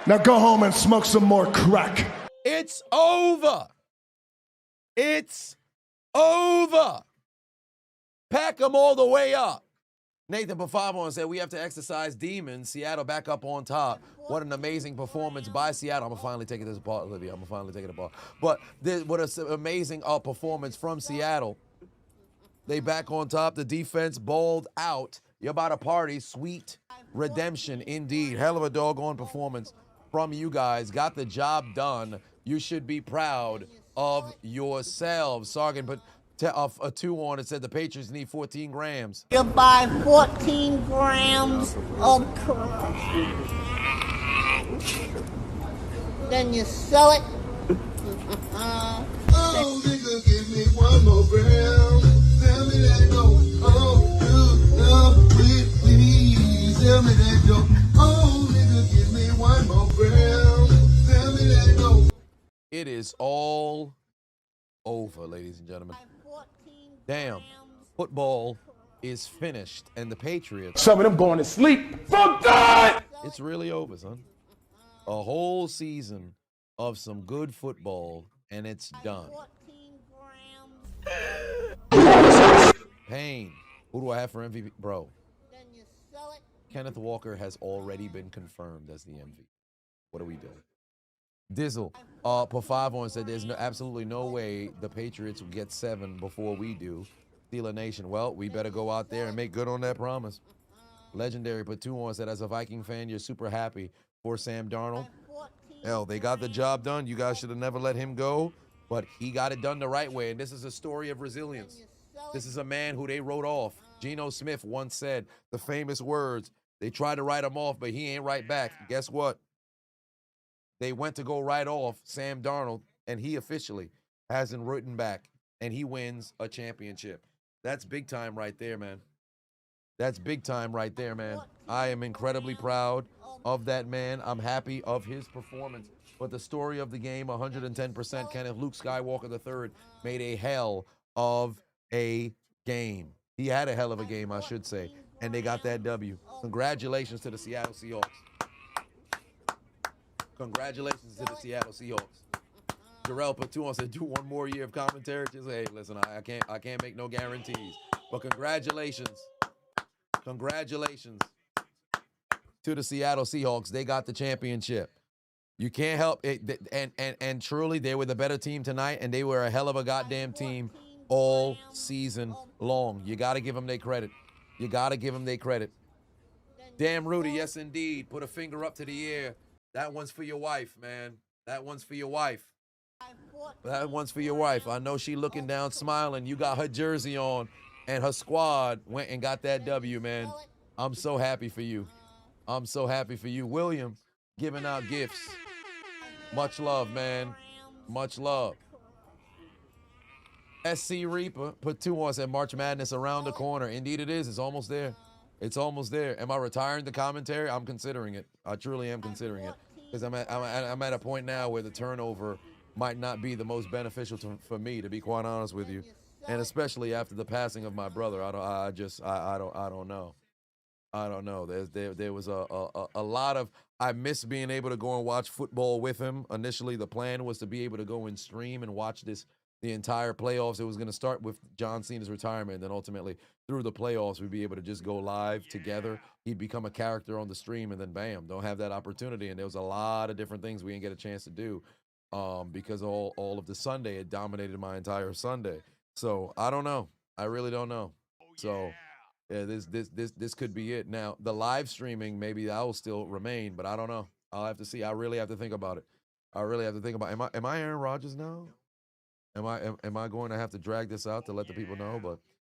Now go home and smoke some more crack. It's over. It's over. Pack them all the way up. Nathan Pafavon said, we have to exercise demons. Seattle back up on top. What an amazing performance by Seattle. I'm going to finally take this apart, Olivia. I'm going to finally take it apart. But what an amazing performance from Seattle. They back on top. The defense balled out. You're about to party. Sweet redemption indeed. Hell of a doggone performance from you guys. Got the job done. You should be proud of yourselves. Sargent put a 2 on it, said the Patriots need 14 grams. You buy 14 grams of crack. Then you sell it. Oh, nigga, give me one more gram. Tell me that no. Oh, please. Tell me that no. Oh, nigga, give me one more gram. Tell me that no. It is all over, ladies and gentlemen. Damn, football is finished, and the Patriots. Some of them going to sleep. For God! It's really over, son. A whole season of some good football, and it's done. Pain. Who do I have for MVP? Bro. Kenneth Walker has already been confirmed as the MVP. What are we doing? Dizzle put 5 on, said there's absolutely no way the Patriots will get 7 before we do. Steeler Nation, well, we better go out there and make good on that promise. Legendary put 2 on, said as a Viking fan, you're super happy for Sam Darnold. Hell, they got the job done. You guys should have never let him go, but he got it done the right way, and this is a story of resilience. This is a man who they wrote off. Geno Smith once said the famous words, they tried to write him off, but he ain't right back. Guess what? They went to go write off Sam Darnold, and he officially hasn't written back, and he wins a championship. That's big time right there, man. That's big time right there, man. I am incredibly proud of that man. I'm happy of his performance. But the story of the game, 110%, Kenneth Luke Skywalker III made a hell of a game. He had a hell of a game, I should say, and they got that W. Congratulations to the Seattle Seahawks. Congratulations to the Seattle Seahawks. Jarrell put 2 on, said do 1 more year of commentary. Just hey, listen, I can't make no guarantees. But congratulations to the Seattle Seahawks. They got the championship. You can't help it, and truly they were the better team tonight, and they were a hell of a goddamn team all season long. You got to give them their credit. You got to give them their credit. Damn Rudy, yes indeed. Put a finger up to the air. That one's for your wife, man. That one's for your wife. That one's for your wife. I know she looking down smiling. You got her jersey on, and her squad went and got that W, man. I'm so happy for you. I'm so happy for you. William giving out gifts. Much love, man. Much love. SC Reaper put 2 on, said March Madness around the corner. Indeed it is. It's almost there. It's almost there. Am I retiring the commentary? I'm considering it. I truly am considering it. Because I'm at a point now where the turnover might not be the most beneficial for me, to be quite honest with you. And especially after the passing of my brother. I don't know. I don't know. There was a lot of, I miss being able to go and watch football with him. Initially, the plan was to be able to go and stream and watch the entire playoffs. It was going to start with John Cena's retirement, and then ultimately through the playoffs, we'd be able to just go live together. He'd become a character on the stream, and then bam, don't have that opportunity. And there was a lot of different things we didn't get a chance to do because all of the Sunday, it dominated my entire Sunday. So I don't know. I really don't know. So yeah, this could be it. Now, the live streaming, maybe that will still remain, but I don't know. I'll have to see. I really have to think about it. Am I Aaron Rodgers now? Am I going to have to drag this out to let the people know? But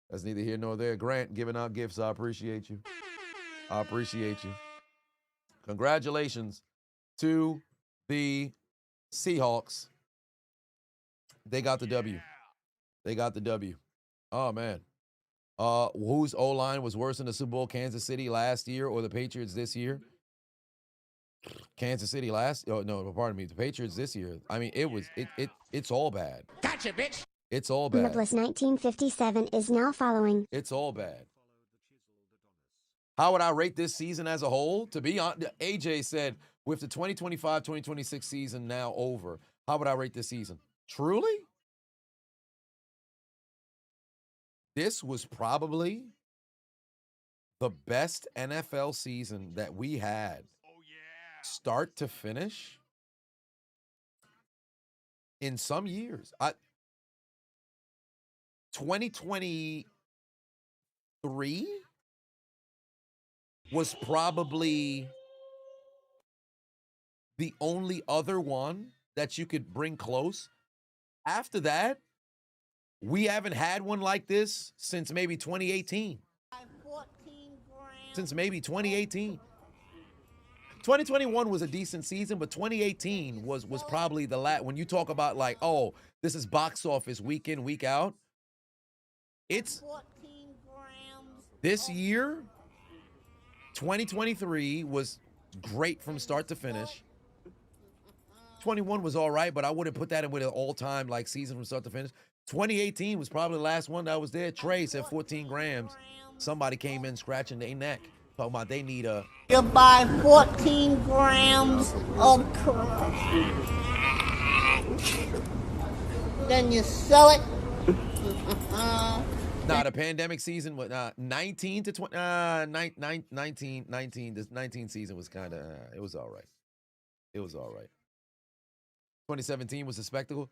that's neither here nor there. Grant giving out gifts. I appreciate you. I appreciate you. Congratulations to the Seahawks. They got the W. They got the W. Oh, man. Whose O-line was worse in the Super Bowl? Kansas City last year or the Patriots this year? Kansas City pardon me, the Patriots this year. I mean, it's all bad. Gotcha, bitch. It's all bad. Nicholas 1957 is now following. It's all bad. How would I rate this season as a whole? To be honest, AJ said, with the 2025-2026 season now over, how would I rate this season? Truly? This was probably the best NFL season that we had. Start to finish in some years. 2023 was probably the only other one that you could bring close. After that, we haven't had one like this since maybe 2018. Since maybe 2018. 2021 was a decent season, but 2018 was probably the last. When you talk about like, oh, this is box office week in, week out. It's this year, 2023 was great from start to finish. 21 was all right, but I wouldn't put that in with an all-time like season from start to finish. 2018 was probably the last one that was there. Trey said 14 grams. Somebody came in scratching their neck. Talking about they need a... You buy 14 grams of crack. Then you sell it. Nah, the pandemic season was 19 to 20. 19. This 19 season was kind of... it was all right. It was all right. 2017 was a spectacle.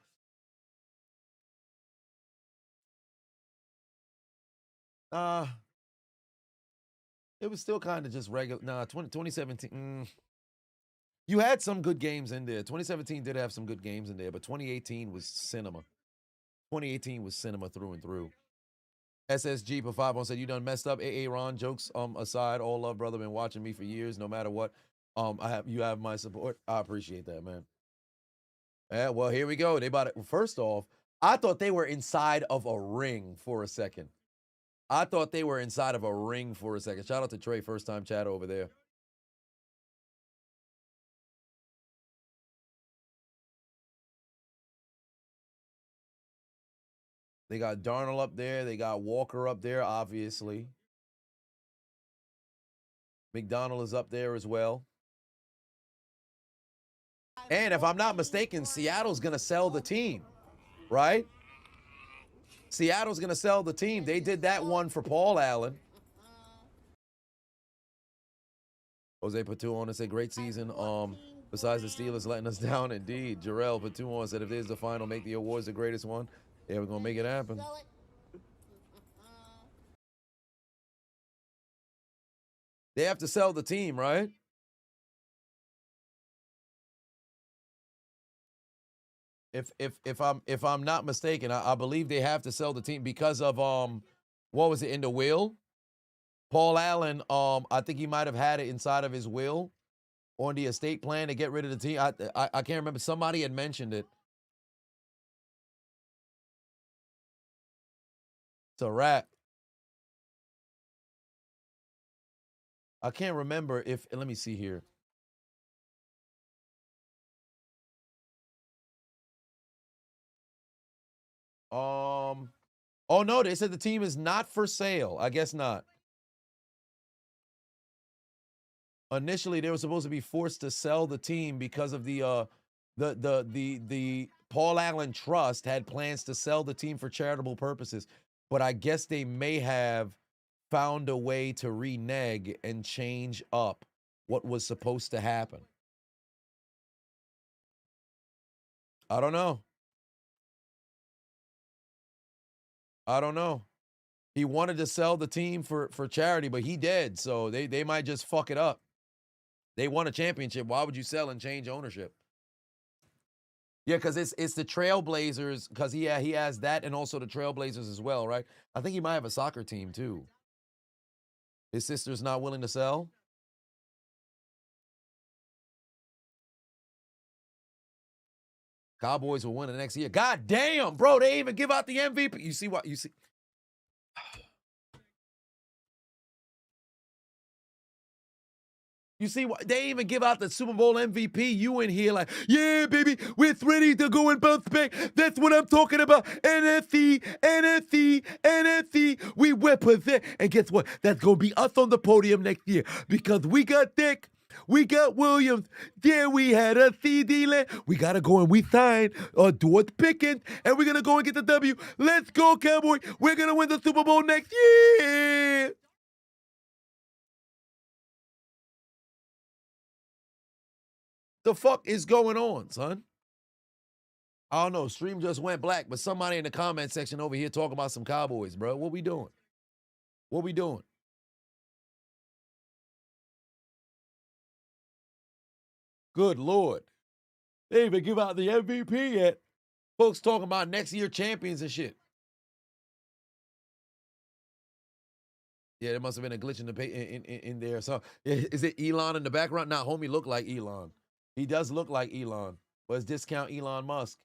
It was still kind of just regular. 2017. You had some good games in there. 2017 did have some good games in there, but 2018 was cinema. 2018 was cinema through and through. SSG for 5 said, you done messed up. AA Ron, jokes aside, all love, brother. Been watching me for years, no matter what. You have my support. I appreciate that, man. Yeah, well, here we go. They about it. First off, I thought they were inside of a ring for a second. Shout out to Trey, first time chat over there. They got Darnold up there. They got Walker up there, obviously. McDonald is up there as well. And if I'm not mistaken, Seattle's going to sell the team, right? Seattle's going to sell the team. They did that one for Paul Allen. Jose Patuon said, great season. Besides the Steelers letting us down, indeed. Jarrell Patuon said, if there's the final, make the awards the greatest one. Yeah, we're going to make it happen. They have to sell the team, right? If I'm not mistaken, I believe they have to sell the team because of what was it in the will? Paul Allen, I think he might have had it inside of his will on the estate plan to get rid of the team. I can't remember. Somebody had mentioned it. It's a wrap. I can't remember if, let me see here. Oh no, they said the team is not for sale. I guess not. Initially, they were supposed to be forced to sell the team because of the Paul Allen Trust had plans to sell the team for charitable purposes, but I guess they may have found a way to renege and change up what was supposed to happen. I don't know. He wanted to sell the team for charity, but he did, so they might just fuck it up. They won a championship. Why would you sell and change ownership? Yeah, because it's the Trailblazers, because he has that and also the Trailblazers as well, right? I think he might have a soccer team too. His sister's not willing to sell. Cowboys will win the next year. God damn, bro, they even give out the MVP. You see what you see? You see what they even give out the Super Bowl MVP? You in here like, yeah, baby, we're ready to go and bounce back. That's what I'm talking about. NFC. We represent. And guess what? That's gonna be us on the podium next year because we got Dick. We got Williams. Yeah, we had a CD land. We got to go and we signed George Pickens, and we're going to go and get the W. Let's go, Cowboy. We're going to win the Super Bowl next year. The fuck is going on, son? I don't know. Stream just went black, but somebody in the comment section over here talking about some Cowboys, bro. What we doing? Good Lord. They even give out the MVP yet. Folks talking about next year champions and shit. Yeah, there must have been a glitch in the in there. So is it Elon in the background? Nah, homie look like Elon. He does look like Elon. But it's discount Elon Musk.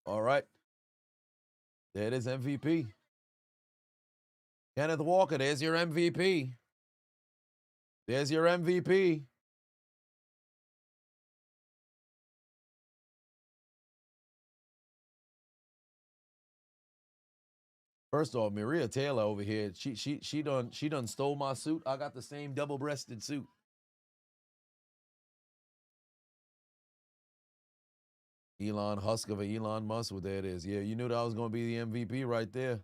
All right. There it is, MVP. Kenneth Walker, there's your MVP. There's your MVP. First off, Maria Taylor over here, she done stole my suit. I got the same double-breasted suit. Elon Husk of Elon Musk, well, there it is. Yeah, you knew that was going to be the MVP right there.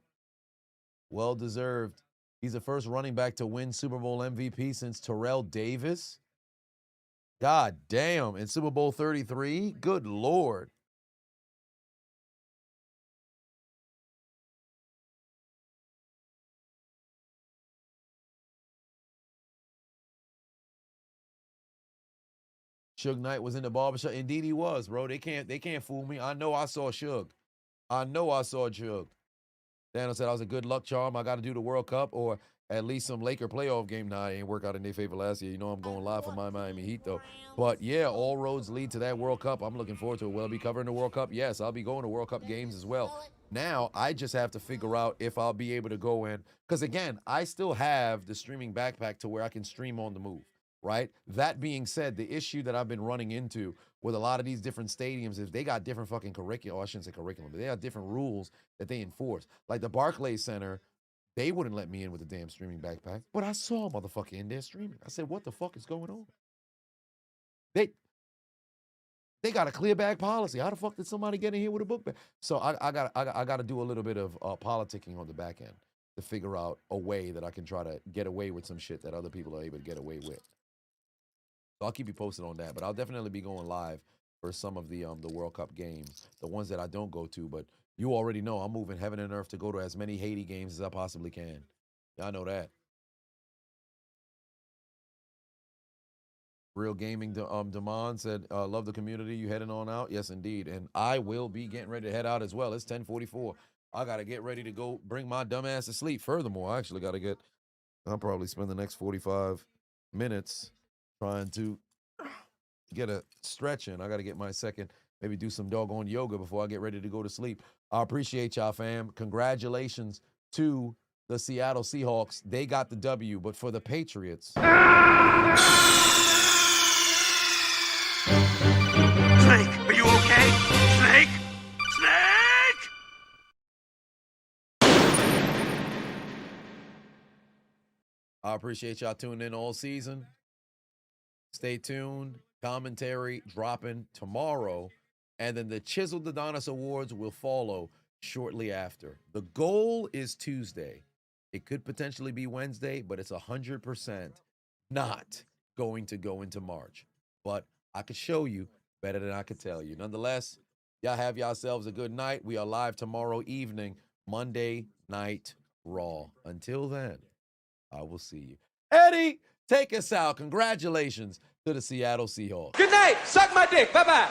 Well deserved. He's the first running back to win Super Bowl MVP since Terrell Davis. God damn, in Super Bowl 33? Good Lord. Suge Knight was in the barbershop. Indeed he was, bro. They can't fool me. I know I saw Suge. I know I saw Suge. Daniel said I was a good luck charm. I got to do the World Cup or at least some Laker playoff game. Nah, it ain't work out in their favor last year. You know I'm going live for my Miami Heat, though. But, yeah, all roads lead to that World Cup. I'm looking forward to it. Will I be covering the World Cup? Yes, I'll be going to World Cup games as well. Now, I just have to figure out if I'll be able to go in. Because, again, I still have the streaming backpack to where I can stream on the move, right? That being said, the issue that I've been running into with a lot of these different stadiums is they got different fucking curriculum. I shouldn't say curriculum, but they have different rules that they enforce. Like the Barclays Center, they wouldn't let me in with a damn streaming backpack, but I saw a motherfucker in there streaming. I said, what the fuck is going on? They got a clear bag policy. How the fuck did somebody get in here with a book bag? So I got to do a little bit of politicking on the back end to figure out a way that I can try to get away with some shit that other people are able to get away with. So I'll keep you posted on that, but I'll definitely be going live for some of the World Cup games, the ones that I don't go to. But you already know I'm moving heaven and earth to go to as many Haiti games as I possibly can. Y'all know that. Real Gaming Damon said, love the community. You heading on out? Yes, indeed. And I will be getting ready to head out as well. It's 10:44. I got to get ready to go bring my dumb ass to sleep. Furthermore, I actually got to I'll probably spend the next 45 minutes trying to get a stretch in. I got to get my second, maybe do some doggone yoga before I get ready to go to sleep. I appreciate y'all, fam. Congratulations to the Seattle Seahawks. They got the W, but for the Patriots. Snake, are you okay? Snake? Snake! I appreciate y'all tuning in all season. Stay tuned. Commentary dropping tomorrow. And then the Chiseled Adonis Awards will follow shortly after. The goal is Tuesday. It could potentially be Wednesday, but it's 100% not going to go into March. But I could show you better than I could tell you. Nonetheless, y'all have yourselves a good night. We are live tomorrow evening, Monday Night Raw. Until then, I will see you. Eddie, take us out. Congratulations to the Seattle Seahawks. Good night. Suck my dick. Bye-bye.